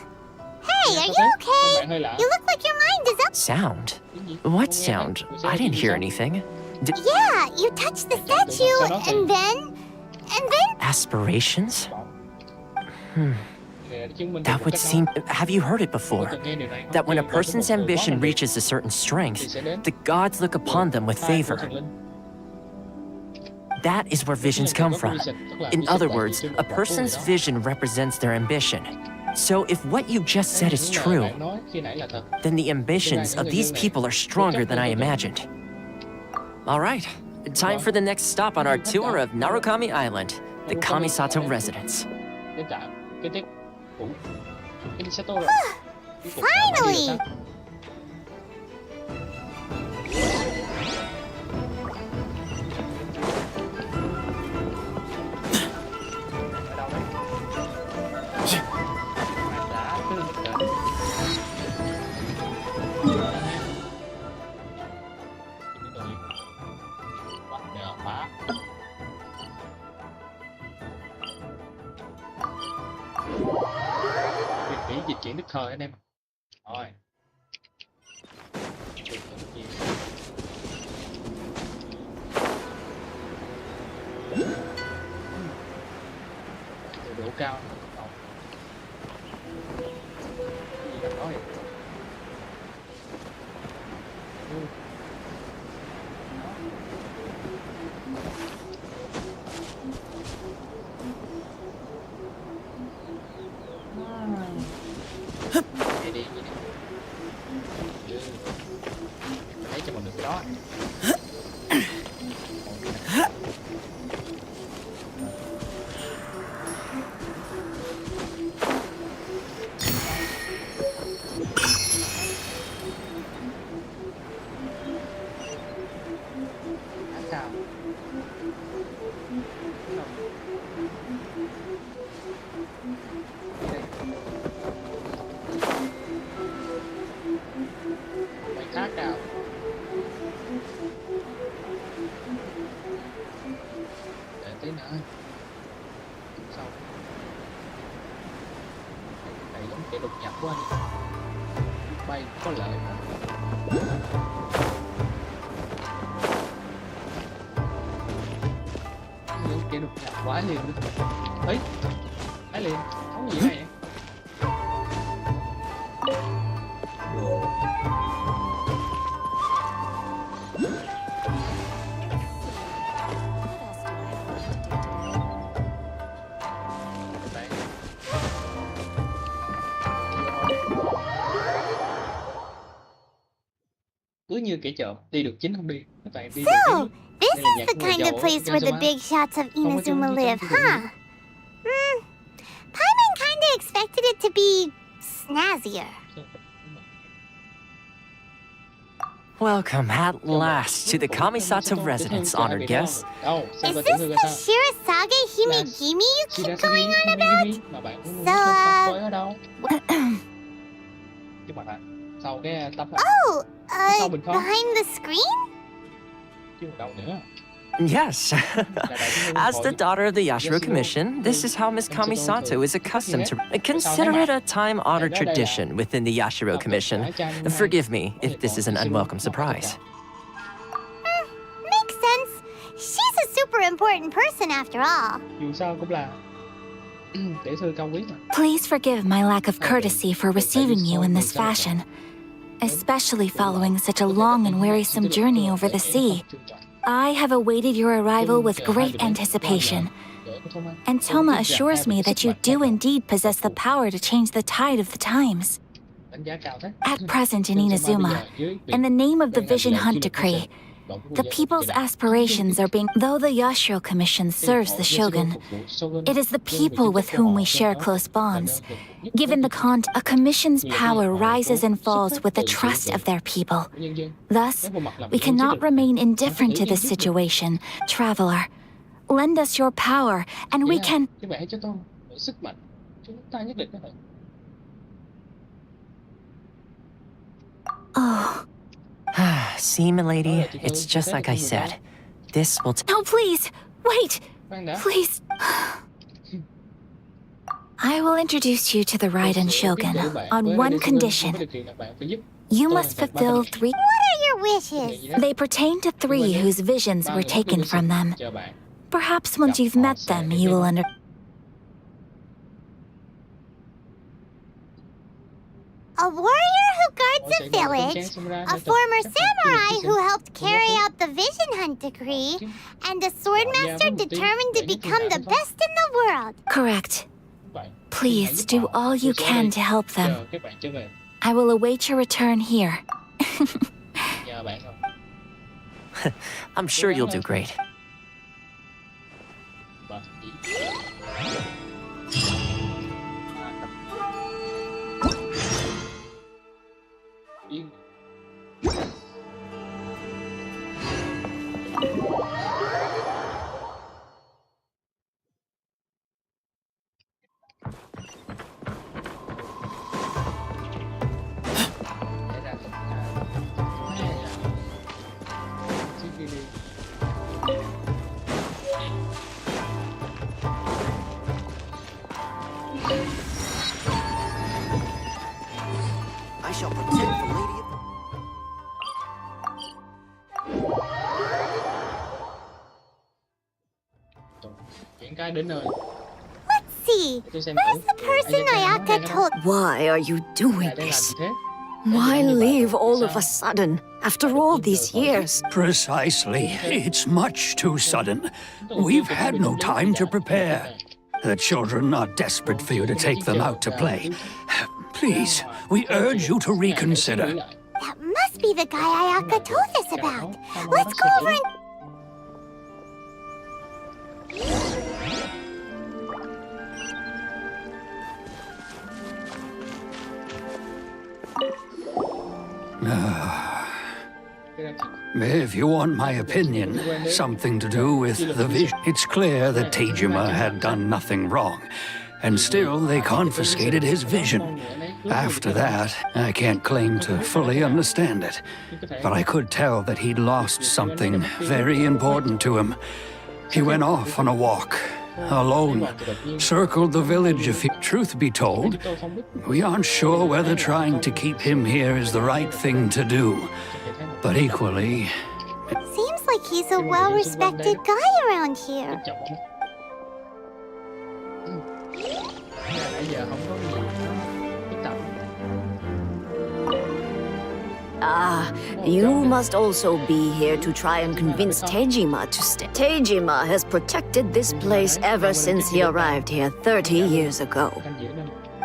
Hey, are you okay? You look like your mind is up. Sound? What sound? I didn't hear anything. Yeah, you touched the statue, and then... Aspirations? That would seem... Have you heard it before? That when a person's ambition reaches a certain strength, the gods look upon them with favor. That is where visions come from. In other words, a person's vision represents their ambition. So if what you just said is true, then the ambitions of these people are stronger than I imagined. All right, time for the next stop on our tour of Narukami Island, the Kamisato residence. Finally! dịch chuyển tức thời anh em. Rồi. Độ cao. Gì cần nói vậy? Đi đi đi. Lấy cho mọi người cái đó. Chào. Mày khác nào? Để tí nữa. Sau. Này giống kẻ đột nhập của anh. Bay có lợi mà. Kẻ đột nhập quá liền luôn. Ấy, ấy liền, không gì này. Cứ như kẻ trộm, đi được chính không đi. Các bạn đi được So, chính. this is the kind of place where the big shots of Inazuma live, huh? Paimon kinda expected it to be snazzier. Welcome at last to the Kamisato residence, honored guests. Is this the Shirasage Himegimi you keep going on about? Sau cái tấm Oh, behind the screen? chứ đâu nữa. Yes. As the daughter of the Yashiro Commission, this is how Miss Kamisato is accustomed to. Consider it a time-honored tradition within the Yashiro Commission. Forgive me if this is an unwelcome surprise. Makes sense. She's a super important person after all. Dù sao cũng là để sư cao quý mà. Please forgive my lack of courtesy for receiving you in this fashion, especially following such a long and wearisome journey over the sea. I have awaited your arrival with great anticipation, and Toma assures me that you do indeed possess the power to change the tide of the times. At present in Inazuma, in the name of the Vision Hunt Decree, the people's aspirations are being... Though the Yashiro Commission serves the Shogun, it is the people with whom we share close bonds. Given the a commission's power rises and falls with the trust of their people. Thus, we cannot remain indifferent to this situation. Traveler, lend us your power, and we can... Oh... See, milady, it's just like I said. This will... No, please! Wait! Please! I will introduce you to the Raiden Shogun on one condition. You must fulfill 3... What are your wishes? They pertain to 3 whose visions were taken from them. Perhaps once you've met them, you will under... A warrior who guards a village, a former samurai who helped carry out the Vision Hunt Decree, and a swordmaster determined to become the best in the world. Correct. Please do all you can to help them. I will await your return here. I'm sure you'll do great. shall protect the lady of... Những cái đến nơi. Let's see. Where's the person Ayaka told? Why are you doing this? Why leave all of a sudden, after all these years? Precisely. It's much too sudden. We've had no time to prepare. The children are desperate for you to take them out to play. Please, we urge you to reconsider. That must be the guy Ayaka told us about. Let's go over and... If you want my opinion, something to do with the vision, it's clear that Tejima had done nothing wrong, and still they confiscated his vision. After that, I can't claim to fully understand it, but I could tell that he'd lost something very important to him. He went off on a walk, alone, circled the village a few. Truth be told, we aren't sure whether trying to keep him here is the right thing to do. But equally... Seems like he's a well-respected guy around here. Ah, you must also be here to try and convince Tejima to stay. Tejima has protected this place ever since he arrived here 30 years ago.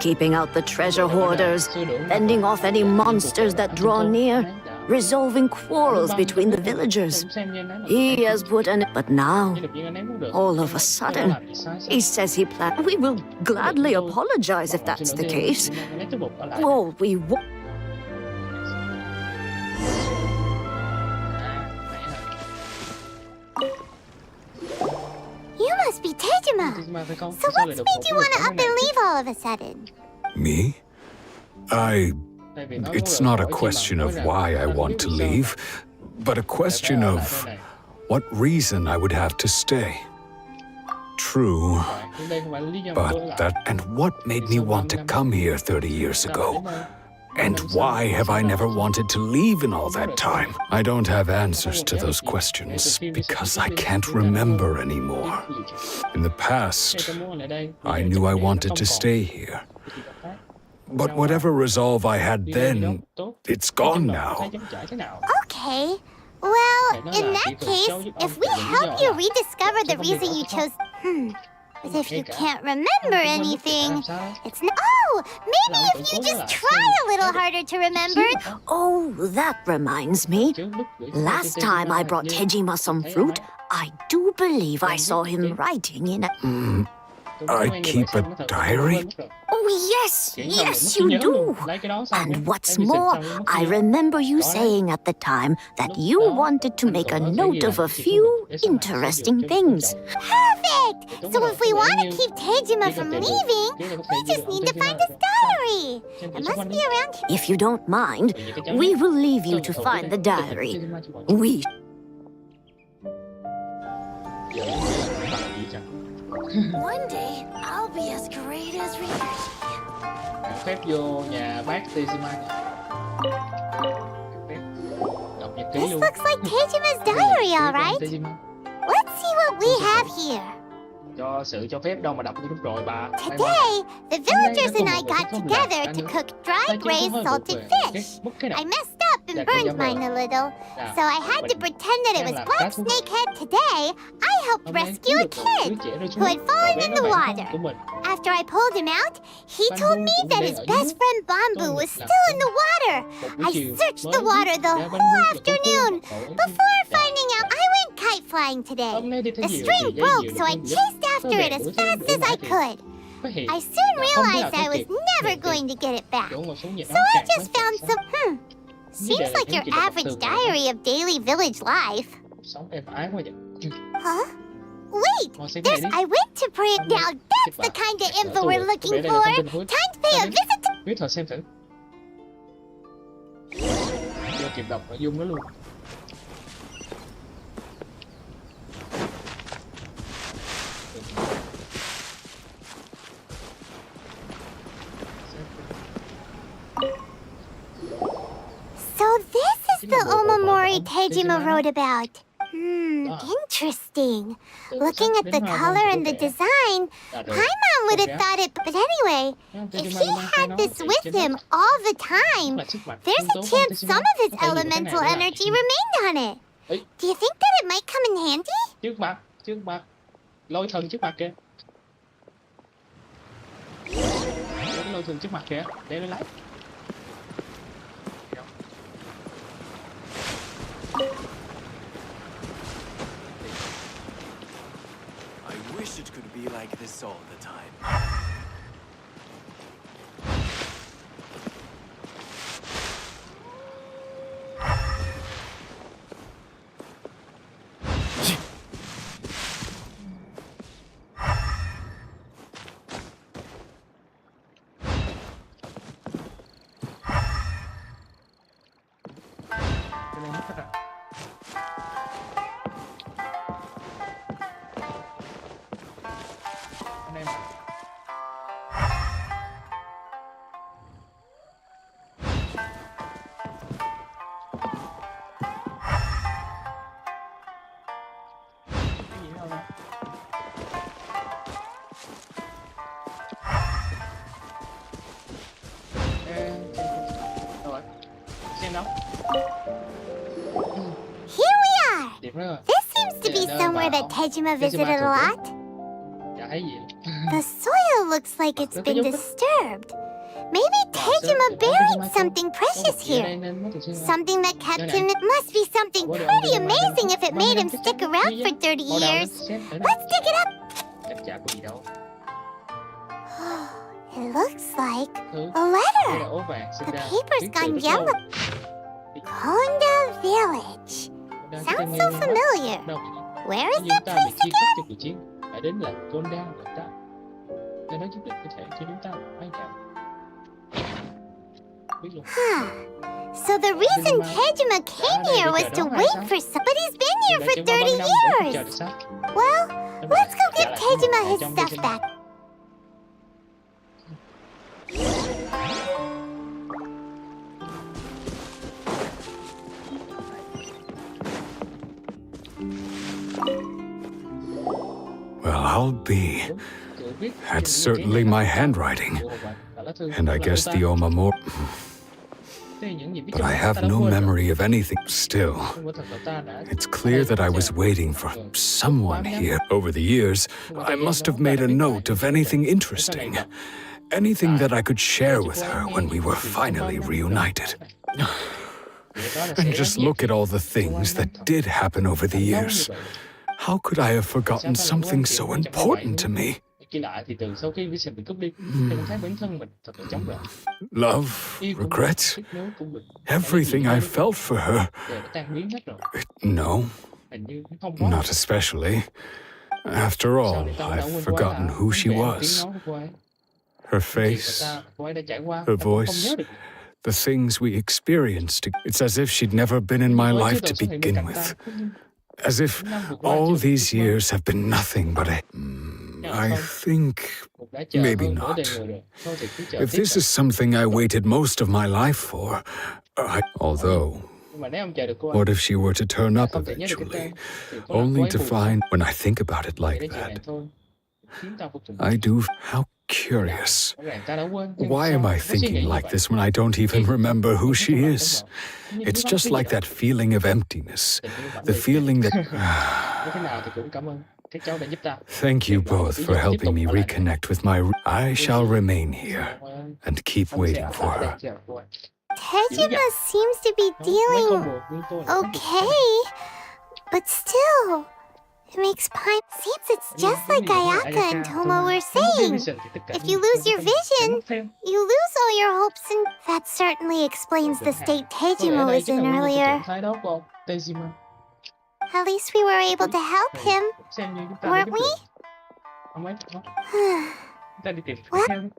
Keeping out the treasure hoarders, fending off any monsters that draw near, resolving quarrels between the villagers. He has put an... But now, all of a sudden, he says he plans... We will gladly apologize if that's the case. Well, we won't. You must be Tejima. So what's made you want to up and leave all of a sudden? Me? It's not a question of why I want to leave, but a question of what reason I would have to stay. True, but that... And what made me want to come here 30 years ago? And why have I never wanted to leave in all that time? I don't have answers to those questions because I can't remember anymore. In the past, I knew I wanted to stay here. But whatever resolve I had then, it's gone now. Okay. Well, in that case, if we help you rediscover the reason you chose... But if you can't remember anything, it's not... Oh! Maybe if you just try a little harder to remember... Oh, that reminds me. Last time I brought Tejima some fruit, I do believe I saw him writing in a... I keep a diary? Oh, yes, yes, you do. And what's more, I remember you saying at the time that you wanted to make a note of a few interesting things. Perfect! So if we want to keep Tejima from leaving, we just need to find his diary. It must be around here. If you don't mind, we will leave you to find the diary. We... One day, I'll be as great as Ryu. Phép vô nhà bác Tejima. Đọc nhật ký This luôn. looks like Tejima's diary, alright? Let's see what we have here. Cho sự cho phép đâu mà đọc như lúc rồi bà. Today, the villagers and I got together to cook dry braised salted fish. I messed up and burned mine a little, so I had to pretend that it was Black Snakehead. Today, I helped rescue a kid who had fallen in the water. After I pulled him out, he told me that his best friend Bamboo was still in the water. I searched the water the whole afternoon. Before finding out, I went kite flying today. The string broke, so I chased after it as fast as I could. I soon realized I was never going to get it back, so I just found some... Seems like your average diary of daily village life. Huh? Wait! There's I went to print. Now that's the kind of info we're looking for! Time to pay a visit to... Biết thời xem thử. Chưa kịp đọc nội dung đó luôn. the Omamori Tejima wrote about. Interesting. Looking at the color and the design, Paimon would have thought it, but anyway, if he had this with him all the time, there's a chance some of his elemental energy remained on it. Do you think that it might come in handy? Trước mặt, lôi thần trước mặt kìa. Lôi thần trước mặt kìa, để nó lấy. I wish it could be like this all the time. Here we are! This seems to be somewhere that Tejima visited a lot. The soil looks like it's been disturbed. Maybe Tejima buried something precious here. Something that kept him. It must be something pretty amazing if it made him stick around for 30 years. Let's dig it up. It looks like a letter. The paper's gone yellow. Konda Village. Sounds so familiar. Where is that place again? Huh. So the reason Tejima came here was to wait for some, but he's been here for 30 years. Well, let's go give Tejima his stuff back. Well, I'll be. That's certainly my handwriting. And I guess the Omamori. But I have no memory of anything. Still, it's clear that I was waiting for someone here. Over the years, I must have made a note of anything interesting. Anything that I could share with her when we were finally reunited. And just look at all the things that did happen over the years. How could I have forgotten something so important to me? Love, regret, everything I felt for her. No, not especially. After all, I've forgotten who she was. Her face, her voice, the things we experienced. It's as if she'd never been in my life to begin with. As if all these years have been nothing but a... I think... maybe not. If this is something I waited most of my life for... although... what if she were to turn up eventually? Only to find... When I think about it like that... I do... How curious. Why am I thinking like this when I don't even remember who she is? It's just like that feeling of emptiness. The feeling that... Thank you both for helping me reconnect with my... I shall remain here and keep waiting for her. Tejima seems to be dealing okay, but still, it makes seems it's just like Ayaka and Tomo were saying. If you lose your vision, you lose all your hopes, and that certainly explains the state Tejima was in earlier. At least we were able to help him, weren't we? Well,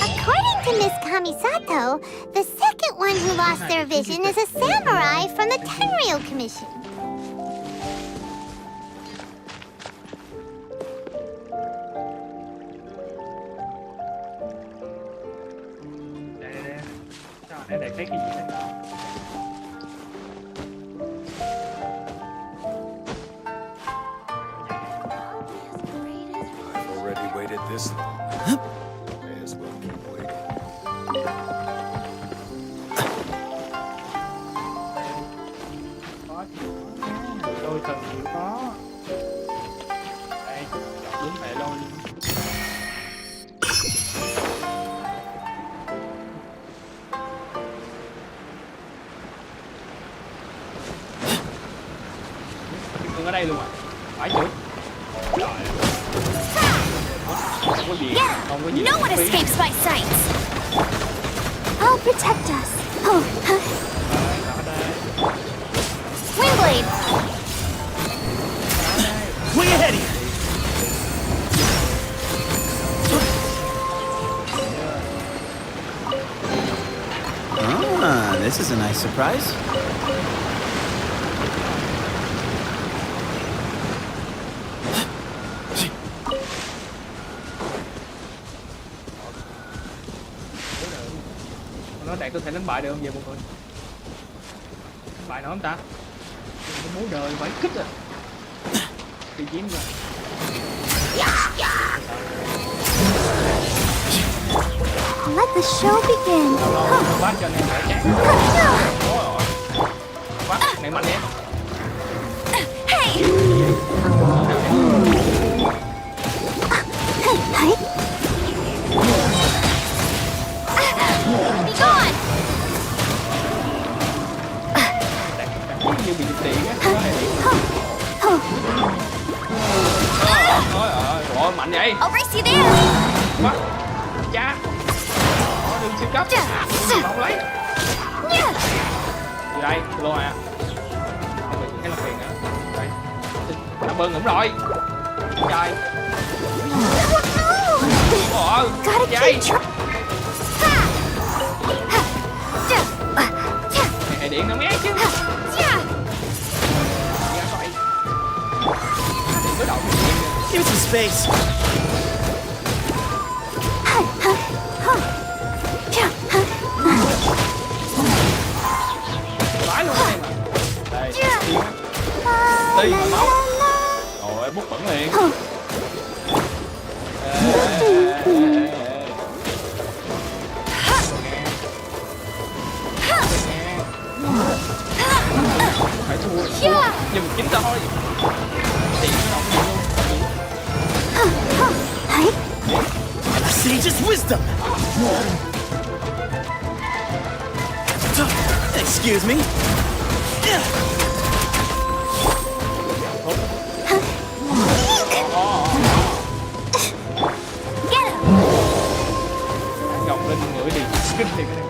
according to Miss Kamisato, the second one who lost their vision is a samurai from the Tenryou Commission. Cái này thấy cái gì đây? I've already waited this long. May as well keep waiting. Đôi thần chịu khó. Đây, chọn đúng hệ lôi. Ở đây luôn à? Phải chứ? Không có gì, không có gì. No one escapes my sight. I'll protect us. Oh, huh. Windblade. Way ahead of you! Ah, this is a nice surprise. Nó đạt có thể đánh bại được không vậy mọi người? Đánh bại nó không ta? Cái bố đời phải kích à. Đi chiếm rồi. Let the show begin. Bắt cho nên phải chạy. Bắt, này mạnh em. Hey! Be gone! Như bị giật điện á. Rồi, mạnh vậy. I'll race you there. Bắt. Cha. Đừng siêu cấp. Không lấy. Từ đây, lô à. Không được cái là tiền nữa. Đây. Đã bơn ngủm rồi. Trời. Chạy. Hệ điện nó mé chứ. Give it some space. Phải luôn em ạ. Đây. Đi máu. Rồi bút bẩn liền. Phải thua. Nhưng chính thôi. Tiền nó động luôn. Sage's wisdom. Excuse me. Gồng lên ngửi đi, kinh thì cái này.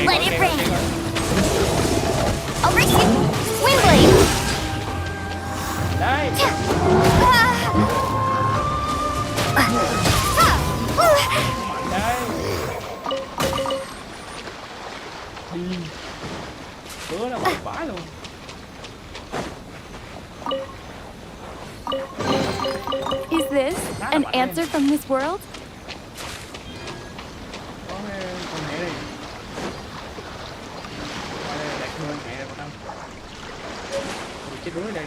Let it rain. I'll race you. Windblade. Đây. Đây. Đi. Bữa nó bật bãi luôn. Is this an answer from this world? Con mẹ đi. Qua đây đặt hơn mẹ đây con năm. Chết đuối đây.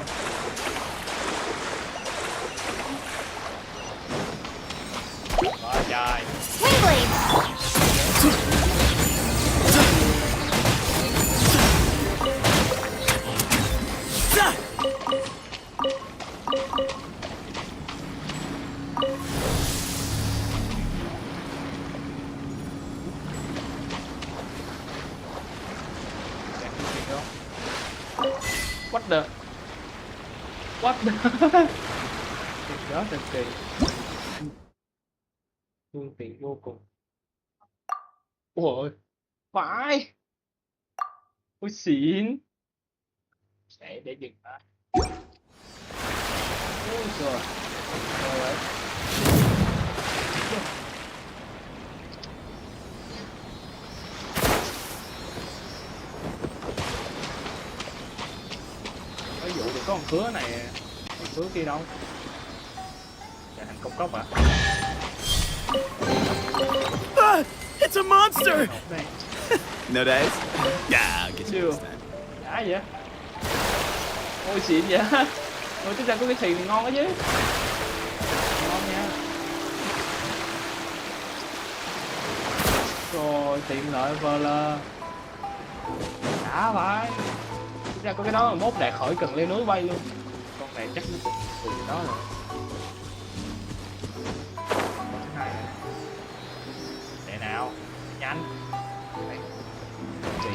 Trời. Windblade. What the? Đó thật kỳ. Phương tiện vô cùng. Ôi, phải. Ôi xịn. Để dừng lại. Ôi trời. Rồi. Ví dụ thì có con khứa này, con khứa kia đâu? Để hành Cục cốc à? Ah, it's a monster! Này, No dice? Yeah, I'll get you this time. đã vậy? Ôi xịn vậy? Ôi tính ra có cái xì này ngon đó chứ. Ngon nha. Rồi tiện lợi vờ lơ. Đã vậy. Tính ra có cái đó mà mốt đạt khỏi cần leo núi bay luôn. Con này chắc nó từ đó rồi. Con thứ hai này. Để nào, nhanh. Đây. Chị.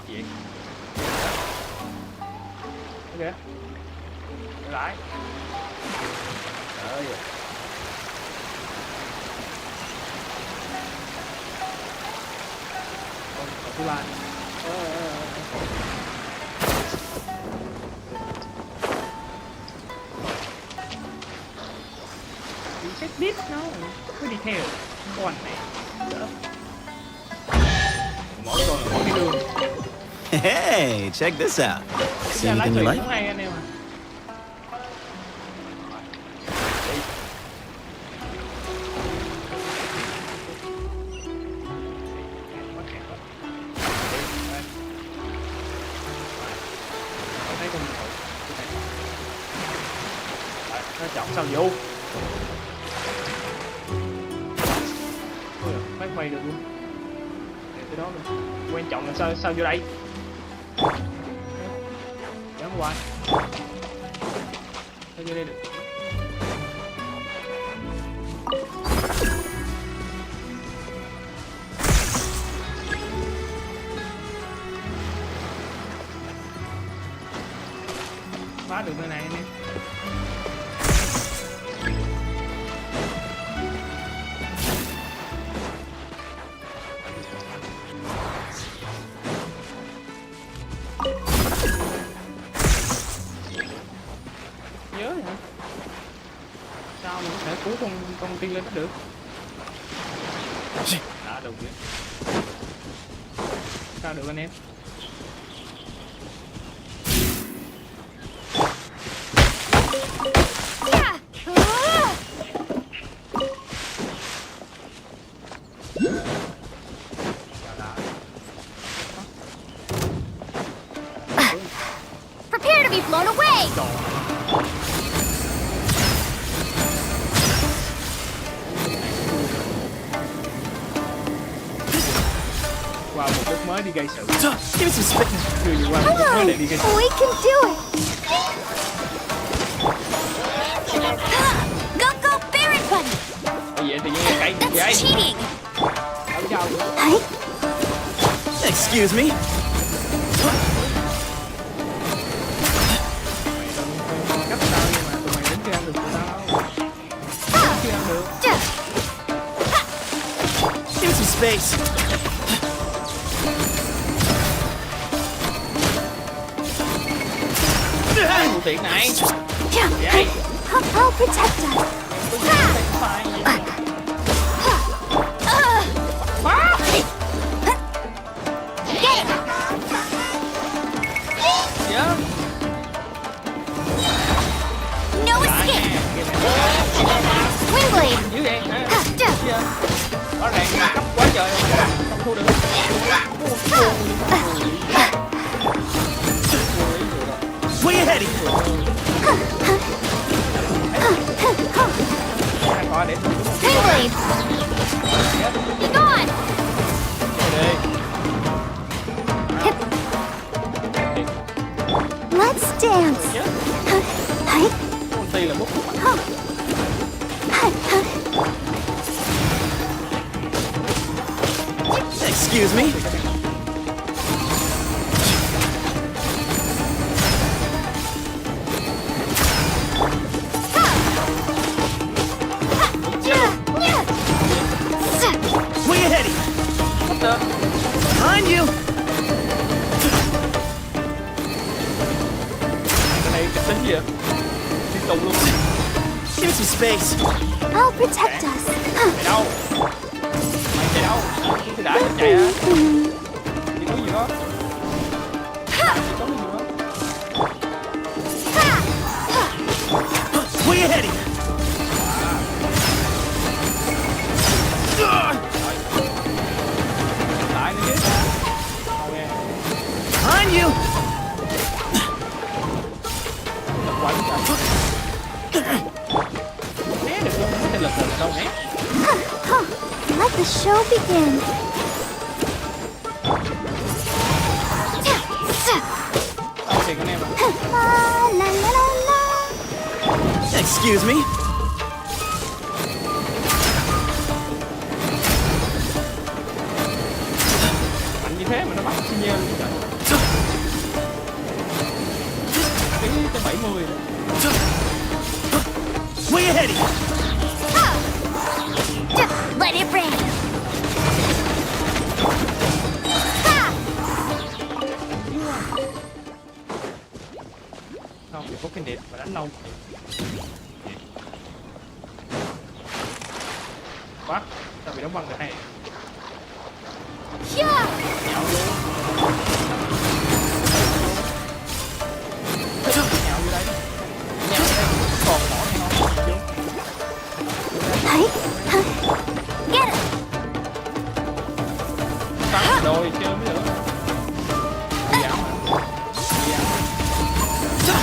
Gì? Ok. Lại. Trời ơi. Còn thứ ba. Đi check this nó cứ đi theo con này đỡ. Mỗi con là mỗi cái đường. Hey, check this out. See anything you like? Hay anh em à. Nó chọn sao vô. Ôi, máy quay được luôn. Để tới đó luôn. Quan trọng là sao vô đây. Dám qua. Sao vô đây được. Phá được nơi này anh em. Nhớ hả? Sao mình có thể cứu con tiên lên được? Đã được vậy. Sao được anh em? Prepare to be blown away! Qua một đất mới đi gây sự. Give me some space. Qua một đất mới để đi gây sự. We can do it! Go, Barrett Bunny! Vậy thì như cây vậy. That's cheating! Ở đâu nữa? Hey? Excuse me. Cấp tao nhưng mà tụi mày đến chưa ăn được tụi tao. Chưa ăn được. Give me some space. Phụ tiện này. Hey, I'll protect us. Get it. No escape. Windblade. Dữ vậy hả? Rõ ràng là cấp quá trời không thu được. Where you heading? Windblade. Be gone. Let's dance. Hey. Ty là bút của Excuse me. Where you heading? Behind you. Cái này cái tính gì vậy? Đi tù luôn. Give me some space. I'll protect us. Chạy đâu? Mày chạy đâu? Thì đã chạy hả? Đi có gì đó? Đi có gì đó? Way ahead! Lại nữa chứ. On you! Quánh rồi. Né được luôn, cái lực là đâu né. Let the show begin. Tao thì con em à. La la la la. Excuse me? Mạnh như thế mà nó bắt sinh nhơn luôn trời. Tới 70. Way ahead! Let it rain. Không, thì có cái đẹp mà đánh lâu. Quá, tao bị đóng băng rồi này. Nhạo luôn. Nhạo vô đây. Nhạo vô đây. Còn mỏ này không? Vô. Get it. Bắn rồi, chơi mới được. Dạo mà. Dạo.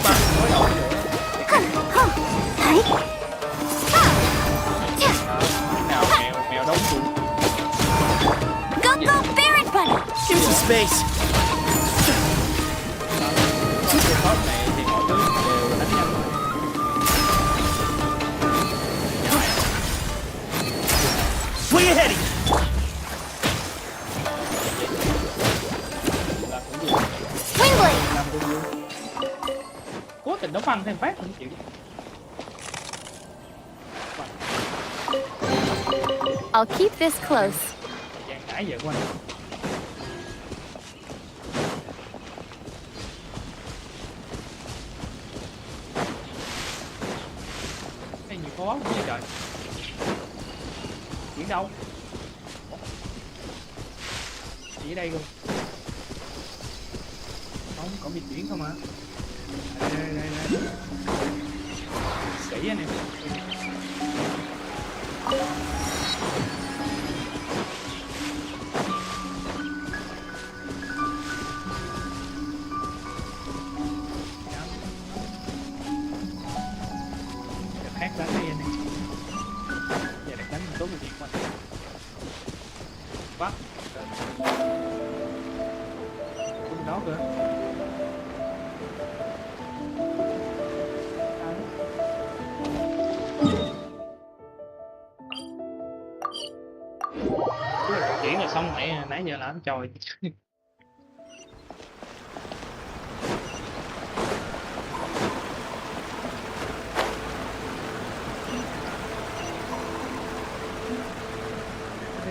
Bắn đối đầu nữa. Nào mèo đóng trụ. Go go Baron Bunny. Give me some space. Cái top này thì mọi thứ đều đánh nhau rồi. Way ahead! Wingblade. Cố tình đóng băng thêm phát không chịu. I'll keep this close. Gian nãy giờ của anh. Cái gì khó không vậy trời. Biển đâu? Chỉ ở đây luôn. Không, có biển biển không à? Đây. Kỹ anh em. Hát đánh đi anh em. Giờ đánh tốt cái gì quá. Bắt. Cũng đó cơ. Chuyện là xong mẹ nãy giờ là anh trồi.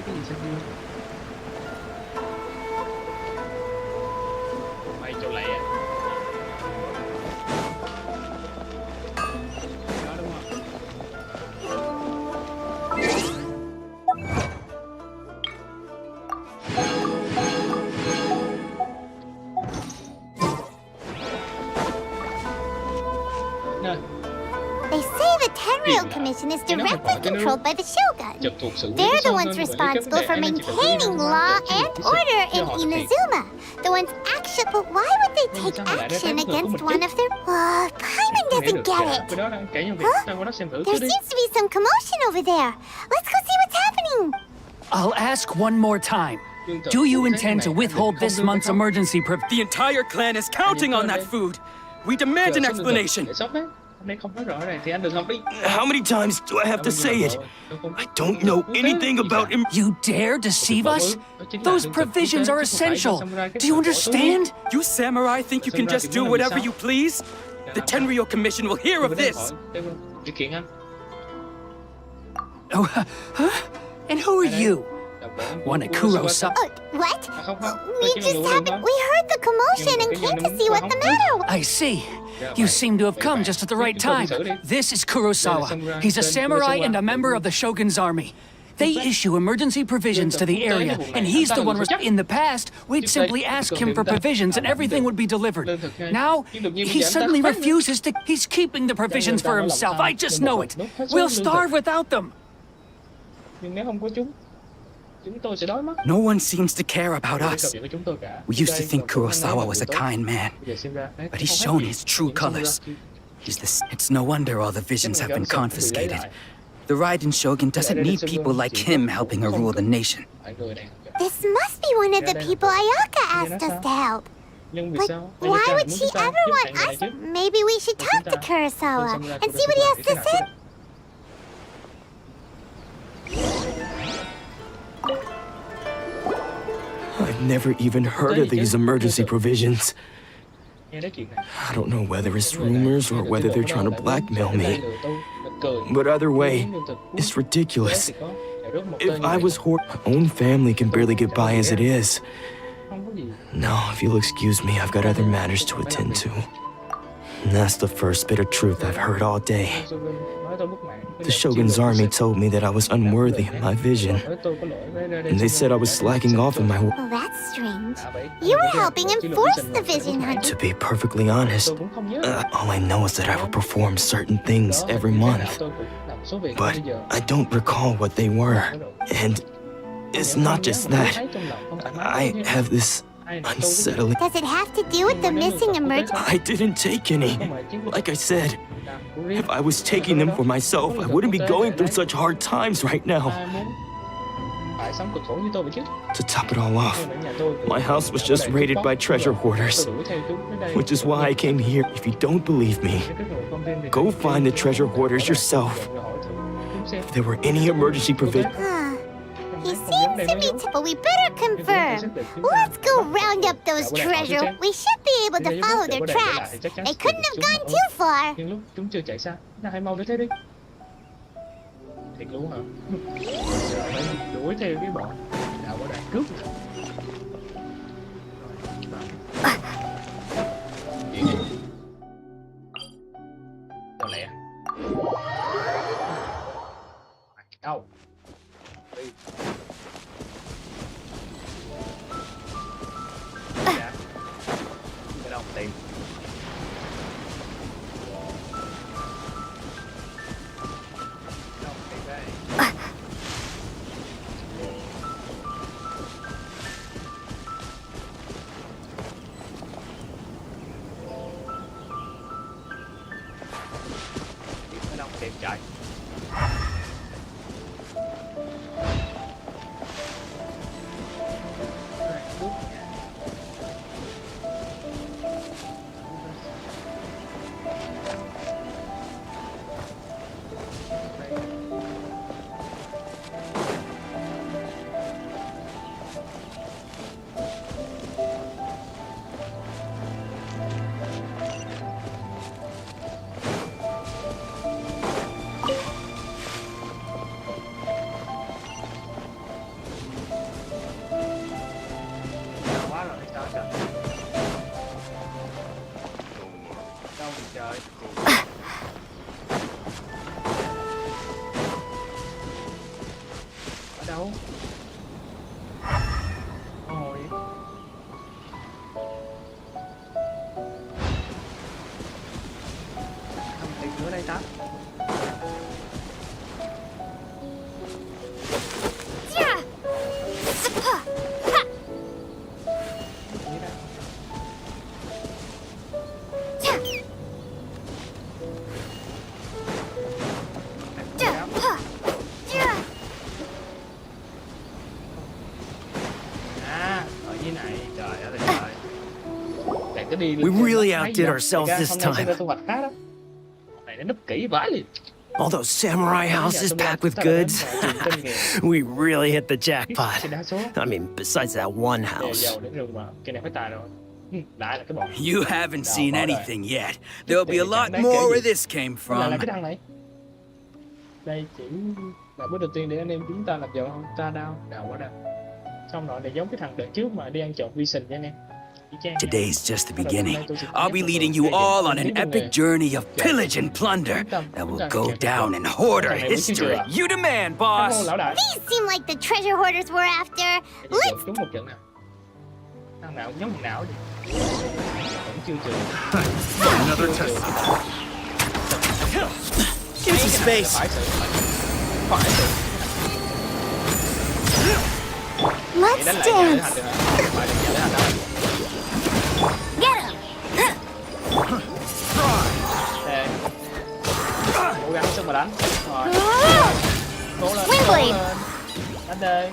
Cái gì sao vui? Mày chỗ lẹ. Đó đúng không? Nè. They say the Tenryou Commission is directly controlled by the Shogun. They're the ones responsible for maintaining law and order in Inazuma. The ones actually... But why would they take action against one of their... Paimon doesn't get it. Huh? There seems to be some commotion over there. Let's go see what's happening. I'll ask one more time. Do you intend to withhold this month's emergency The entire clan is counting on that food. We demand an explanation. How many times do I have to say it? I don't know anything about him. You dare deceive us? Those provisions are essential. Do you understand? You samurai think you can just do whatever you please? The Tenryou Commission will hear of this. Oh, huh? And who are you? One of Kurosawa. What? We just happened. We heard the commotion and came to see what the matter was. I see. You seem to have come just at the right time. This is Kurosawa. He's a samurai and a member of the Shogun's army. They issue emergency provisions to the area, and he's the one. In the past, we'd simply ask him for provisions and everything would be delivered. Now, he suddenly refuses to. He's keeping the provisions for himself. I just know it. We'll starve without them. Nhưng nếu không có chúng tôi sẽ đói mất. No one seems to care about us. We used to think Kurosawa was a kind man, but he's shown his true colors. It's no wonder all the visions have been confiscated. The Raiden Shogun doesn't need people like him helping her rule the nation. This must be one of the people Ayaka asked us to help. But why would she ever want us? Maybe we should talk to Kurosawa and see what he has to say. I've never even heard of these emergency provisions. I don't know whether it's rumors or whether they're trying to blackmail me. But either way, it's ridiculous. If I was my own family can barely get by as it is. Now, if you'll excuse me, I've got other matters to attend to. And that's the first bit of truth I've heard all day. The Shogun's army told me that I was unworthy of my vision. And they said I was slacking off in my work. Well, that's strange. You were helping enforce the vision, honey. To be perfectly honest, all I know is that I would perform certain things every month. But I don't recall what they were. And it's not just that. I have this unsettling... Does it have to do with the missing emergency? I didn't take any. Like I said, if I was taking them for myself, I wouldn't be going through such hard times right now. To top it all off, my house was just raided by treasure hoarders, which is why I came here. If you don't believe me, go find the treasure hoarders yourself. If there were any emergency provisions... He seems to be, but we better confirm. Let's go round up those treasure. We should be able to follow their tracks. They couldn't have gone too far. Chúng chưa chạy xa. Nào hãy mau đến thế đi. Thiệt luôn hả? Giờ phải đuổi theo cái bọn nào có đạn cướp. Đâu lẹ. Đâu. Cái đồng tiền. Cái đồng tiền chạy. We really outdid ourselves this time. All those samurai houses packed with goods. We really hit the jackpot. I mean, besides that one house. You haven't seen anything yet. There'll be a lot more where this came from. Đây chỉ là bước đầu tiên để anh em chúng ta làm giàu ta đao đào quả đào. Xong rồi này giống cái thằng đợt trước mà đi ăn trộm Vision nha anh em. Today's just the beginning. I'll be leading you all on an epic journey of pillage and plunder that will go down in hoarder history. You demand, boss! These seem like the treasure hoarders we're after. Let's... Trúng một trận nào. Thằng nào cũng giống thằng nào đi. Vẫn chưa trừ. Another test. Give some space. Phải sự. Let's dance. Get him. Cố gắng sức mà đánh. Rồi. Cố lên. Windblade. Đánh đi.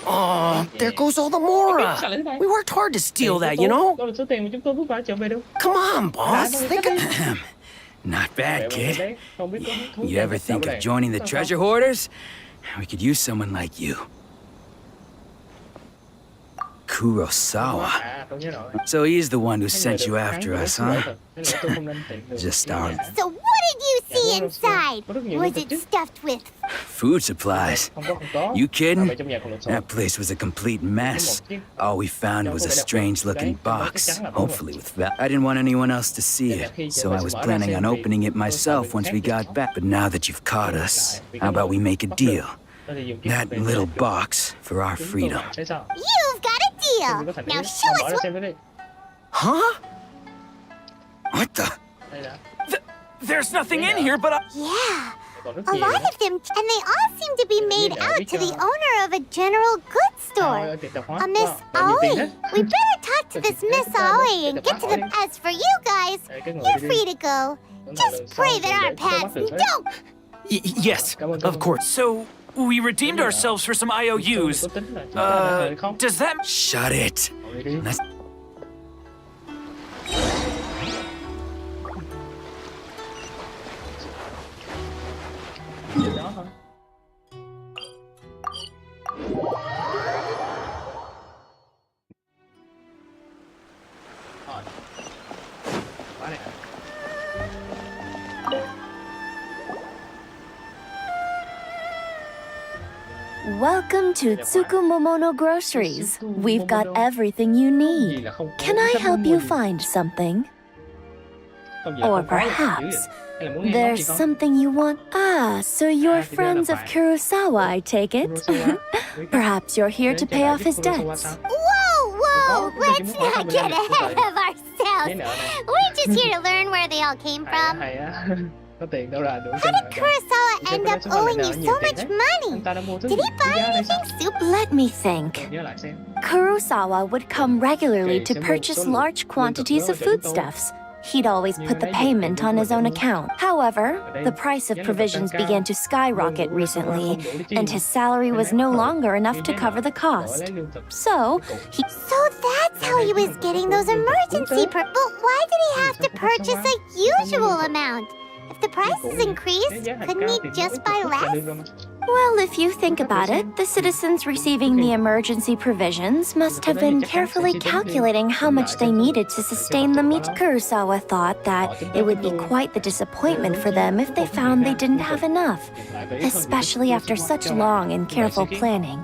Oh, there goes all the Mora. We worked hard to steal that, you know? Đó là số tiền mà chúng tôi vất vả trở về đâu. Come on, boss. Not bad, kid. You ever think of joining the treasure hoarders? We could use someone like you. Kurosawa. So he's the one who sent you after us, huh? Just our... So what did you see inside? Was it stuffed with... food supplies. You kidding? That place was a complete mess. All we found was a strange-looking box, hopefully with value. I didn't want anyone else to see it, so I was planning on opening it myself once we got back. But now that you've caught us, how about we make a deal? That little box for our freedom. You've got a deal. Now show us what... Huh? What the? There's nothing in here, but Yeah, a lot of them, and they all seem to be made out to the owner of a general goods store. A Miss Aoi. We better talk to this Miss Aoi and get to the... As for you guys, you're free to go. Just pray that our paths don't... Yes, of course. So, we redeemed ourselves for some IOUs. Does that... Shut it. Let's... Welcome to Tsukumomono Groceries. We've got everything you need. Can I help you find something? Or perhaps there's something you want. Ah, so you're friends of Kurosawa, I take it? Perhaps you're here to pay off his debts. Whoa! Let's not get ahead of ourselves. We're just here to learn where they all came from. How did Kurosawa end up owing you so much money? Did he buy anything super? Let me think. Kurosawa would come regularly to purchase large quantities of foodstuffs. He'd always put the payment on his own account. However, the price of provisions began to skyrocket recently, and his salary was no longer enough to cover the cost. So that's how he was getting those emergency But why did he have to purchase a usual amount? If the prices increased, couldn't he just buy less? Well, if you think about it, the citizens receiving the emergency provisions must have been carefully calculating how much they needed to sustain the meat. Kurosawa thought that it would be quite the disappointment for them if they found they didn't have enough, especially after such long and careful planning.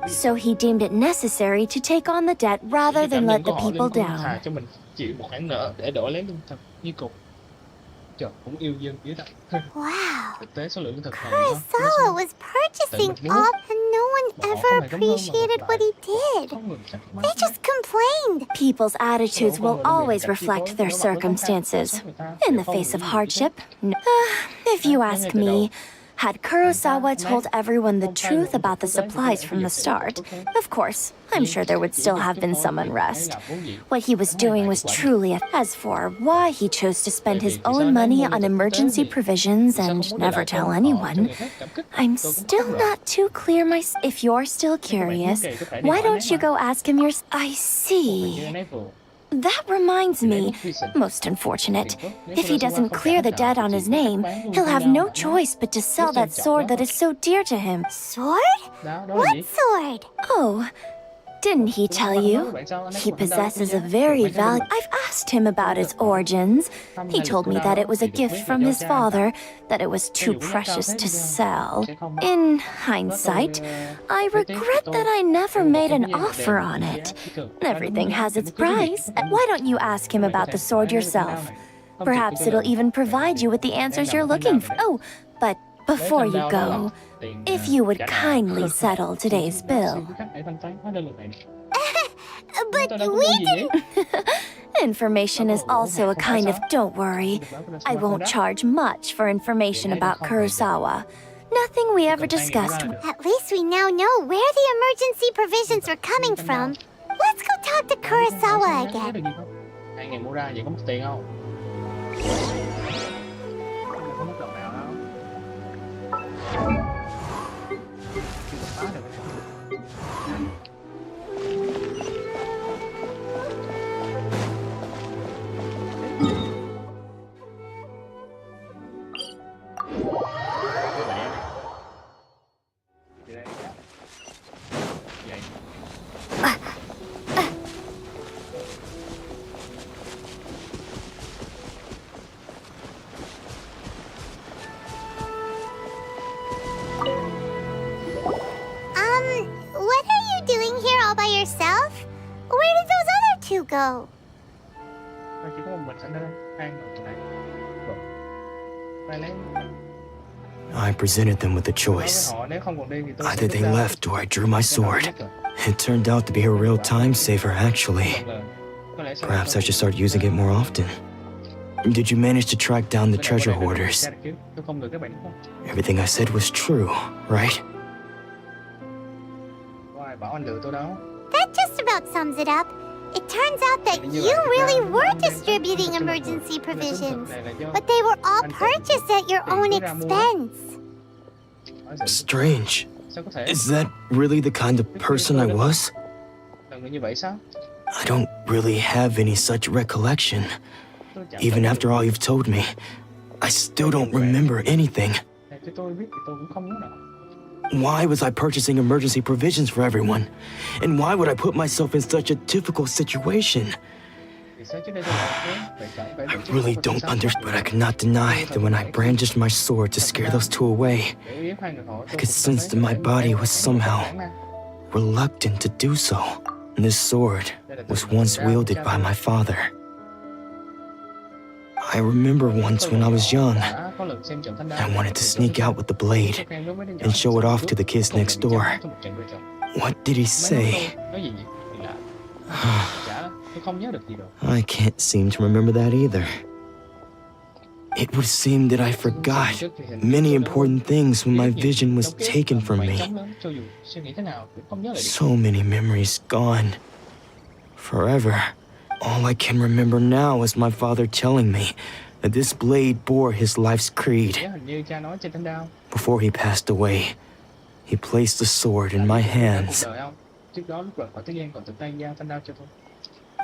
So he deemed it necessary to take on the debt rather than let the people down. Wow. Kurosawa was purchasing all, and no one ever appreciated what he did. They just complained. People's attitudes will always reflect their circumstances. In the face of hardship, if you ask me, had Kurosawa told everyone the truth about the supplies from the start, of course, I'm sure there would still have been some unrest. What he was doing was truly As for why he chose to spend his own money on emergency provisions and never tell anyone, I'm still not too clear myself. If you're still curious, why don't you go ask him yourself? I see. That reminds me, most unfortunate. If he doesn't clear the debt on his name, he'll have no choice but to sell that sword that is so dear to him. Sword? What sword? Oh, Didn't he tell you? He possesses a very valuable... I've asked him about its origins. He told me that it was a gift from his father, that it was too precious to sell. In hindsight, I regret that I never made an offer on it. Everything has its price. Why don't you ask him about the sword yourself? Perhaps it'll even provide you with the answers you're looking for. Oh, but before you go, if you would kindly settle today's bill. But we didn't... Information is also a kind of... Don't worry. I won't charge much for information about Kurosawa. Nothing we ever discussed. At least we now know where the emergency provisions were coming from. Let's go talk to Kurosawa again. 2.000 mua ra vậy có mất tiền không? Không mất đồng nào đâu. Chưa phá được. What are you doing here all by yourself? Where did those other two go? Chỉ có một mình ở nơi hang rồi này. Rồi lấy. I presented them with a choice. Either they left or I drew my sword. It turned out to be a real time saver, actually. Perhaps I should start using it more often. Did you manage to track down the treasure hoarders? Everything I said was true, right? That just about sums it up. It turns out that you really were distributing emergency provisions, but they were all purchased at your own expense. Strange. Is that really the kind of person I was? I don't really have any such recollection. Even after all you've told me, I still don't remember anything. Why was I purchasing emergency provisions for everyone? And why would I put myself in such a difficult situation? I really don't understand, but I could not deny that when I brandished my sword to scare those two away, I could sense that my body was somehow reluctant to do so. And this sword was once wielded by my father. I remember once when I was young, I wanted to sneak out with the blade and show it off to the kids next door. What did he say? I can't seem to remember that either. It would seem that I forgot many important things when my vision was taken from me. So many memories gone. Forever. All I can remember now is my father telling me that this blade bore his life's creed. Before he passed away, he placed the sword in my hands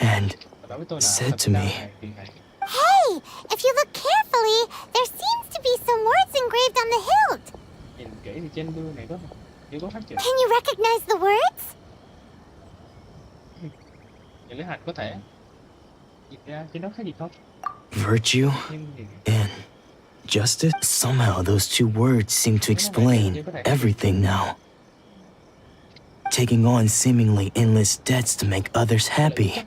and said to me, Hey, if you look carefully, there seems to be some words engraved on the hilt. Can you recognize the words? Virtue and justice? Somehow those two words seem to explain everything now. Taking on seemingly endless debts to make others happy.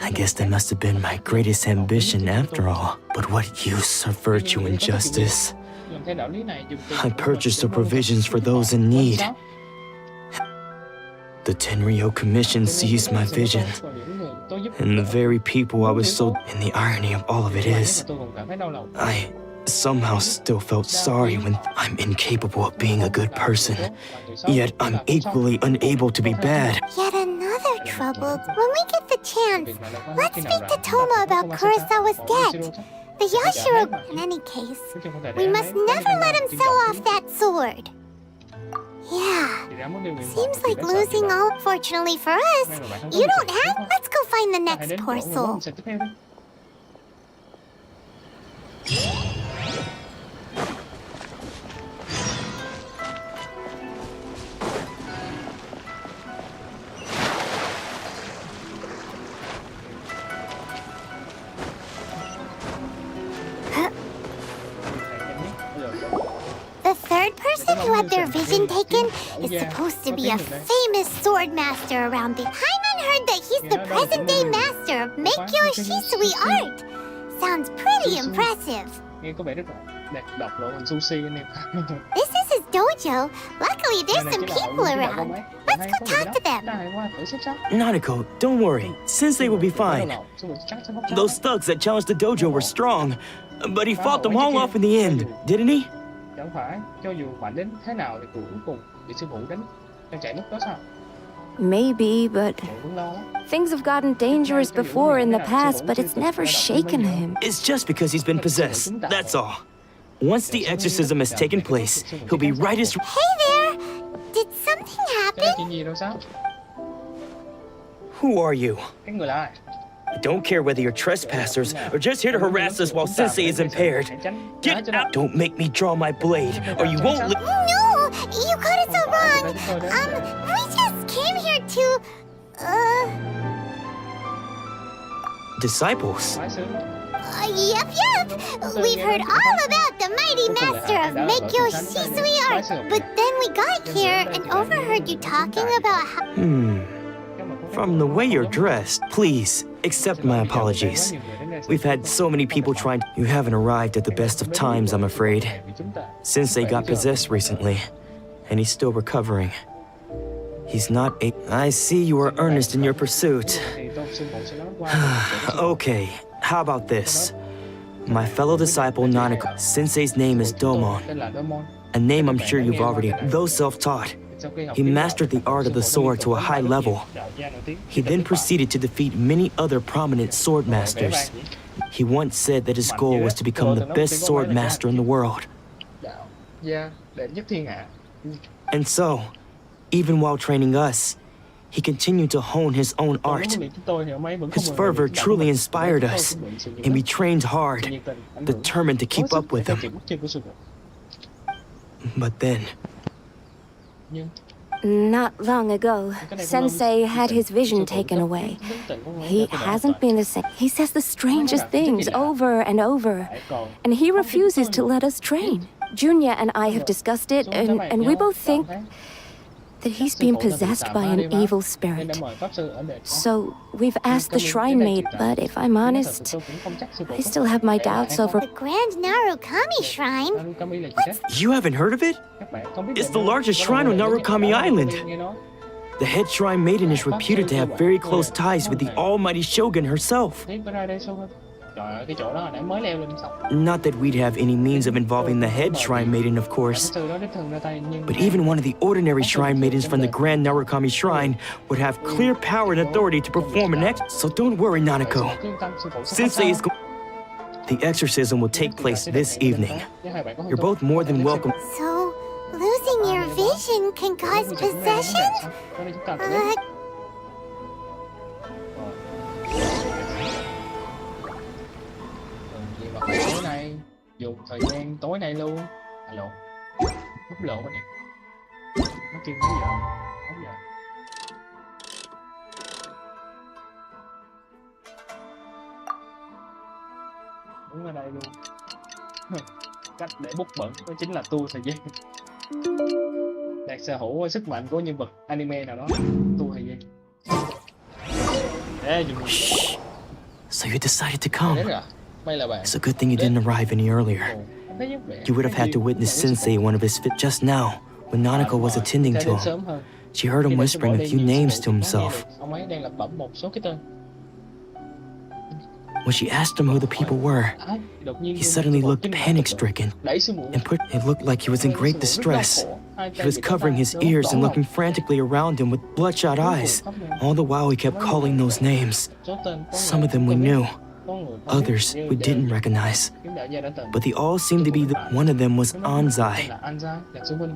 I guess that must have been my greatest ambition after all. But what use of virtue and justice? I purchased the provisions for those in need. The Tenryo Commission seized my vision. And the very people I was so... And the irony of all of it is, I somehow still felt sorry when I'm incapable of being a good person. Yet I'm equally unable to be bad. Yet another trouble. When we get the chance, let's speak to Toma about Kurosawa's debt. The Yashiro... In any case, we must never let him sell off that sword. Yeah, seems like losing all. Fortunately for us, you don't have... Let's go find the next poor soul. person who had their vision taken is supposed to be a famous sword master around the... Paimon heard that he's the present-day master of Meikyo Shisui art. Sounds pretty impressive. Nghe có vẻ rất là đẹp, đọc lộ hình sushi anh em. This is his dojo. Luckily, there's some people around. Let's go talk to them. Nanako, don't worry. Sensei will be fine. Those thugs that challenged the dojo were strong, but he fought them all off in the end, didn't he? Chẳng phải cho dù mạnh đến thế nào thì cuối cùng bị sư phụ đánh cho chạy mất đó sao? Maybe, but things have gotten dangerous before in the past, but it's never shaken him. It's just because he's been possessed, that's all. Once the exorcism has taken place, he'll be right as... Hey there! Did something happen? Who are you? Cái người là ai? I don't care whether you're trespassers or just here to harass us while Sensei is impaired. Get out! Don't make me draw my blade, or you won't live... No! You got it so wrong! We just came here to... Disciples? Yep. We've heard all about the mighty master of Meikyo Shisui art, but then we got here and overheard you talking about how... From the way you're dressed, please, accept my apologies. We've had so many people trying to... You haven't arrived at the best of times, I'm afraid. Sensei got possessed recently, and he's still recovering. He's not a... I see you are earnest in your pursuit. Okay, how about this? My fellow disciple Nanako, Sensei's name is Domon, a name I'm sure you've already... Though self-taught, he mastered the art of the sword to a high level. He then proceeded to defeat many other prominent sword masters. He once said that his goal was to become the best sword master in the world. And so, even while training us, he continued to hone his own art. His fervor truly inspired us, and we trained hard, determined to keep up with him. But then... Not long ago, Sensei had his vision taken away. He hasn't been the same. He says the strangest things over and over, and he refuses to let us train. Junya and I have discussed it, and we both think that he's being possessed by an evil spirit. So we've asked the shrine maid, but if I'm honest, I still have my doubts over... The Grand Narukami Shrine? You haven't heard of it? It's the largest shrine on Narukami Island. The head shrine maiden is reputed to have very close ties with the almighty shogun herself. Not that we'd have any means of involving the head shrine maiden, of course. But even one of the ordinary shrine maidens from the Grand Narukami Shrine would have clear power and authority to perform an So don't worry, Nanako. Sensei is The exorcism will take place this evening. You're both more than welcome. So, losing your vision can cause possession? Tối nay dùng thời gian tối nay luôn. Alo, bút lộ nè. Nó kêu mấy giờ? 4 giờ. Đúng ở đây luôn. Cách để bút bẩn đó chính là tua thời gian. Đạt sở hữu sức mạnh của nhân vật anime nào đó. Tua thời gian. So you decided to come. It's a good thing you didn't arrive any earlier. You would have had to witness Sensei one of his fit just now, when Nanako was attending to him. She heard him whispering a few names to himself. When she asked him who the people were, he suddenly looked panic-stricken, and it looked like he was in great distress. He was covering his ears and looking frantically around him with bloodshot eyes. All the while he kept calling those names. Some of them we knew. Others we didn't recognize, but they all seemed to be one of them was Anzai.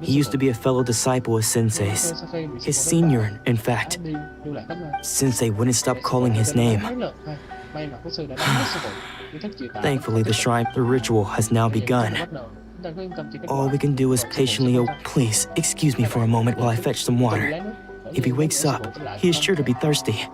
He used to be a fellow disciple of Sensei's, his senior, in fact. Sensei wouldn't stop calling his name. Thankfully, the ritual has now begun. All we can do is patiently... Please, excuse me for a moment while I fetch some water. If he wakes up, he is sure to be thirsty.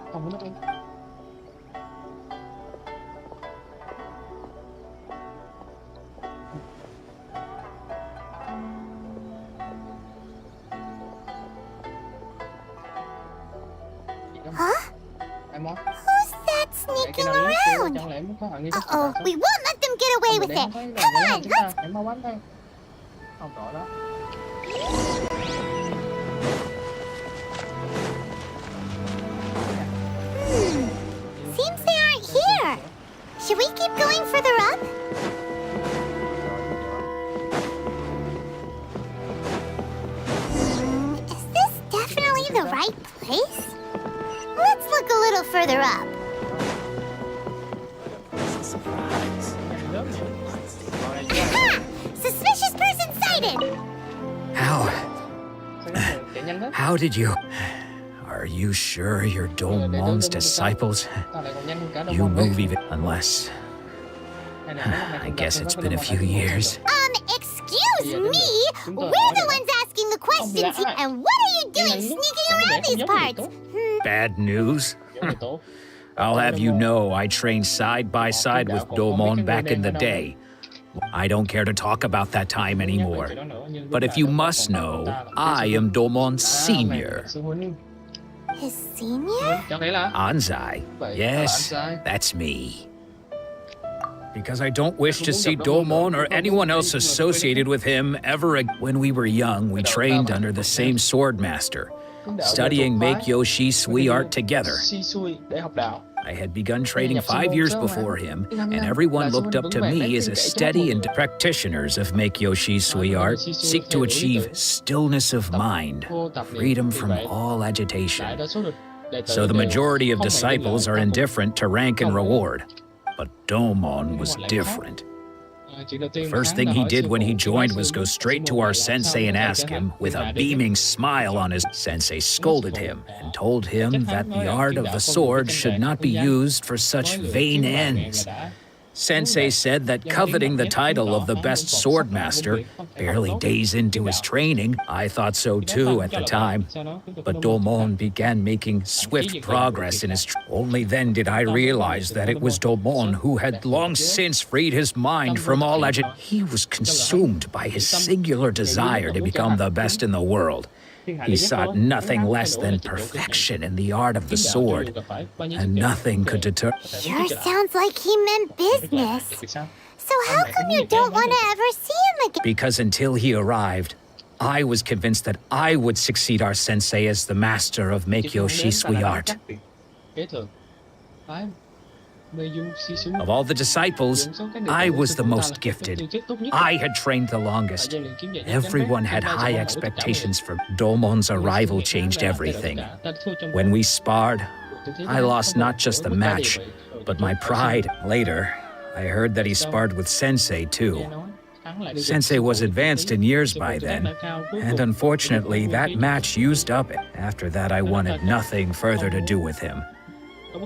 Who's that sneaking around? Uh-oh, we won't let them get away with it. Come on, let's... Seems they aren't here. Should we keep going further up? Is this definitely the right place? Let's look a little further up. Ha! Suspicious person sighted! How did you... Are you sure you're Domon's disciples? You move even... Unless... I guess it's been a few years. Excuse me? We're the ones asking the questions, and what are you doing sneaking around these parts? Bad news? I'll have you know I trained side by side with Domon back in the day. I don't care to talk about that time anymore. But if you must know, I am Domon's senior. His senior? Anzai. Yes, that's me. Because I don't wish to see Domon or anyone else associated with him ever again. When we were young, we trained under the same sword master, studying Meikyo Shisui art together. I had begun training 5 years before him, and everyone looked up to me as a steady and practitioners of Meikyo Shisui art seek to achieve stillness of mind, freedom from all agitation. So the majority of disciples are indifferent to rank and reward. But Domon was different. The first thing he did when he joined was go straight to our sensei and ask him, with a beaming smile on his... Sensei scolded him and told him that the art of the sword should not be used for such vain ends. Sensei said that coveting the title of the best sword master, barely days into his training, I thought so too at the time. But Domon began making swift progress in his... Only then did I realize that it was Domon who had long since freed his mind from all He was consumed by his singular desire to become the best in the world. He sought nothing less than perfection in the art of the sword, and nothing could deter... Sure sounds like he meant business. So how come you don't want to ever see him again? Because until he arrived, I was convinced that I would succeed our sensei as the master of Meikyo Shisui art. Of all the disciples, I was the most gifted. I had trained the longest. Everyone had high expectations for Domon's arrival changed everything. When we sparred, I lost not just the match, but my pride. Later, I heard that he sparred with Sensei too. Sensei was advanced in years by then, and unfortunately that match used up. After that, I wanted nothing further to do with him.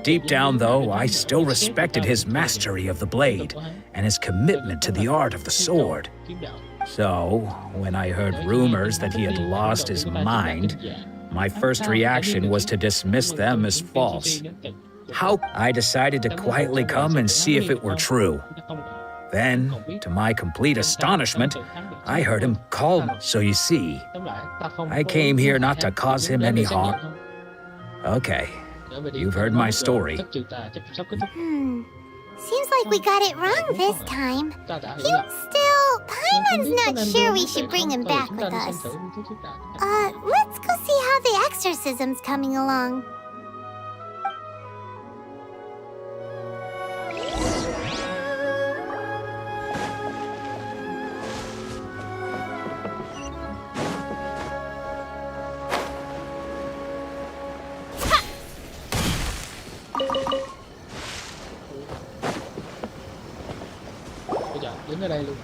Deep down, though, I still respected his mastery of the blade and his commitment to the art of the sword. So, when I heard rumors that he had lost his mind, my first reaction was to dismiss them as false. I decided to quietly come and see if it were true. Then, to my complete astonishment, I heard him call me. So you see, I came here not to cause him any harm. Okay. You've heard my story. Seems like we got it wrong this time. Paimon's not sure we should bring him back with us. Let's go see how the exorcism's coming along.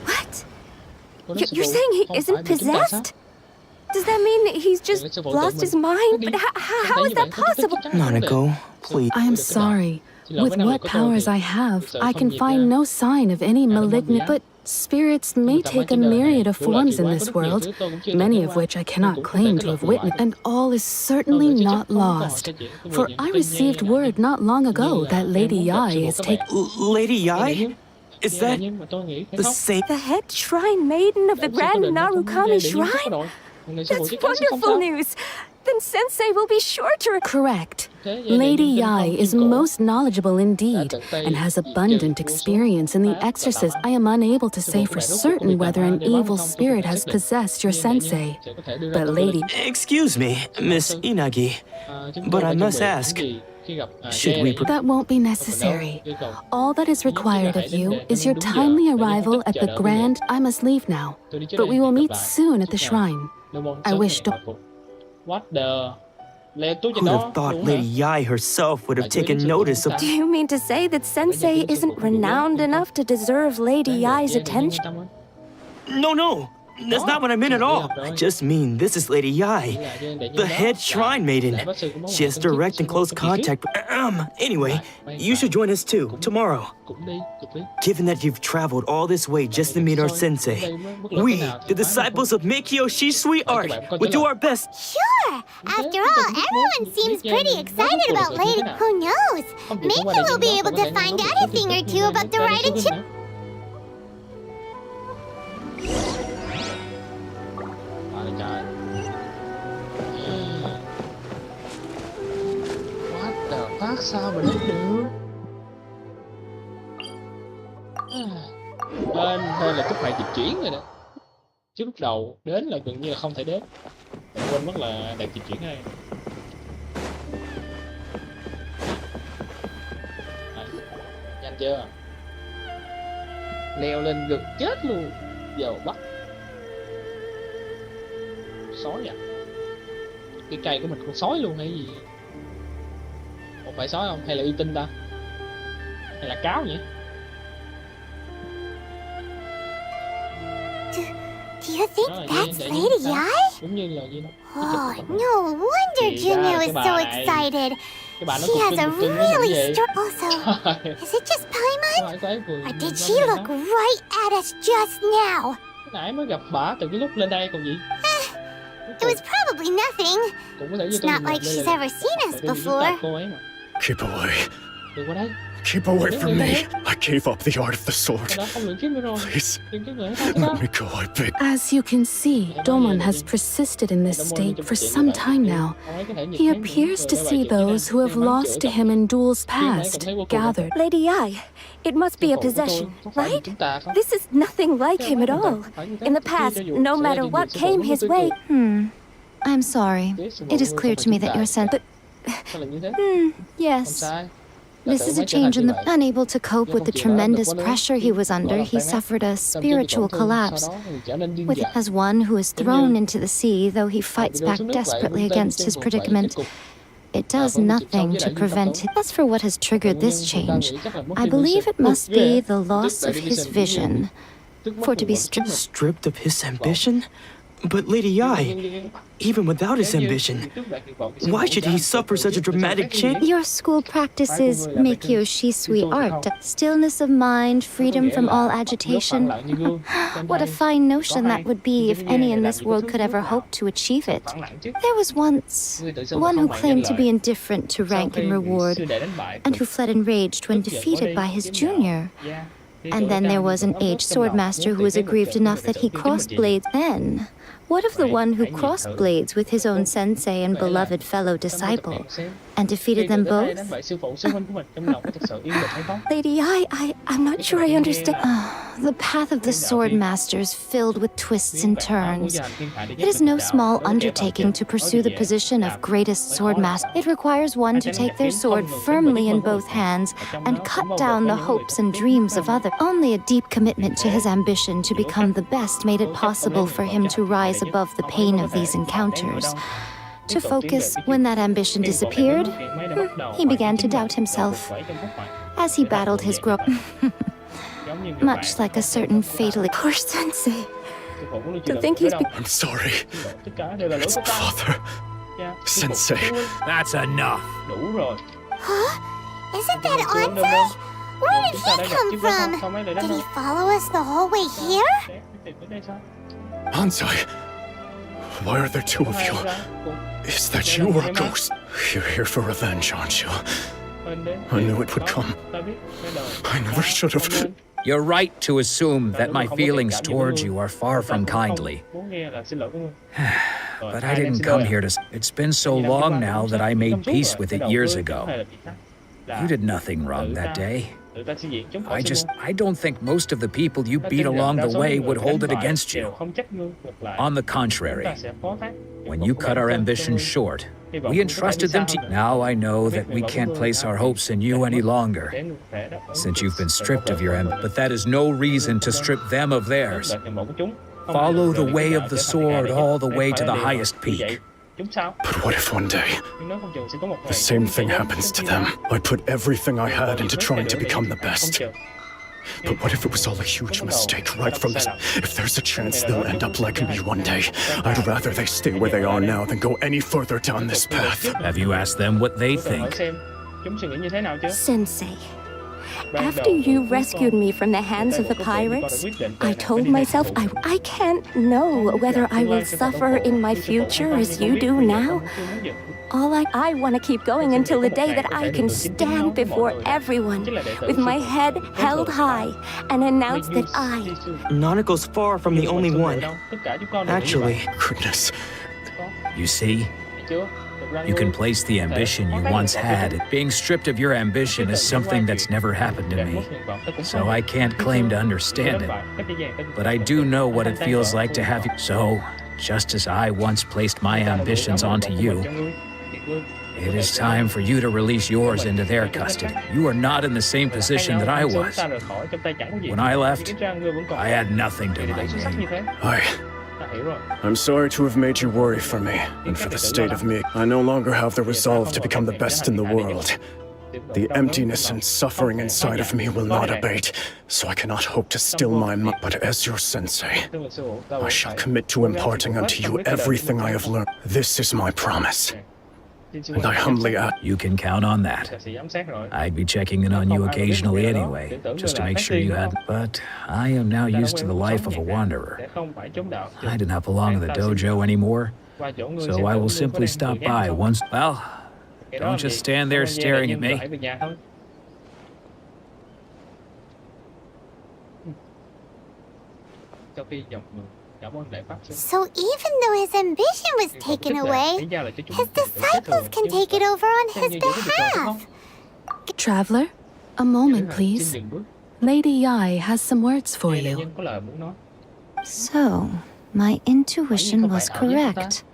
What? You're saying he isn't possessed? Does that mean he's just lost his mind? But how is that possible? Nanako, please. I am sorry. With what powers I have, I can find no sign of any malignant... But spirits may take a myriad of forms in this world, many of which I cannot claim to have witnessed, and all is certainly not lost. For I received word not long ago that Lady Yae is taking... Lady Yae? Is that the same? The head shrine maiden of the Grand Narukami Shrine? That's wonderful news! then Sensei will be sure to... Correct. Lady Yai is most knowledgeable indeed, and has abundant experience in the exorcist. I am unable to say for certain whether an evil spirit has possessed your sensei. But Lady... Excuse me, Miss Inagi, but I must ask, should we... That won't be necessary. All that is required of you is your timely arrival at the Grand... I must leave now, but we will meet soon at the shrine. I wish to... Who'd have thought Lady Yai herself would have taken notice of... Do you mean to say that Sensei isn't renowned enough to deserve Lady Yai's attention? No, that's not what I meant at all. I just mean this is Lady Yai, the head shrine maiden. She has direct and close contact. Anyway, you should join us too, tomorrow. Given that you've traveled all this way just to meet our sensei, we, the disciples of Meikyo Shisui Art, will do our best. Sure! After all, everyone seems pretty excited about Lady... Who knows? Maybe we'll be able to find out a thing or two about the writing chip... Phát sao mà đến được. Hên là chút mày kịp chuyển rồi đó. Chứ lúc đầu đến là gần như là không thể đến. Mình quên mất là đạt kịp chuyển đây. Nhanh chưa? Leo lên gần chết luôn. Giờ bắt sói à? Cái cây của mình con sói luôn hay gì? Không phải sói không? Hay là uy tinh ta? Hay là cáo nhỉ? Do you think that's Lady Yai? Oh, no wonder Junyo is so excited. She has a really strong... Also, is it just Paimon? Or did she look right at us just now? Nãy mới gặp bả từ cái lúc lên đây còn gì? It was probably nothing. It's not like she's ever seen us before. Keep away. Keep away from me. I gave up the art of the sword. Please, let me go, I beg. As you can see, Domon has persisted in this state for some time now. He appears to see those who have lost to him in duels past, gathered. Lady Yai, it must be a possession, right? This is nothing like him at all. In the past, no matter what came his way... I'm sorry. It is clear to me that you're sent... Yes. This is a change in the... Unable to cope with the tremendous pressure he was under, he suffered a spiritual collapse. As one who is thrown into the sea, though he fights back desperately against his predicament, it does nothing to prevent it. As for what has triggered this change, I believe it must be the loss of his vision. For to be stripped of his ambition? But Lady Yai, even without his ambition, why should he suffer such a dramatic change? Your school practices Meikyo Shisui Art. Stillness of mind, freedom from all agitation. What a fine notion that would be if any in this world could ever hope to achieve it. There was once one who claimed to be indifferent to rank and reward, and who fled enraged when defeated by his junior. And then there was an aged swordmaster who was aggrieved enough that he crossed blades then. What of the one who crossed blades with his own sensei and beloved fellow disciple, and defeated them both? Lady, I'm not sure I understand. The path of the sword master is filled with twists and turns. It is no small undertaking to pursue the position of greatest sword master. It requires one to take their sword firmly in both hands and cut down the hopes and dreams of others. Only a deep commitment to his ambition to become the best made it possible for him to rise above the pain of these encounters. To focus, when that ambition disappeared, he began to doubt himself. As he battled his growth, much like a certain fatally... Poor sensei. To think he's... I'm sorry. It's father. Sensei. That's enough. Huh? Isn't that Ansei? Where did he come from? Did he follow us the whole way here? Ansei, why are there two of you? Is that you or a ghost? You're here for revenge, aren't you? I knew it would come. I never should have... You're right to assume that my feelings towards you are far from kindly. But I didn't come here to... It's been so long now that I made peace with it years ago. You did nothing wrong that day. I don't think most of the people you beat along the way would hold it against you. On the contrary, when you cut our ambitions short, we entrusted them to you. Now I know that we can't place our hopes in you any longer, since you've been stripped of your ambition. But that is no reason to strip them of theirs. Follow the way of the sword all the way to the highest peak. But what if one day the same thing happens to them? I put everything I had into trying to become the best. But what if it was all a huge mistake right from the... If there's a chance they'll end up like me one day, I'd rather they stay where they are now than go any further down this path. Have you asked them what they think? Sensei, after you rescued me from the hands of the pirates, I told myself I can't know whether I will suffer in my future as you do now. I want to keep going until the day that I can stand before everyone with my head held high and announce that I... Nanako's far from the only one. Actually... Goodness. You see? You can place the ambition you once had. Being stripped of your ambition is something that's never happened to me. So I can't claim to understand it. But I do know what it feels like to have you. So, just as I once placed my ambitions onto you, it is time for you to release yours into their custody. You are not in the same position that I was. When I left, I had nothing to my name. I'm sorry to have made you worry for me, and for the state of me. I no longer have the resolve to become the best in the world. The emptiness and suffering inside of me will not abate, so I cannot hope to still my mind. But as your sensei, I shall commit to imparting unto you everything I have learned. This is my promise. And I humbly ask... You can count on that. I'd be checking in on you occasionally anyway, just to make sure you hadn't. But I am now used to the life of a wanderer. I do not belong in the dojo anymore, so I will simply stop by once... Well, don't just stand there staring at me. So even though his ambition was taken away, his disciples can take it over on his behalf. Traveler, a moment, please. Lady Yai has some words for you. So, my intuition was correct.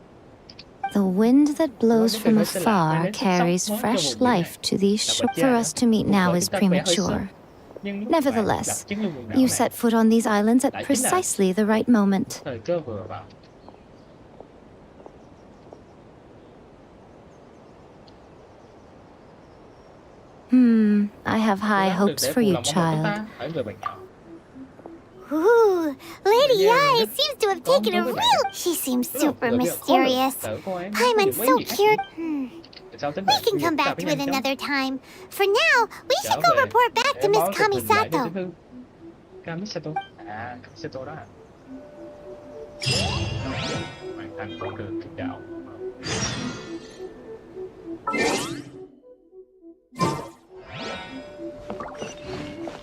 The wind that blows from afar carries fresh life to these shores. For us to meet now is premature. Nevertheless, you set foot on these islands at precisely the right moment. I have high hopes for you, child. Ooh, Lady Yai seems to have taken a real... She seems super mysterious. Paimon's so cute. We can come back to it another time. For now, we should go report back to Miss Kamisato. Kamisato? À, Kamisato đó à? Hoàn thành con đường kiếm đạo.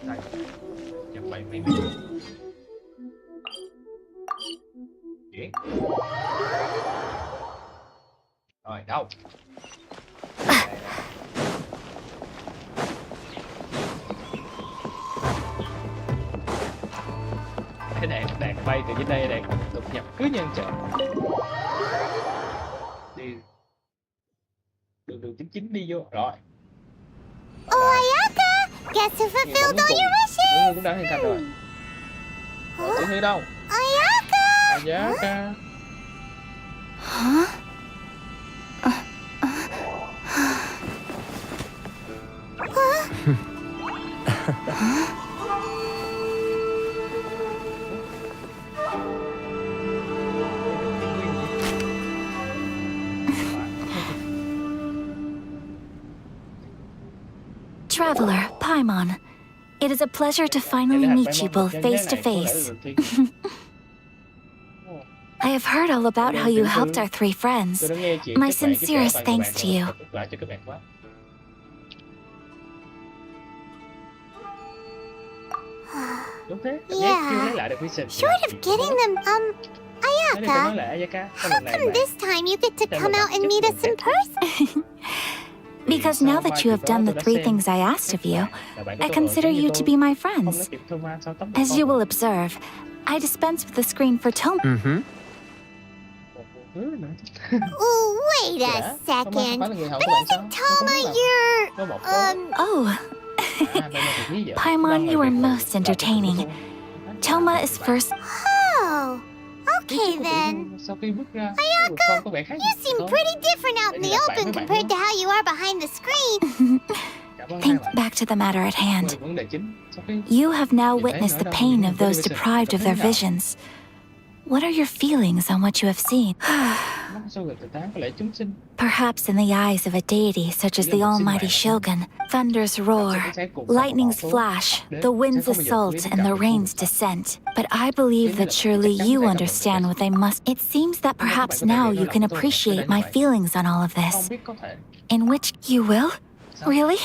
Đây, nhập bảy mấy miếng. Chuyển. Rồi, đâu? Cái đạn bay từ dưới đây, đạn đột nhập cứ nhân trợ đi đường 99 đi vô rồi. Oyaka, guess who fulfilled all your wishes? Cũng đã hoàn thành rồi. Tiểu Thư đâu? Oyaka. Oyaka. Huh? Traveler, Paimon, it is a pleasure to finally meet you both face to face. I have heard all about how you helped our three friends. My sincerest thanks to you. Yeah, short of getting them, Ayaka, how come this time you get to come out and meet us in person? Because now that you have done the 3 things I asked of you, I consider you to be my friends. As you will observe, I dispense with the screen for Toma. Mm-hmm. Oh, wait a second. But isn't Toma your, Oh. Paimon, you are most entertaining. Toma is first. Oh, okay then. Ayaka, you seem pretty different out in the open compared to how you are behind the screen. Think back to the matter at hand. You have now witnessed the pain of those deprived of their visions. What are your feelings on what you have seen? Perhaps in the eyes of a deity such as the almighty Shogun, thunders roar, lightnings flash, the winds assault, and the rains descent. But I believe that surely you understand what they must. It seems that perhaps now you can appreciate my feelings on all of this. In which you will? Really?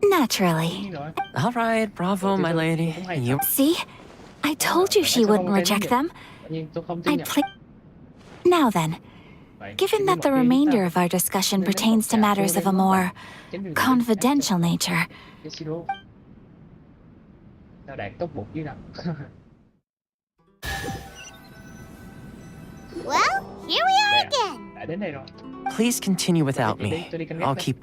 Naturally. All right, bravo, my lady. You... See? I told you she wouldn't reject them. I'd play... Now then, given that the remainder of our discussion pertains to matters of a more confidential nature... Well, here we are again. Please continue without me. I'll keep...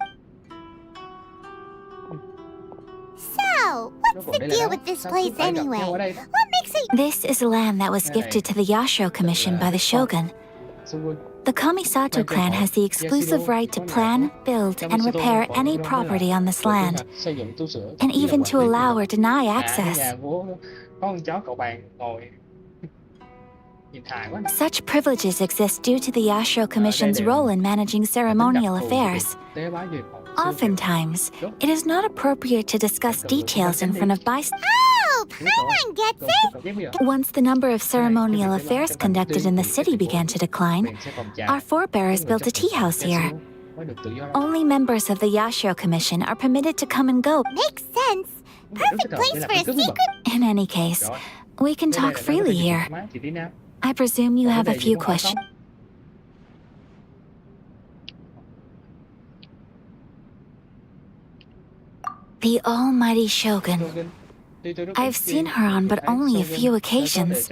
So, what's the deal with this place anyway? What makes it... This is land that was gifted to the Yashiro Commission by the Shogun. The Kamisato clan has the exclusive right to plan, build, and repair any property on this land, and even to allow or deny access. Such privileges exist due to the Yashiro Commission's role in managing ceremonial affairs. Oftentimes, it is not appropriate to discuss details in front of bystanders. Oh, Paimon gets it! Once the number of ceremonial affairs conducted in the city began to decline, our forebears built a tea house here. Only members of the Yashiro Commission are permitted to come and go. Makes sense. Perfect place for a secret. In any case, we can talk freely here. I presume you have a few questions. The almighty Shogun. I've seen her on but only a few occasions.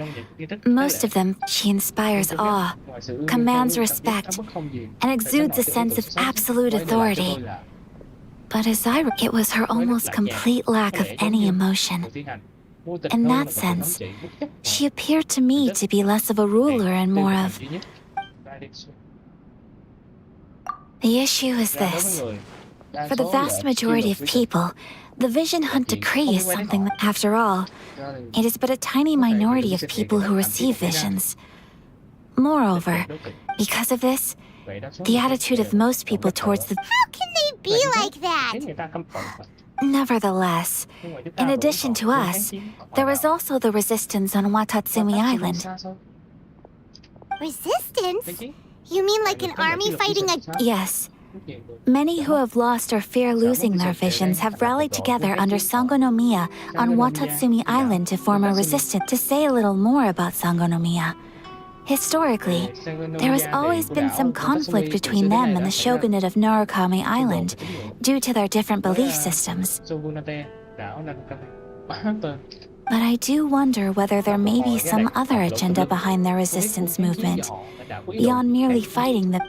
Most of them, she inspires awe, commands respect, and exudes a sense of absolute authority. But as it was her almost complete lack of any emotion. In that sense, she appeared to me to be less of a ruler and more of... The issue is this. For the vast majority of people, the vision hunt decree is something that, after all, it is but a tiny minority of people who receive visions. Moreover, because of this, the attitude of most people towards the... How can they be like that? Nevertheless, in addition to us, there was also the resistance on Watatsumi Island. Resistance? You mean like an army fighting a... Yes. Many who have lost or fear losing their visions have rallied together under Sangonomiya on Watatsumi Island to form a resistance. To say a little more about Sangonomiya. Historically, there has always been some conflict between them and the shogunate of Narukami Island due to their different belief systems. But I do wonder whether there may be some other agenda behind their resistance movement, beyond merely fighting the...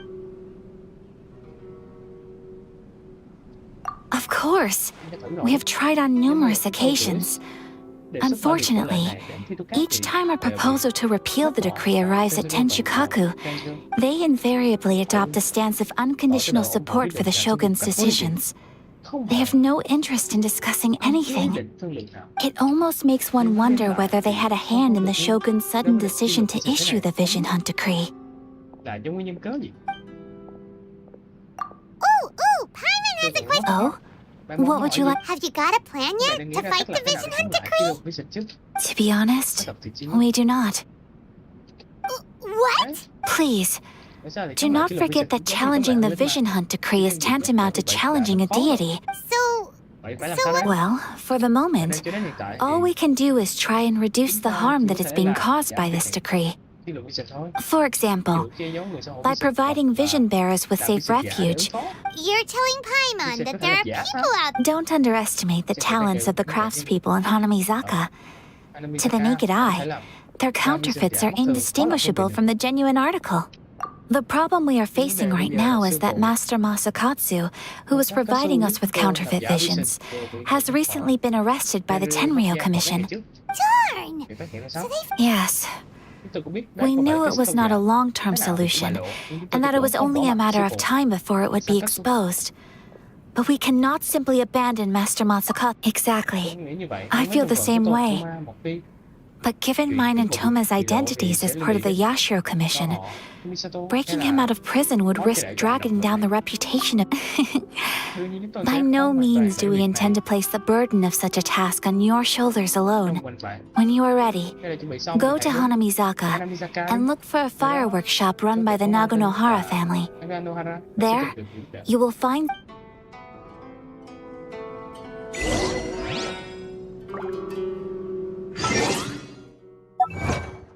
Of course, we have tried on numerous occasions. Unfortunately, each time a proposal to repeal the decree arrives at Tenshukaku, they invariably adopt a stance of unconditional support for the shogun's decisions. They have no interest in discussing anything. It almost makes one wonder whether they had a hand in the shogun's sudden decision to issue the Vision Hunt decree. Ooh, Paimon has a question. Oh? What would you like? Have you got a plan yet to fight the Vision Hunt decree? To be honest, we do not. What? Please, do not forget that challenging the Vision Hunt decree is tantamount to challenging a deity. So what? Well, for the moment, all we can do is try and reduce the harm that is being caused by this decree. For example, by providing vision bearers with safe refuge. You're telling Paimon that there are people out there. Don't underestimate the talents of the craftspeople in Hanamizaka. To the naked eye, their counterfeits are indistinguishable from the genuine article. The problem we are facing right now is that Master Masakatsu, who was providing us with counterfeit visions, has recently been arrested by the Tenryou Commission. Darn! So Yes. We knew it was not a long-term solution, and that it was only a matter of time before it would be exposed. But we cannot simply abandon Master Masakatsu. Exactly. I feel the same way. But given mine and Toma's identities as part of the Yashiro Commission, breaking him out of prison would risk dragging down the reputation of... By no means do we intend to place the burden of such a task on your shoulders alone. When you are ready, go to Hanamizaka and look for a fireworks shop run by the Naganohara family. There, you will find...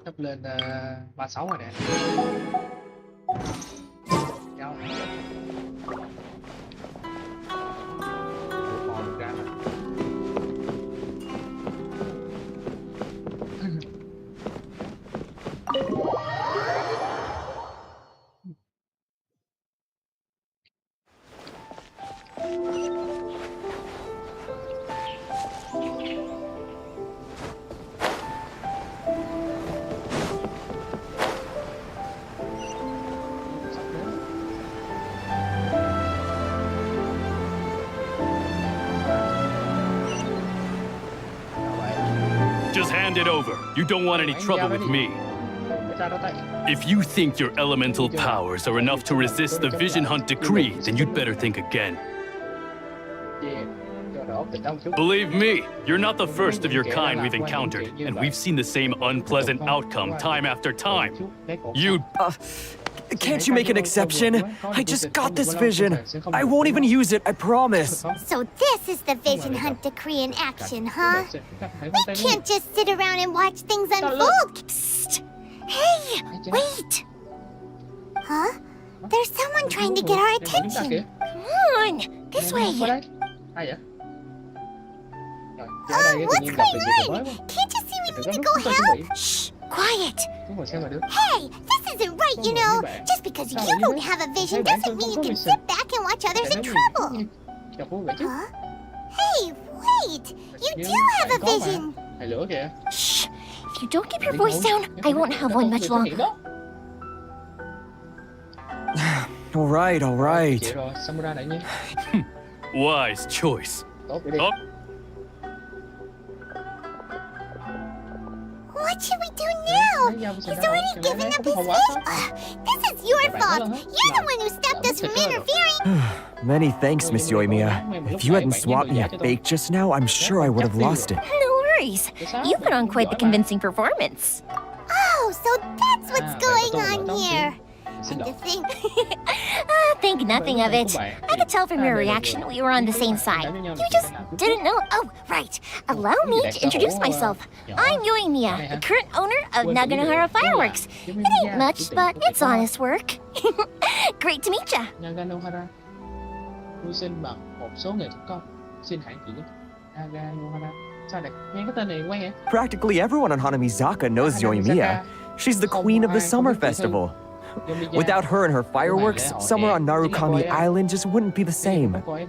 Sắp lên 36 rồi nè. Chào. Còn ra mà. Just hand it over. You don't want any trouble with me. If you think your elemental powers are enough to resist the Vision Hunt decree, then you'd better think again. Believe me, you're not the first of your kind we've encountered, and we've seen the same unpleasant outcome time after time. Can't you make an exception? I just got this vision. I won't even use it, I promise. So this is the Vision Hunt decree in action, huh? We can't just sit around and watch things unfold. Psst! Hey, wait! Huh? There's someone trying to get our attention. Come on, this way. What's going on? Can't you see we need to go help? Shh, quiet. Hey, this isn't right, you know. Just because you don't have a vision doesn't mean you can sit back and watch others in trouble. Huh? Hey, wait! You do have a vision! Shh! If you don't keep your voice down, I won't have one much longer. All right. Wise choice. What should we do now? He's already given up his vision. This is your fault. You're the one who stopped us from interfering. Many thanks, Miss Yoimiya. If you hadn't swapped me a fake just now, I'm sure I would have lost it. No worries. You put on quite the convincing performance. Oh, so that's what's going on here. And to think... Think nothing of it. I could tell from your reaction we were on the same side. You just didn't know. Oh, right. Allow me to introduce myself. I'm Yoimiya, the current owner of Naganohara Fireworks. It ain't much, but it's honest work. Great to meet ya. Practically everyone on Hanamizaka knows Yoimiya. She's the queen of the summer festival. Without her and her fireworks, summer on Narukami Island just wouldn't be the same. Whoa,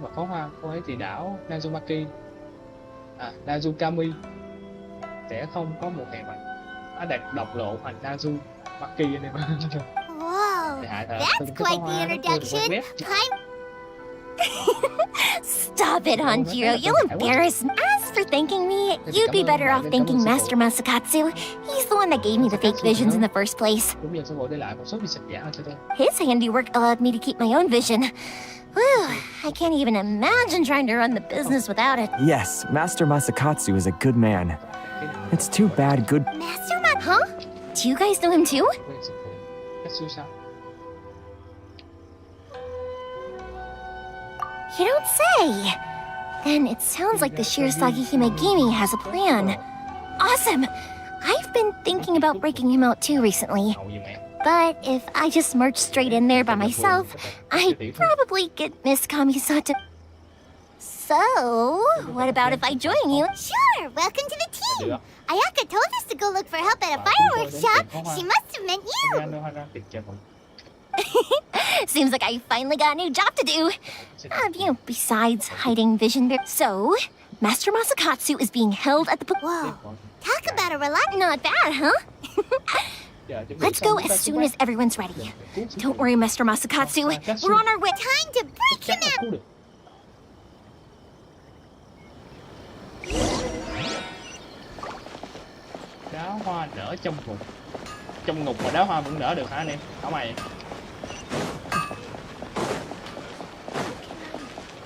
that's quite the introduction. Stop it, Hanjiro. You'll embarrass me. As for thanking me, you'd be better off thanking Master Masakatsu. He's the one that gave me the fake visions in the first place. His handiwork allowed me to keep my own vision. Whew, I can't even imagine trying to run the business without it. Yes, Master Masakatsu is a good man. It's too bad good... Master Huh? Do you guys know him too? You don't say! Then it sounds like the Shirasagi Himegimi has a plan. Awesome! I've been thinking about breaking him out too recently. But if I just merged straight in there by myself, I'd probably get Miss Kamisata. So, what about if I join you? Sure, welcome to the team. Ayaka told us to go look for help at a fireworks shop. She must have meant you. Seems like I finally got a new job to do. Besides hiding vision. So, Master Masakatsu is being held at the... Whoa, talk about a not bad, huh? Let's go as soon as everyone's ready. Don't worry, Master Masakatsu. We're on our way. Time to break him out. Đóa hoa nở trong ngục. Trong ngục mà đóa hoa vẫn nở được hả anh em? Hả mày?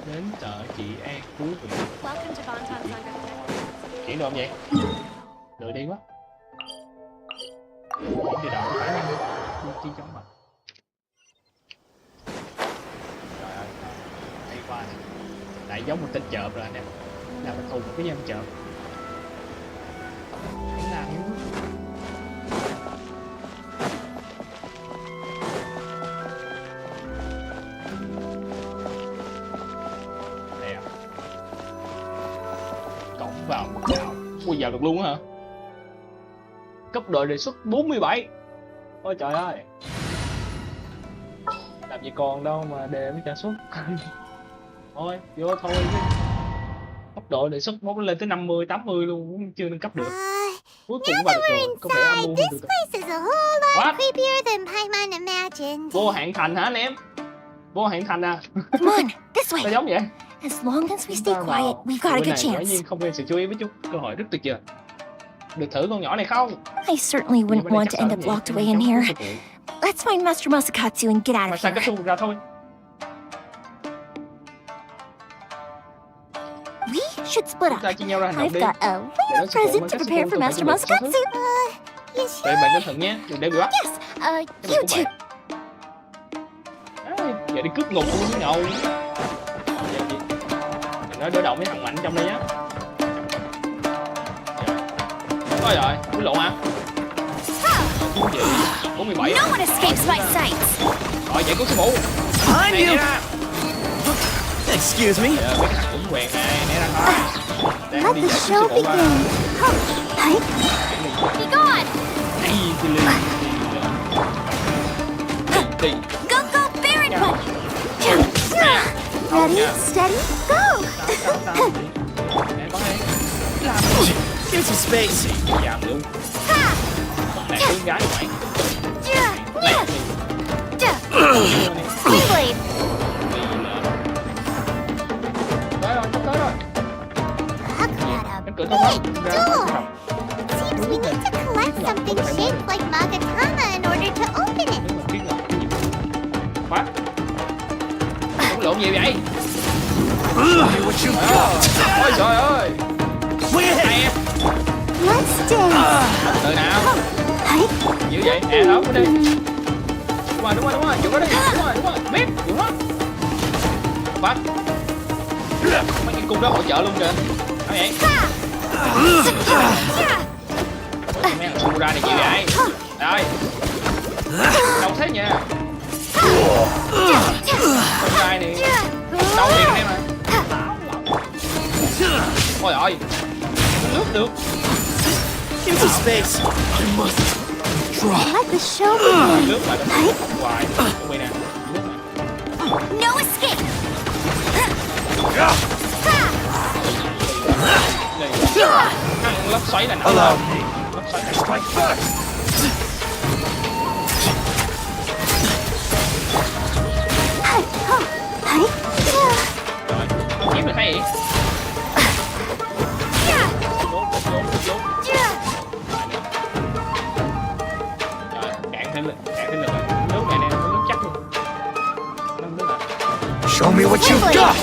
Đến chợ chị An Phú Viện. Chuyển được không vậy? Lười đi quá. Chuyển đi đâu phải không? Chi chóng mặt. Trời ơi, hay quá này. Lại giống một tên chợp rồi anh em. Là mình thù một cái dân chợp. Hắn làm như nè. Cổng vào nào. Ui, vào được luôn hả? Cấp độ đề xuất 47. Ôi trời ơi. Làm gì còn đâu mà đề mới trả suất. Thôi, vô thôi. Cấp độ đề xuất bóng lên tới 50, 80 luôn, cũng chưa nâng cấp được. Cuối cùng vào được rồi, có vẻ âm mưu hơn được. Vô hạn thành hả anh em? Vô hạn thành à? Come on, this way. Sao giống vậy? As long as we stay quiet, we've got a good chance. Quả nhiên không gây sự chú ý với chút, cơ hội rất tuyệt vời. Được thử con nhỏ này không? I certainly wouldn't want to end up locked away in here. Let's find Master Masakatsu and get out of here. Masakatsu ra thôi. We should split up. I've got a rare present to prepare for Master Masakatsu. Yes, Vậy bạn cẩn thận nhé, đừng để bị bắt. Yes, you too. Giờ đi cướp ngục luôn nhậu. Đừng nói đối động với thằng Mạnh trong đây nhá. Ôi rồi, cuối lộ hả? 47. No one escapes my sights. Rồi, vậy có số 1. Behind you. Excuse me. Mấy thằng cũng quen này, né ra thôi. Let the show begin. Be gone. Go, go, Baron One. Ready, steady, go. Give some space. Giảm luôn. Này con gái mày. Blade. Tới rồi, tới rồi. Cánh cửa thông lắm. Seems we need to collect something shaped like Magatama in order to open it. What? Không lộn gì vậy? What you got? Ôi trời ơi. Hai em. Let's dance. Từ nào? Như vậy, đó đi. Đúng rồi, dùng đó đi. Đúng rồi, biết, dùng đó. Bắt. Mấy cái cung đó hỗ trợ luôn kìa. Nói vậy. Mấy thằng xu ra này gì vậy? Rồi. Đâu thế nha. Con trai này. Đâu đi em à. Ôi ơi. Nước được. Give some space. I must drop. Let the show begin. Nước mà nó hoài. Ui nè. No escape. Lốc xoáy là nó lộn. Lốc xoáy là strike first. Rồi, không kiếm được hay vậy? Cạn thêm lực rồi. Nước này nè, nước chắc luôn. show me what you've got.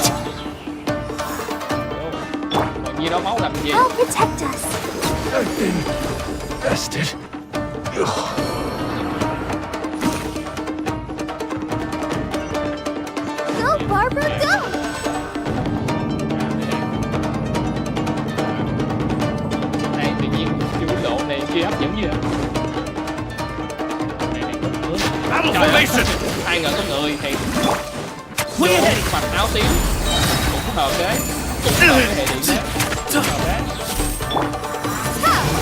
Còn gì đó máu làm gì? Help protect us. I've been bested. Go, Barbara, go! Này tự nhiên chưa lộ này kia giống như vậy. Formation! Hai người có người thì mặc áo tím cũng hợp đấy, cũng hợp với hệ điện đấy, cũng hợp đấy.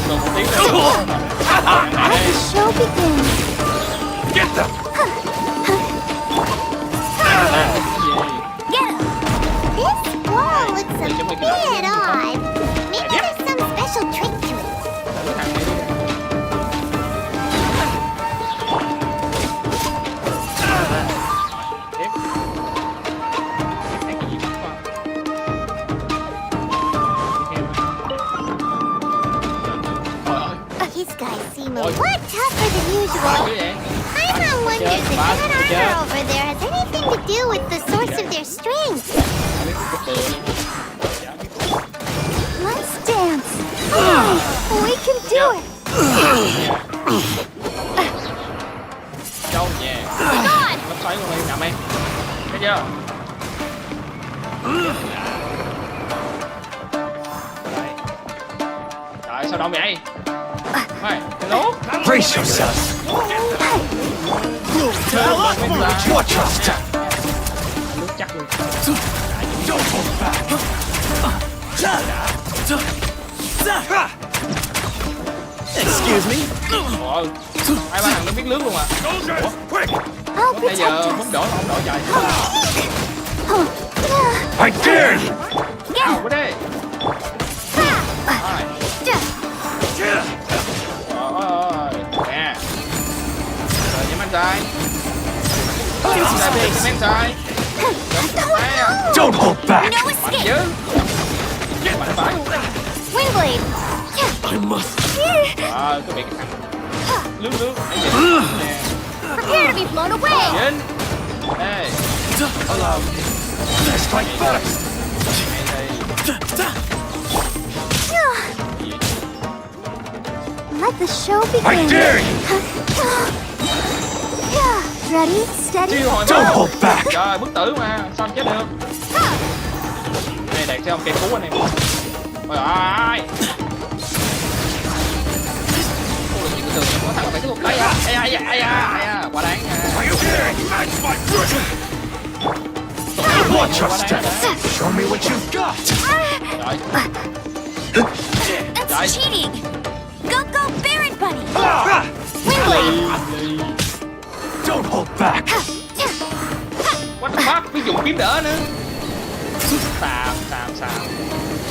Rồi một tiếng nữa. Let the show begin. Get them! Get him. This wall looks a bit odd. Maybe there's some special trick to it. These guys seem a lot tougher than usual. Paimon wonders if that armor over there has anything to do with the source of their strength. Let's dance. We can do it. Đâu nha. Nó xoáy luôn đi, ngậm em. Thấy chưa? Rồi, sao đâu vậy? Hey, hello? Brace yourself. Watch your step. Nước chắc luôn. Don't hold back. Excuse me. Ôi, hai ba thằng nó biết lướt luôn à. I'll Bây protect giờ us. muốn đổi không đổi trời. I dare you. Nào qua đây. Nè. Rồi nhắm anh trai. Nhắm trai. Don't hold back. No escape. Wingblade. I must. Cái bị cái thằng lướt nãy giờ. Nè. Prepare to be blown away. Dính. Đây. Allow me. Let's strike first. Let the show begin. I dare you. Ready, steady. Don't hold back. Trời, bức tử mà, sao chết được? Đây đạt xem cây cú anh em. Ôi ơi. Ôi những cái tường có thằng phải tiếp tục đấy à. Quá đáng nha. Watch your step. Show me what you've got. That's cheating. Go, Baron Bunny. Wingblade. Don't hold back. What the fuck? Ví dụ kiếm đỡ nữa. Xàm.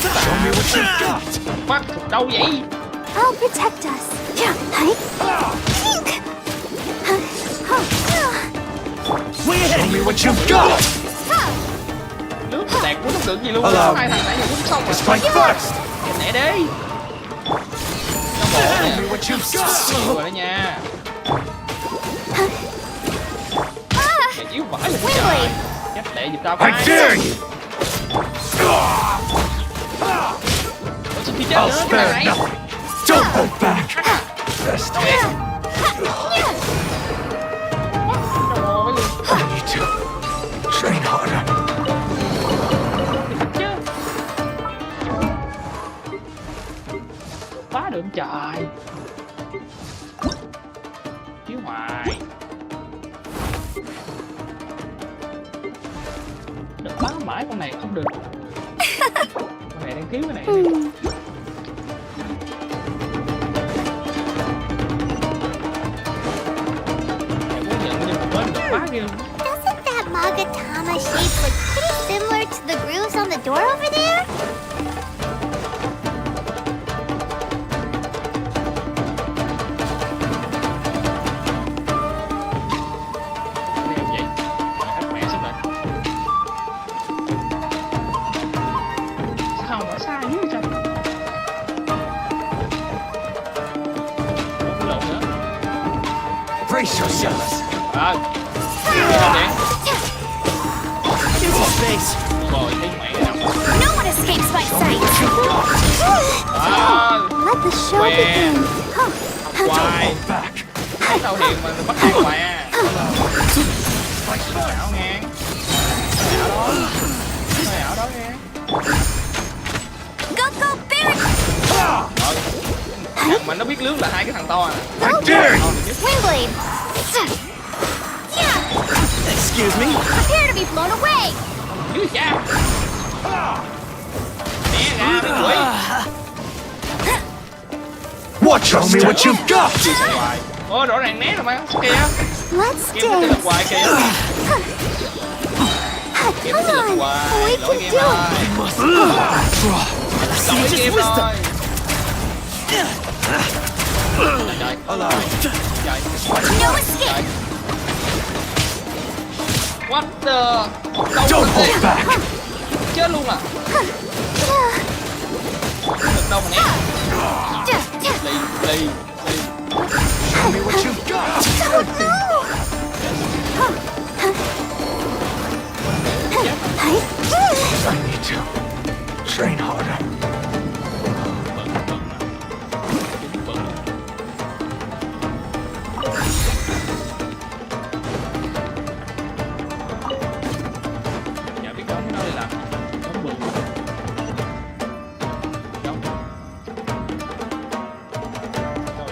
Show me what you've got. Fuck, đâu vậy? I'll protect us. Show me what you've got. Lướt đạt cũng không được gì luôn. Hai thằng nãy giờ cũng xong rồi. Strike first. Nè đi. Nó bộ nè. Rồi đó nha. Mày chiếu vãi lên trời. Chắc để giùm tao I dare you. Ủa, chết I'll nữa, cái spare này. nothing. Don't hold back. Best Đâu vậy? I need to train harder. Phá được trời. Chiếu hoài. Được phá mãi con này không được. Con này đang cứu cái này. Doesn't that Magatama shape look pretty similar to the grooves on the door over there? Brace yourselves. Give me space. No one escapes my sight. Let the show begin. Don't hold back. Tao hiện mà bắt hàng hoài à. Ảo ngang. Ảo đó nghe. Go, Baron! Thằng mà nó biết lướt là hai cái thằng to à. Wingblade! Excuse me? Prepare to be blown away! Chứ cha. Né ra mấy quỷ. Show me what you've got! Ôi rõ ràng né rồi mà. Kìa. Let's Game nó dance! hoài kìa. Game nó hoài. We Đổi can game do rồi. it! Đổi game rồi. No escape! What the? Don't hold back. Chết luôn à. Được đâu mà né. Lì. Show me what you've got! I need to train harder. Dạ biết đóng cái đó để làm. Đóng bự. Đóng. Rồi.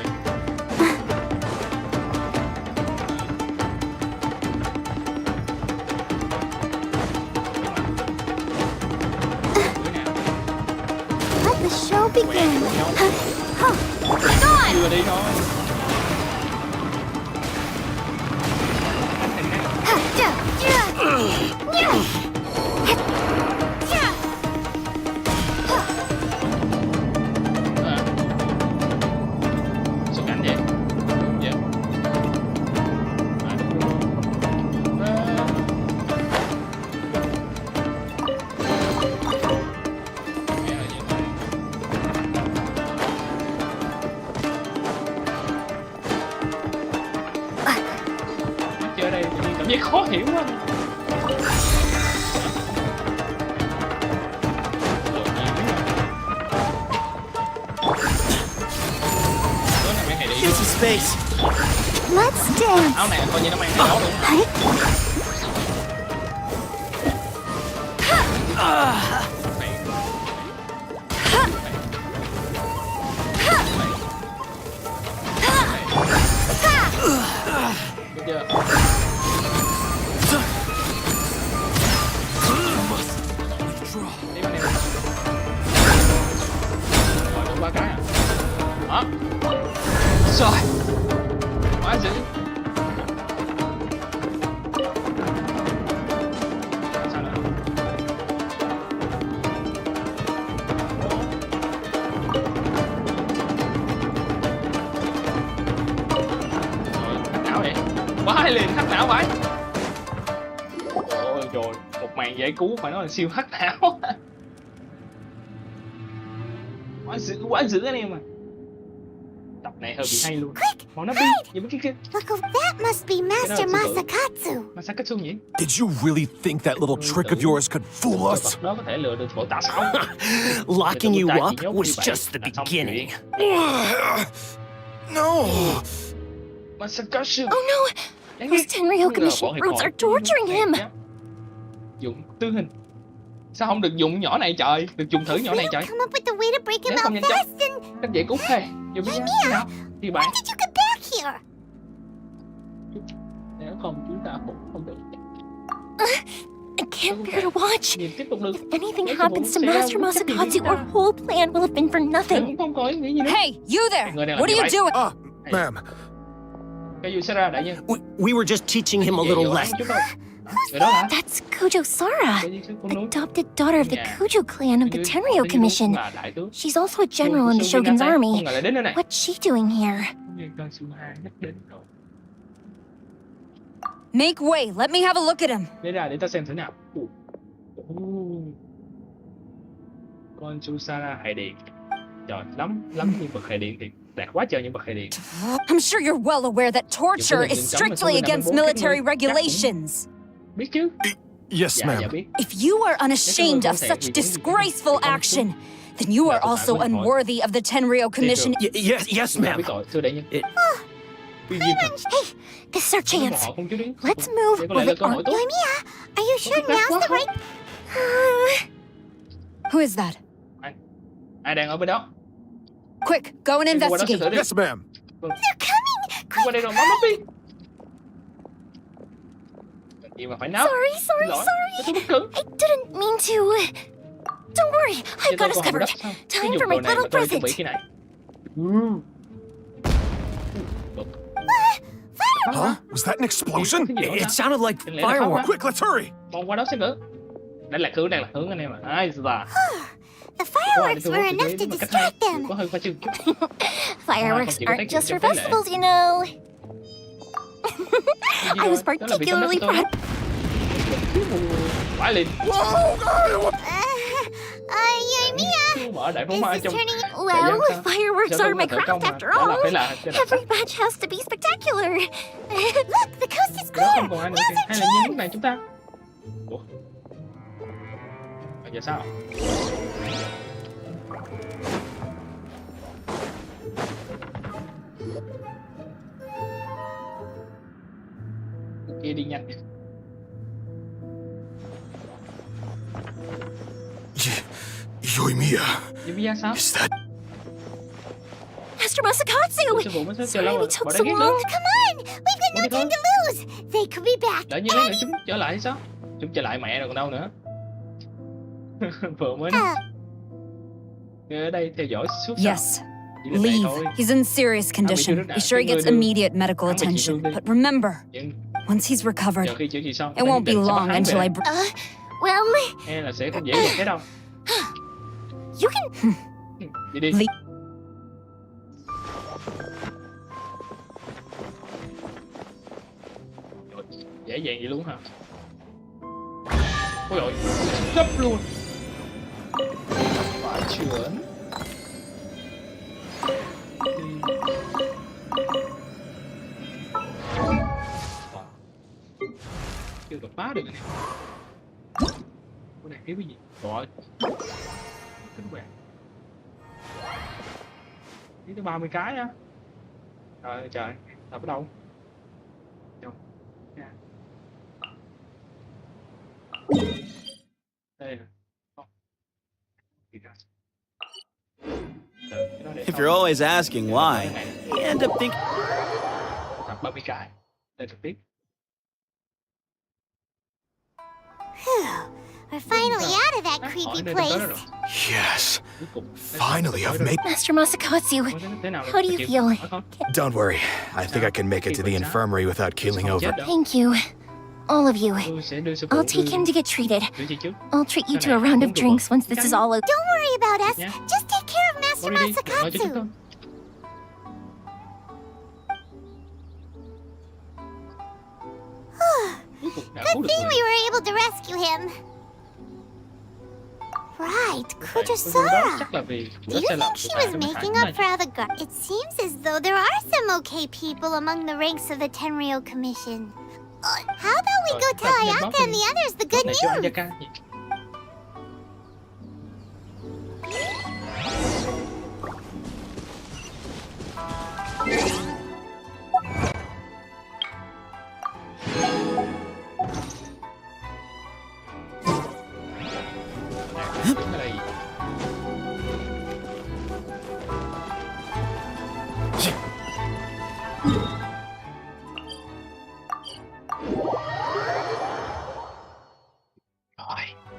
Let the show begin! Đi vào đi thôi. Sao cảnh vậy? Dạ. Chơi đây cảm giác khó hiểu quá. Here's a space. Let's dance! Áo này coi như nó mang theo áo luôn. Được chưa? Đi vào này. Rồi được 3 cái à. Đó. Rồi. Quá dữ. Sao nữa? Rồi, hack não vậy. Quá liền, hack não vậy. Ôi trời, một màn giải cứu phải nói là siêu hack não. Quá dữ anh em à. Tập này hơi bị hay luôn. Mau nó đi, gì mấy cái kia. Look, that must be Master Masakatsu. Masakatsu nhỉ? Did you really think that little trick of yours could fool us? Đó có thể lừa được bộ tạ sao? Locking you up was just the beginning. No! Masakatsu. Oh no! Those Tenryo Commission brutes are torturing him! Dùng tư hình. Sao không được dùng nhỏ này trời? Được dùng thử nhỏ này trời. Come up with a way to break him Nếu không out nhanh chóng, fast and... cách giải cứu hay. Dùng cái thế nào? Thì bạn. When did you get back here? Nếu không chúng ta cũng không được. I can't bear to watch. Tiếp tục được. If anything happens to Master Masakatsu, our whole plan will have been for nothing. Không có ý nghĩa gì nữa. Hey, you there! What are you doing? Ma'am. Cái gì xảy ra đại nhân? We were just teaching him a little lesson. That's Kujo Sara, adopted daughter of the Kujo clan of the Tenryo Commission. She's also a general in the Shogun's army. What's she doing here? Make way. Let me have a look at him. Lấy ra để ta xem thử nào. Con Susara hệ điện. Trời, lắm nhân vật hệ điện thì đạt quá trời nhân vật hệ điện. I'm sure you're well aware that torture is strictly against military regulations. Biết chứ? Yes, ma'am. If you are unashamed of such disgraceful action, then you are also unworthy of the Tenryo Commission. Yes, ma'am. Hey, this is our chance. Let's move while it on. Yoimiya, are you sure now's the right... Who is that? Ai đang ở bên đó? Quick, go and investigate. Yes, ma'am. They're coming! Qua đây rồi, máu đi. Gì mà phải nấu? Sorry. I didn't mean to. Don't worry, I've got us covered. Time for my little present. Huh? Was that an explosion? It sounded like fireworks. Quick, let's hurry. Còn qua đó xem nữa. Đây là hướng anh em ạ. Ai da. The fireworks were enough to distract them. Có hơi khoa trương. Fireworks aren't just for festivals, you know. I was particularly proud. Phải liền. Mia, this is turning. Well, fireworks are my craft after all. Every batch has to be spectacular. Look, the coast is clear. Now's our chance. Chúng ta. Ủa? Giờ sao? Kia đi nhanh. Yoimiya. Sao? Is that... Master Masakatsu! Sorry we took so long. Come on! We've got no time to lose! They could be back. Đợi nhiên nữa, chúng trở lại sao? Chúng trở lại mẹ rồi còn đâu nữa. Vừa mới ở đây theo dõi suốt sao? Yes. Leave. He's in serious condition. Be sure he gets immediate medical attention. But remember, once he's recovered, it won't be long until I... Well... Là sẽ không dễ dàng thế đâu. You can... Đi. Dễ dàng vậy luôn hả? Ôi dồi, gấp luôn. Phải chuyển. Chưa đột phá được này. Cái này thiếu cái gì? Rồi. Kính quẹt. Đi tới 30 cái á. Trời ơi trời, tập ở đâu? Đây nè. If you're always asking why, you end up thinking... Tập 30 cái. Đây là tiếp. We're finally out of that creepy place. Yes. Finally, I've made... Master Masakatsu, how do you feel? Don't worry. I think I can make it to the infirmary without keeling over. Thank you. All of you. I'll take him to get treated. I'll treat you to a round of drinks once this is all over. Don't worry about us. Just take care of Master Masakatsu. Good thing we were able to rescue him. Right, Kujasara. Do you think she was making up for all the guards? It seems as though there are some okay people among the ranks of the Tenryou Commission. How about we go tell Ayaka and the others the good news?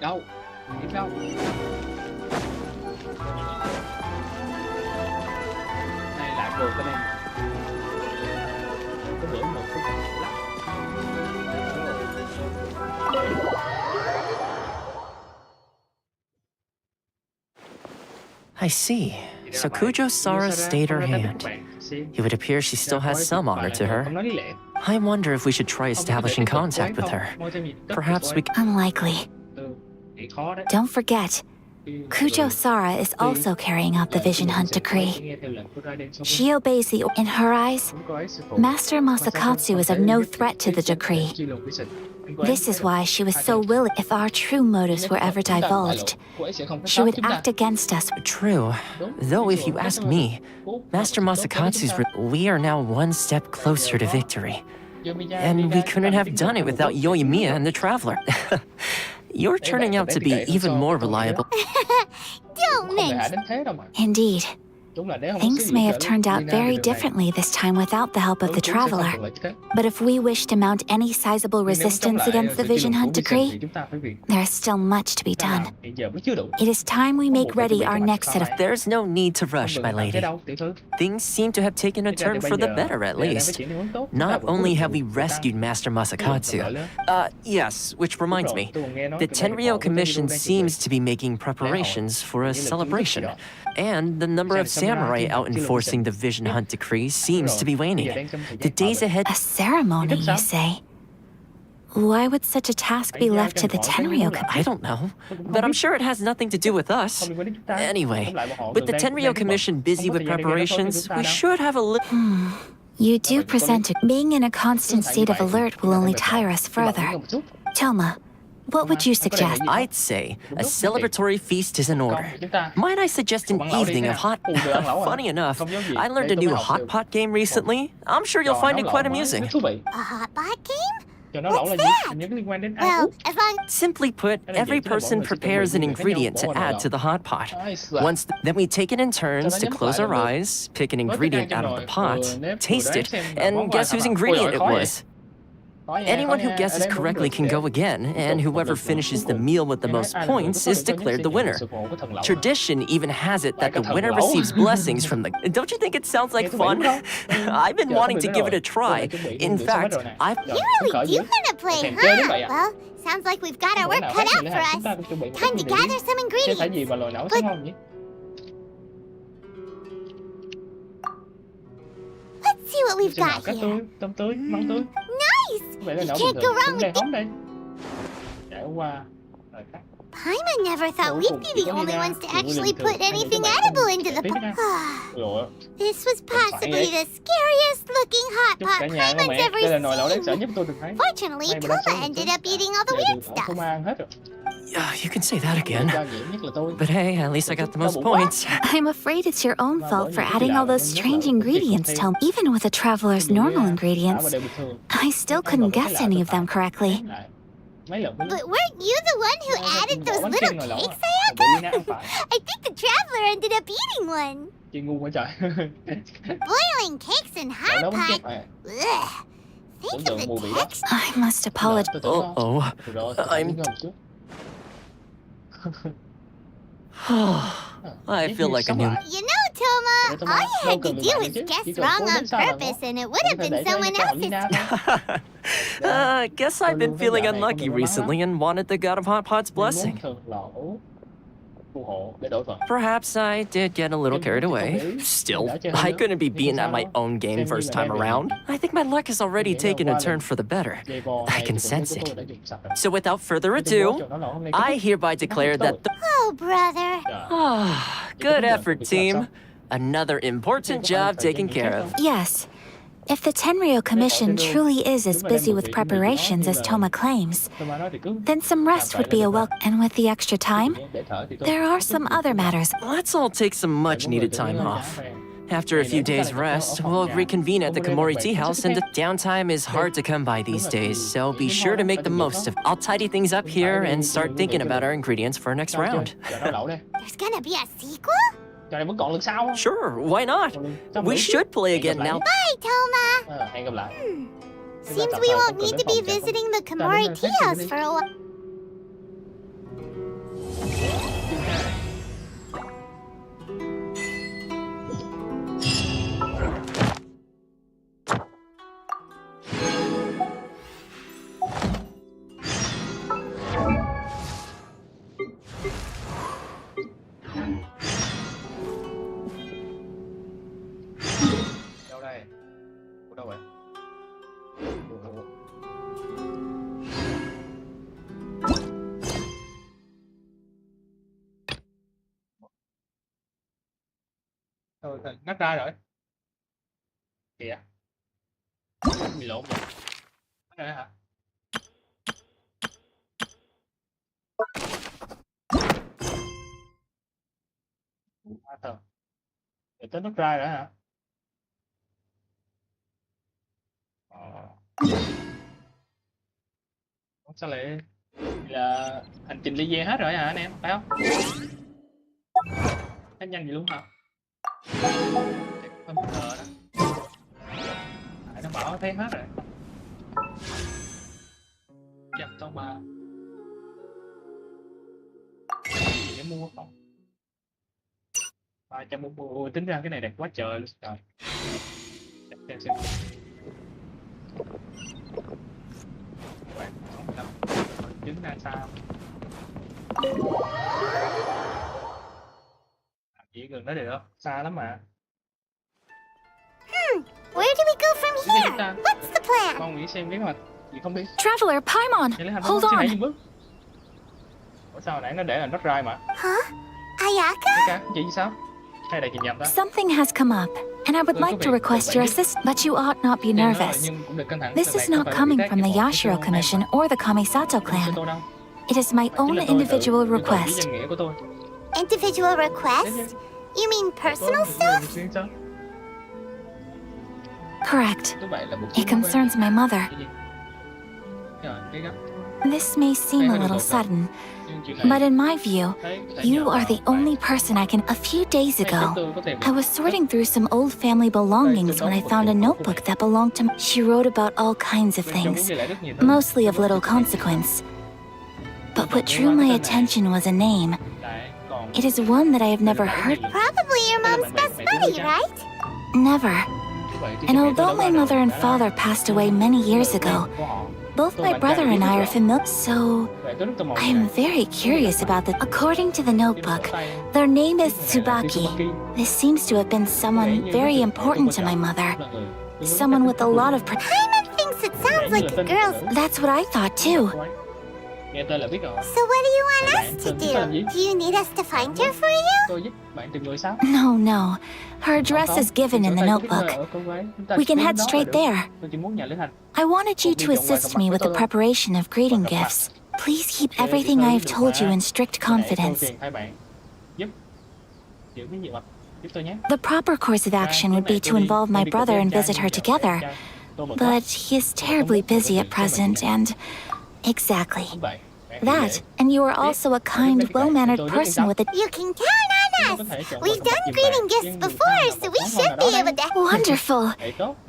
Đâu? Biết đâu? Này lại buồn cái này. Có bữa một cái lắc. I see. So Kujo-Sara stayed her hand. It would appear she still has some honor to her. I wonder if we should try establishing contact with her. Perhaps we can... Unlikely. Don't forget, Kujo-Sara is also carrying out the Vision Hunt decree. She obeys the... In her eyes, Master Masakatsu is of no threat to the decree. This is why she was so willing. If our true motives were ever divulged, she would act against us. True. Though if you ask me, Master Masakatsu's... We are now one step closer to victory. And we couldn't have done it without Yoimiya and the Traveler. You're turning out to be even more reliable. Don't mention. Indeed. Things may have turned out very differently this time without the help of the traveler. But if we wish to mount any sizable resistance against the Vision Hunt decree, there is still much to be done. It is time we make ready our next set of... There's no need to rush, my lady. Things seem to have taken a turn for the better, at least. Not only have we rescued Master Masakatsu... yes, which reminds me. The Tenryou Commission seems to be making preparations for a celebration. And the number of samurai out enforcing the Vision Hunt decree seems to be waning. The days ahead... A ceremony, you say? Why would such a task be left to the Tenryou Commission? I don't know, but I'm sure it has nothing to do with us. Anyway, with the Tenryou Commission busy with preparations, we should have a little... You do present it. Being in a constant state of alert will only tire us further. Thoma, what would you suggest? I'd say a celebratory feast is in order. Might I suggest an evening of hot... Funny enough, I learned a new hot pot game recently. I'm sure you'll find it quite amusing. A hot pot game? What's that? Well, as long... Simply put, every person prepares an ingredient to add to the hot pot. Then we take it in turns to close our eyes, pick an ingredient out of the pot, taste it, and guess whose ingredient it was. Anyone who guesses correctly can go again, and whoever finishes the meal with the most points is declared the winner. Tradition even has it that the winner receives blessings from the... Don't you think it sounds like fun? I've been wanting to give it a try. In fact, I've... You really do want to play, huh? Well, sounds like we've got our work cut out for us. Time to gather some ingredients. But... Let's see what we've got here. Nice! You can't go wrong with it. Paimon never thought we'd be the only ones to actually put anything edible into the pot. This was possibly the scariest looking hot pot Paimon's ever seen. Fortunately, Thoma ended up eating all the weird stuff. You can say that again. But hey, at least I got the most points. I'm afraid it's your own fault for adding all those strange ingredients, Thoma. Even with a traveler's normal ingredients, I still couldn't guess any of them correctly. But weren't you the one who added those little cakes, Sayaka? I think the traveler ended up eating one. Boiling cakes in hot pot? Ugh. Think of the texture. I must apologize. Uh-oh. I feel like a new... You know, Thoma, all you had to do was guess wrong on purpose and it would have been someone else's. Guess I've been feeling unlucky recently and wanted the God of Hot Pot's blessing. Perhaps I did get a little carried away. Still, I couldn't be beaten at my own game first time around. I think my luck has already taken a turn for the better. I can sense it. So without further ado, I hereby declare that the... Oh, brother. Good effort, team. Another important job taken care of. Yes. If the Tenryou Commission truly is as busy with preparations as Thoma claims, then some rest would be a welcome. And with the extra time, there are some other matters. Let's all take some much-needed time off. After a few days' rest, we'll reconvene at the Komori Tea House, and the downtime is hard to come by these days, so be sure to make the most of it. I'll tidy things up here and start thinking about our ingredients for our next round. There's gonna be a sequel? Sure, why not? We should play again now. Bye, Thoma! Seems we won't need to be visiting the Komori Tea House for a while. Ngắt ra rồi. Kìa. Bị lộn rồi. Ngắt ra hả? Để tới ngắt ra rồi hả? Sao lại là hành trình Liyue hết rồi hả anh em, phải không? Hết nhanh vậy luôn hả? Hơi bất ngờ đó. Tại nó bảo thấy hết rồi. Chặt tông bà. Gì để mua không? 340, tính ra cái này đẹp quá trời luôn trời. Xem. Trứng ra sao? Chỉ gần đó được không? Xa lắm mà. Where do we go from here? What's the plan? Con nghĩ xem kế hoạch gì không biết. Traveler, Paimon, hold on. Ủa sao nãy nó để là nốt rai mà? Huh? Ayaka? Chị sao? Hay là chị nhầm đó? Something has come up, and I would like to request your assistance, but you ought not be nervous. This is not coming from the Yashiro Commission or the Kamisato clan. It is my own individual request. Individual request? You mean personal stuff? Correct. It concerns my mother. This may seem a little sudden, but in my view, you are the only person I can. A few days ago, I was sorting through some old family belongings when I found a notebook that belonged to. She wrote about all kinds of things, mostly of little consequence. But what drew my attention was a name. It is one that I have never heard. Probably your mom's best buddy, right? Never. And although my mother and father passed away many years ago, both my brother and I are familiar, so I am very curious about the. According to the notebook, their name is Tsubaki. This seems to have been someone very important to my mother. Someone with a lot of. Paimon thinks it sounds like a girl's. That's what I thought too. So what do you want us to do? Do you need us to find her for you? No. Her address is given in the notebook. We can head straight there. I wanted you to assist me with the preparation of greeting gifts. Please keep everything I have told you in strict confidence. The proper course of action would be to involve my brother and visit her together. But he is terribly busy at present and... Exactly. That, and you are also a kind, well-mannered person with a... You can count on us! We've done greeting gifts before, so we should be able to... Wonderful!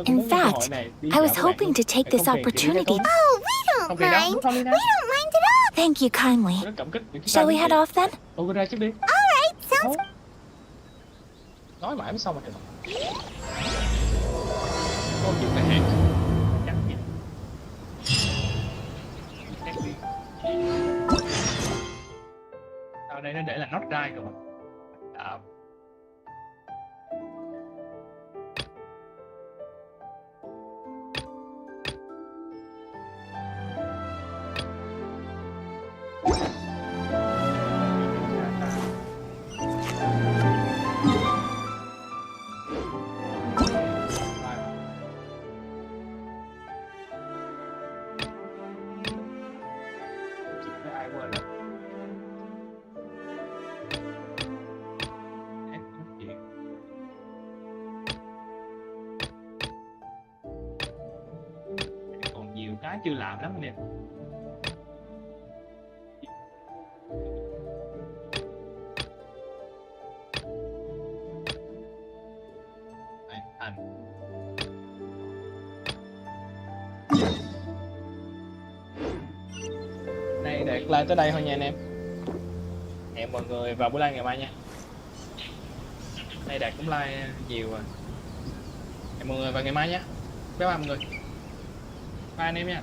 In fact, I was hoping to take this opportunity... Oh, we don't mind! We don't mind at all! Thank you kindly. Shall we head off then? Alright, sounds... Nói mãi mới xong rồi. Ở đây nó để là nốt rai rồi. Cái chưa làm lắm nè. Hành. Này để like tới đây thôi nha anh em. Hẹn mọi người vào buổi live ngày mai nha. Nay Đạt cũng like nhiều rồi. Hẹn mọi người vào ngày mai nhé. Bye bye mọi người. Bye anh em nha.